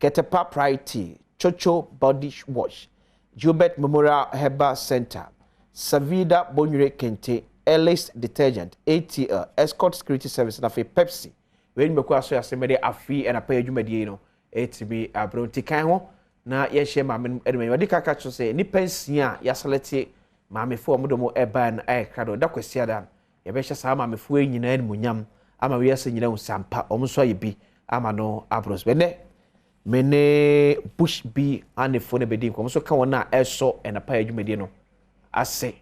Ketepa Pride Tea, Chocho Body Wash, Gilbert Memorial Herbal Center, Savida Bonure Kente, Ellis Detergent, ATL, Escort Security Service, and Pepsi. When you go so you a free and a pay you medino, ATB Abronti Kanho. Na ye share maame edeme wadi kaka cho say ni pensia ya select maame fo omodomo eba na krado da kwesi ada ye be hye sa maame fo enyina animunyam ama we yase nyina usampa omso ye bi ama no abros bene mene bush bee and phone bedi nkom so ka wona eso and pa adwumadi no ase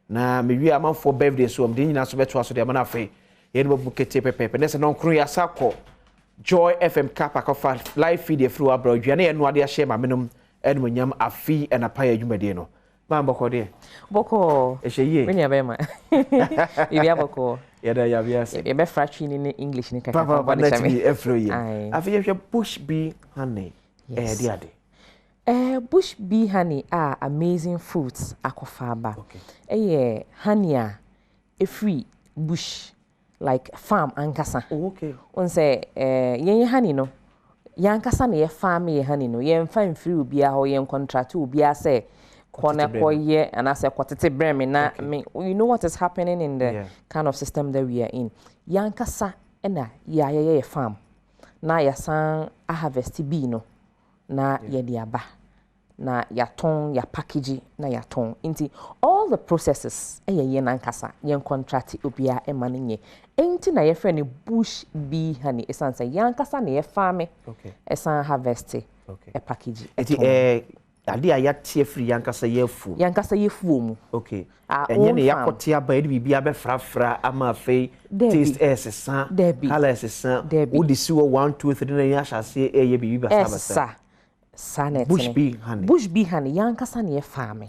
na me wi am for birthday so am de nyina so beto aso de am na afei ye no bukete pepepe ne se no nkru ya sako Joy FM Kappa Kofa live feed through abroad dwane eno ade a share ma menom enum nyam afi and pa adwumadi no ma mboko de boko ehye me nya be ma ibi aboko yada ya bias e be fraction in English ni kaka papa na ti efro ye afi ye bush bee honey de ade bush bee honey are amazing fruits akofaba. Okay. Honey a free bush like farm ankasa. Oh, okay. On say yen honey no. Yankasa na ye farm ye honey no. Yen fan free obi a ho yen contract obi a say corner koye and I say kwatete breme na me you know what is happening in the kind of system that we are in. Yankasa na ye farm. Na ya san a harvest bee no. Na ye diaba na ya ton ya package na ya ton inti all the processes ye nankasa yen contract obia e maninye enti na ye friend bush bee honey esan say yankasa na ye farm esan harvest e package eti ade aya tie free yankasa ye fu mu okay enye ne yakote aba e bibia be frafra ama fei taste esesa color esesa wo disi wo 1 2 3 na ya hyase ye bibi basa Sanet bush bee honey yankasa na farm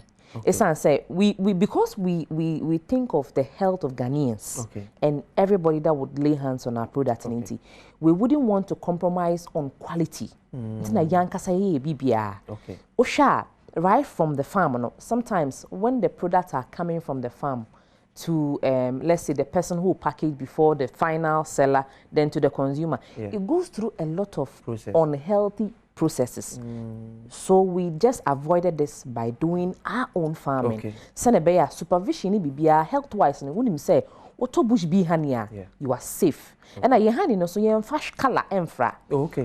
esan say we because we think of the health of Ghanaians and everybody that would lay hands on our product we wouldn't want to compromise on quality na yankasa ye bibia osha right from the farm no sometimes when the products are coming from the farm to let's say the person who packaged before the final seller then to the consumer it goes through a lot of unhealthy processes. So we just avoided this by doing our own farming. Senebeya supervision ni bibia health wise ni wonim say oto bush bee honey you are safe. And your honey no so you fash color enfra.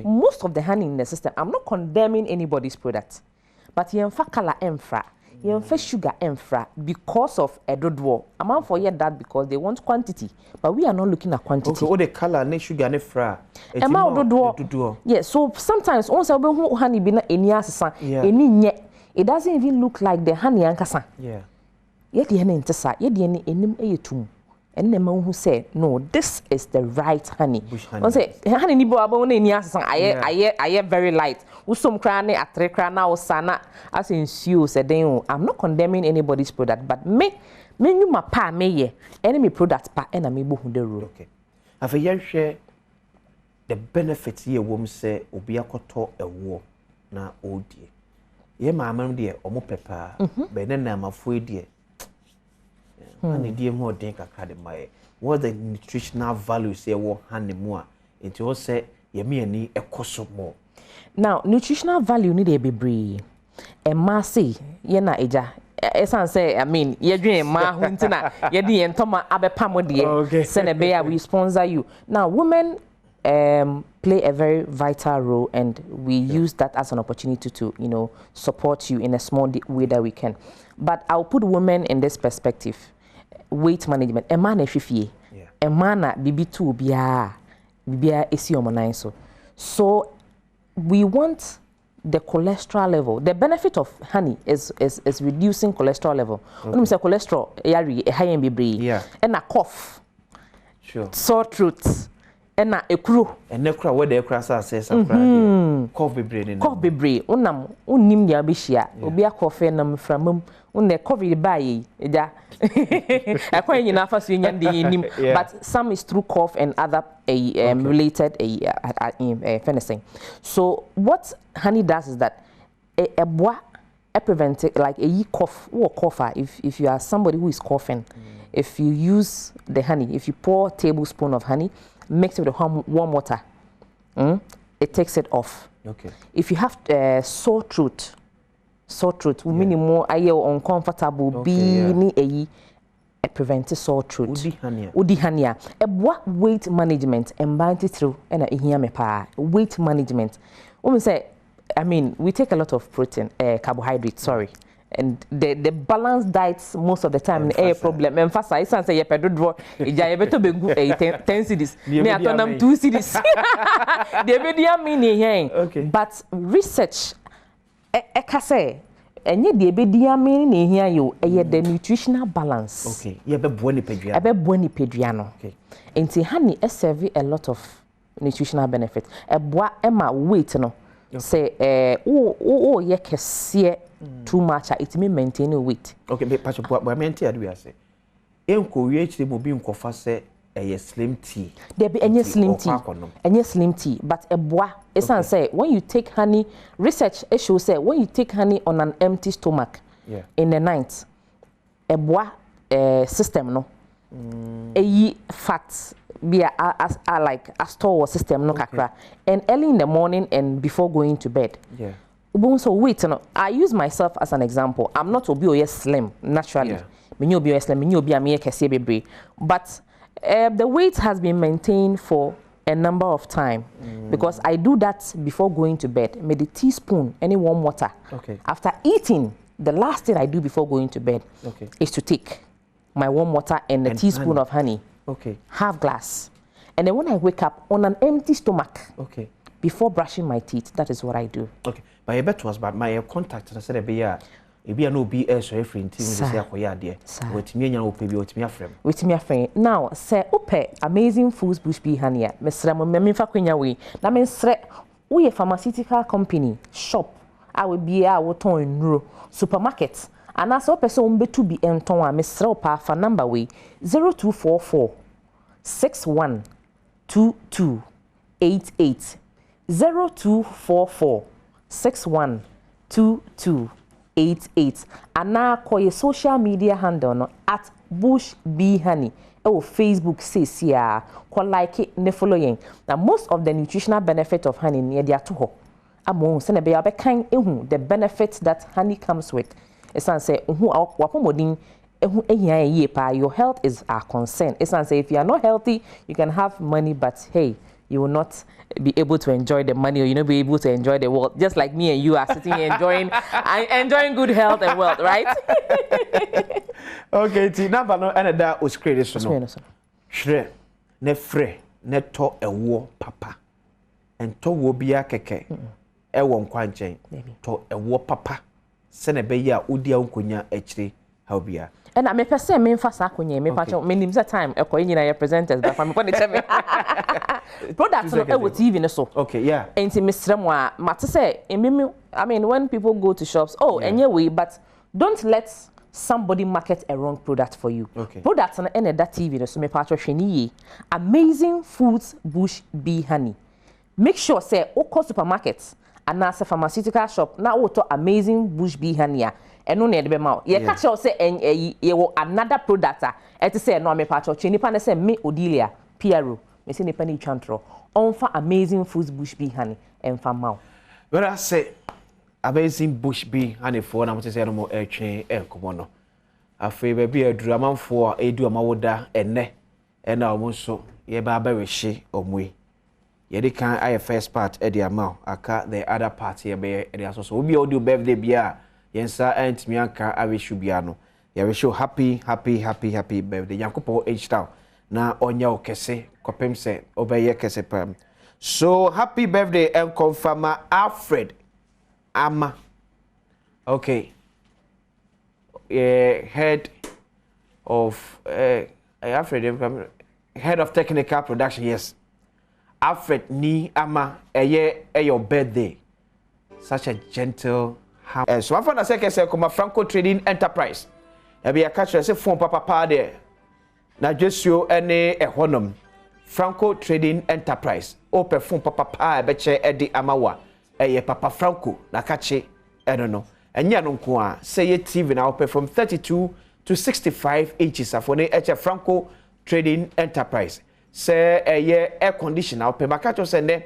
Most of the honey in the system, I'm not condemning anybody's product. But you fa color enfra. You fa sugar enfra because of edodwo. I'm for that because they want quantity, but we are not looking at quantity. Okay, all the color, ne sugar, ne fra. Yeah, so sometimes once honey be na eni asesa, eni nye. It doesn't even look like the honey ankasa. Yeah. Ye de ene ntesa, ye de ene enim eyetum. And the man who said, no, this is the right honey. Honey. Say, honey ni bo abo na eni asesa, aye very light. Usom krane atre krana o sana as in you said then I'm not condemning anybody's product, but me you ma pa me ye enemy product pa na me bo hu de ro. Okay. Afa ye hwe the benefits ye wom say obi akoto ewo na odie. Ye ma amam de omo pepa be na na mafo edie. Honey die mo den kakra de mai. What the nutritional values say wo honey mu a enti wo say ye me ani ekoso mo. Now, nutritional value need a be a massy, yena eja. Esan say, I mean, ye dream ma huntina, ye di entoma abe pamodie, Senebea, we sponsor you. Now, women play a very vital role, and we use that as an opportunity to, you know, support you in a small way that we can. But I'll put women in this perspective. Weight management, a man efifie, a man bibi2 bia esi omonai so we want the cholesterol level. The benefit of honey is reducing cholesterol level. When we say cholesterol, high and be and a cough, sore throat, and a crew. And no crowd where the crass says, cough be brain. Cough be brain. Unam unim dia bishia. Ubia coffee nam from unne COVID by but some is through cough and other related fencing. So what honey does is that a prevent like a cough or cougher. If you are somebody who is coughing, if you use the honey, if you pour a tablespoon of honey, mix it with warm water, it takes it off. If you have sore throat, minimum aye uncomfortable be a prevent sore throat. Udi hania. What weight management and bind it through and a here me pa weight management. Women say, I mean, we take a lot of protein, carbohydrates, And the balanced diets most of the time a problem. Emphasize and say you pedo draw. Ija beto begu 10 cedis. Me atonam 2 cedis. The media mean okay. But research eka say enye the media mean here you the nutritional balance. Okay. You be boni pedua. Ebe boni pedua no. Okay. Enti honey serve a lot of nutritional benefit. Eboa ema weight no. Say ye kese too much it may maintain a weight. Okay, but patch boy maintain we say. Enko we actually mo bi nkofa say slim tea. There be any slim tea. Any slim tea, but a bois esan say when you take honey, research shows say when you take honey on an empty stomach in the night, a bois system no. Fats be like a store system no kakra, and early in the morning and before going to bed. Yeah. So wait, no, I use myself as an example. I'm not obi slim naturally. Me obi slim, me obi am kese bebre. But the weight has been maintained for a number of time because I do that before going to bed. Maybe a teaspoon, any warm water. Okay. After eating, the last thing I do before going to bed is to take my warm water and a teaspoon of honey. Okay. Half glass. And then when I wake up on an empty stomach. Okay. Before brushing my teeth, that is what I do. Okay. But I bet was but my contact I said be no be so every team say akoya de. With me nya ope bi with me afrem. With me afrem. Now, say ope amazing foods bush bee honey. Mesra mo me fa kwanya we. Na me sre we a pharmaceutical company shop. I will be a wo ton nro supermarket. And as ope so mbetu bi enton a mesra opa fa number we 0244 61 22 88 0244 61 22 88 and now call your social media handle no at Bush Bee Honey or Facebook says yeah call like it ne following. Now most of the nutritional benefit of honey near their to ho among send be kind the benefits that honey comes with. It's say wapomodin your health is our concern. It's say if you are not healthy you can have money but hey you will not be able to enjoy the money or you not be able to enjoy the wealth. Just like me and you are sitting here enjoying good health and wealth, right? Okay, ti number no another was created so no. Shre ne fre ne to ewo papa. And to wo bia keke. Ewo nkwanchen. To ewo papa. Se ne be ya odi ankonya akire how bia. And I may per se me fa sa akonya me pa me nim time ekoy nyina your presenters but me ko de products no with TV so. Okay, yeah. And Mr. Mate say, I mean, when people go to shops, anyway, but don't let somebody market a wrong product for you. Okay. Products on any that TV so me patro sheni amazing foods bush bee honey. Make sure say oko supermarkets and as a pharmaceutical shop now to amazing bush bee honey. And no need be ma. Ye catch you say another product et say no me patro cheni pa say me Odilia Piero. Me say nipa ni chantro onfa amazing foods bush bee honey and fa mau. When I say amazing bush bee honey for na mo say no mo etwe enkomo no afei ba bi aduru amanfo edu amawoda enne na omo so ye ba ba rehye omwe ye de kan aye first part e de amao aka the other part ye be e de aso obi audio birthday bia yensa antimi aka awishu bia no ye wish you happy birthday yankopo h-town na onya okese kopem se obeye kese pam. So happy birthday and confirm Alfred Ama. Okay. Head of Alfred head of technical production, yes. Alfred ni Ama your birthday. Such a gentle so I found a second say come Franco Trading Enterprise. E be a catch say phone papa there. Na Jesio ene ehonum Franco Trading Enterprise o perfume papa beche edi amawa eye papa Franco na kache no enya no nko a say TV na op from 32 to 65 inches afone eche Franco Trading Enterprise say eye air conditioner op makacho say ne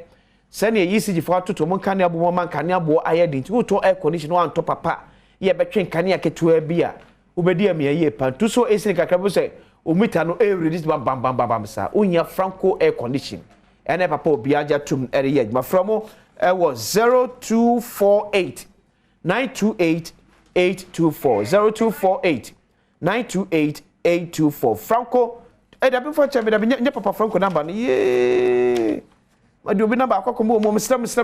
say ne yisi gifo atoto mon kan abo man kan abo aye din to to air conditioner wan to papa ye betwen kan ya ketua bia ubedi am ye pan to so esi kakra say umita no every this bam sa unya Franco air condition ene papa obiaja tum ere ma from was 0248 928 824 0248 928 824 Franco da before check da nya papa Franco number ye ma do bi number akoko mo slam so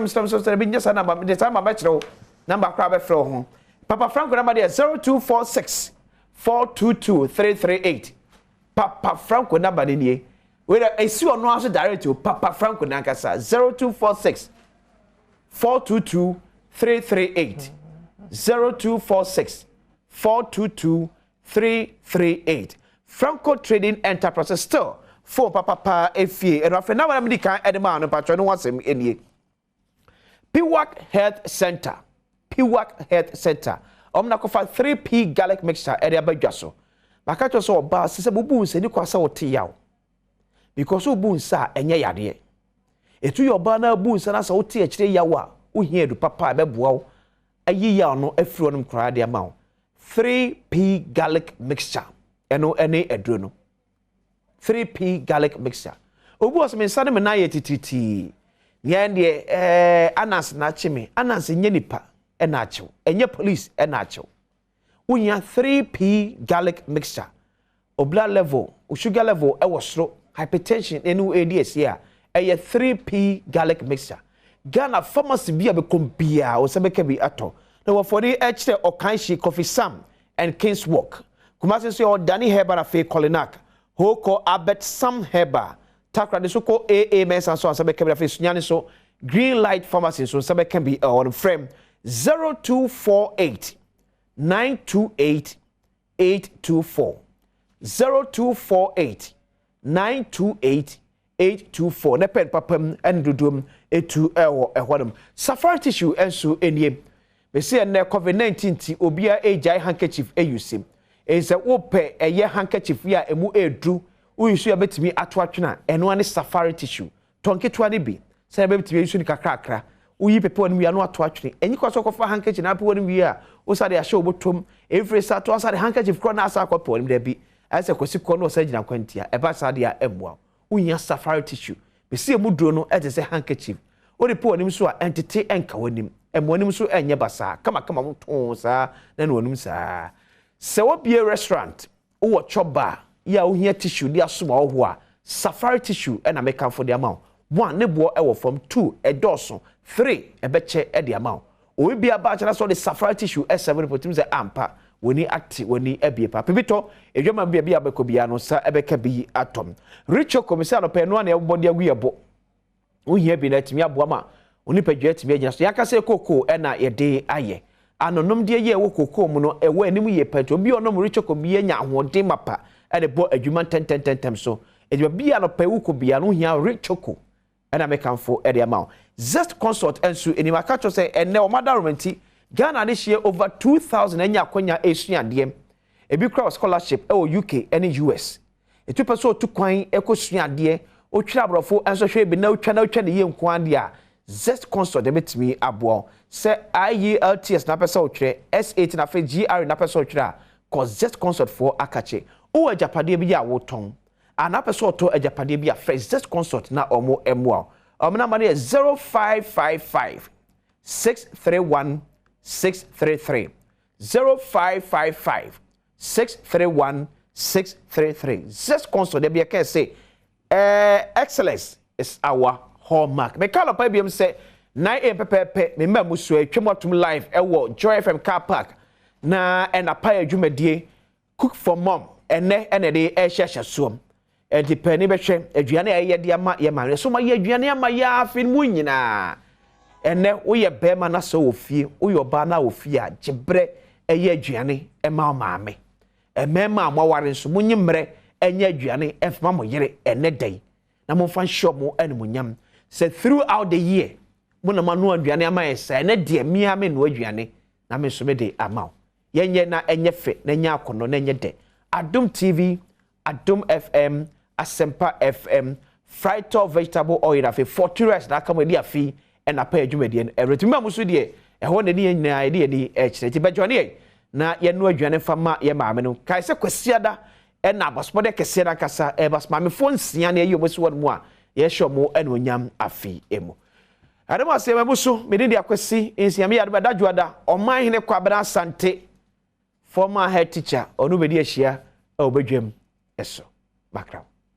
bi nya sa number de sa ma ba kire number akra ba frɛ ho papa Franco number there 0246 422 338 papa Franco number ni we esi ono aso direct to papa Franco nankasa 0246 422 338 0246 422 338 Franco Trading Enterprises still for papa efie and after now I'm the kind edema no patro no wasem enie Piwak Health Center omna kofa 3P garlic mixture e dey abadwaso maka so oba sese bubu nse ni kwasa wote yawo because obu nsa enye yade etu yo ba na bu nsa na sa wote akire yawo a wo hia edu papa beboa wo ayi yawo no afiro no kra de ama wo 3P garlic mixture eno ene eduro no 3P garlic mixture obu osme nsa ne me na ye tititi yende anas na chime anas nye nipa ena achew enye police ena achew unya 3P garlic mixture o blood level o sugar level e wo soro hypertension enu ADS here eye 3P garlic mixture Ghana pharmacy bia be kompia o sebeka bi ato na wo for the ekire okanshi coffee sam and King's Walk kumase so Danny Herba na fe Kolinak hoko abet sam Herba takra de so ko AA mensa so sebeka bi fe sunyane so Green Light Pharmacy so sebeka bi on frame 0248 928 824 0248 928 824 ne pen papam endudum etu ewo ehwadum safari tissue enso enie be se na COVID-19 ti obia ejai handkerchief eyusim eze wo pe eye handkerchief ya emu edu uyisu ya betimi atwatwena eno ane safari tissue tonketwa ne bi se betimi yusu ni kakrakra uyi pepe wonu ya no atwatwene enyi kwaso kofa handkerchief na pepe wonu ya osade ya show botom every sato osade handkerchief kro na asa kwapo wonu de bi ase kosi ko no osagina kwantia eba sade ya emwa unya safari tissue be se emu duro no eze handkerchief odi po onim so a entity enka wonim emonim so enye basa kama muton sa na no onim sa se wo bie restaurant wo choba ya ohia tissue dia soma wo a safari tissue na make for the amount 1 ne bo e wo from 2 edoso 3 ebeche e the amount o bia ba chana so the safari tissue S7 potim se ampa woni acti woni ebie pa pebito edwama bia abekobia no sa ebeka bi atom richo komisar no pe no na ebodi aguyebo ohia bi na timi aboama oni padwa timi agina so yakase koko na yede aye anonom de ye wo koko mu no ewo anim ye pato bi onom richo ko bi anya ahode mapa e de bo adwuma 10 so edwa bia no pa wo ko bia no hia richo ko na mekanfo e de amount zest consult ensu enima ka cho say enne o madaromenti Ghana this year over 2000 enya akonya esuade ebi cross scholarship e UK and US etu peso to kwan ekosuade o twira brofo enso hwe bi na otwa ne ye nkwande a zest consult de betimi abo se IELTS na pesa otwire S8 na fe GR na pesa otwire cause zest consult for akache o ajapade bi ya woton ana pesa oto ajapade bi ya fresh zest consult na omo emwa omna mane 0555 631 633 0555 631 633 zest consult de bi can say excellence is our hallmark me call up IBM say 9am pepepe me ma musu atwemotum live ewo Joy FM car park na na pa adwumadie cook for mom ene de ehhehye soom enti pani be hwe aduane ayede ama ye ma so ma ye aduane ama ya afin mu nyina ene wo ye bema na so ofie wo yo ba na ofie a jebre eye aduane e ma maame emema amware nso munyimre enye aduane efma mo yere ene dai na mo fan shop mo animunyam say throughout the year mo na manu aduane ama esa ene de mia me no aduane na me so me de ama yenye na enye fe na nya akono na enye de Adom TV Adom FM Asempa FM fried vegetable oil afi 40 rice na kama di afi na pa adwumade en everything ma muso de ho na ni nyina de ni ekire ti badwane na ye no adwane fama ye maame no kai se kwasiada na baspode kesiada kasa basma me fo nsia na ye obosi won mu a ye shomo na onyam afi emu adama se me muso me de akwasi nsia me yade badadwoada oman hene kwabra asante former head teacher onu bedi ahia e obedwam eso background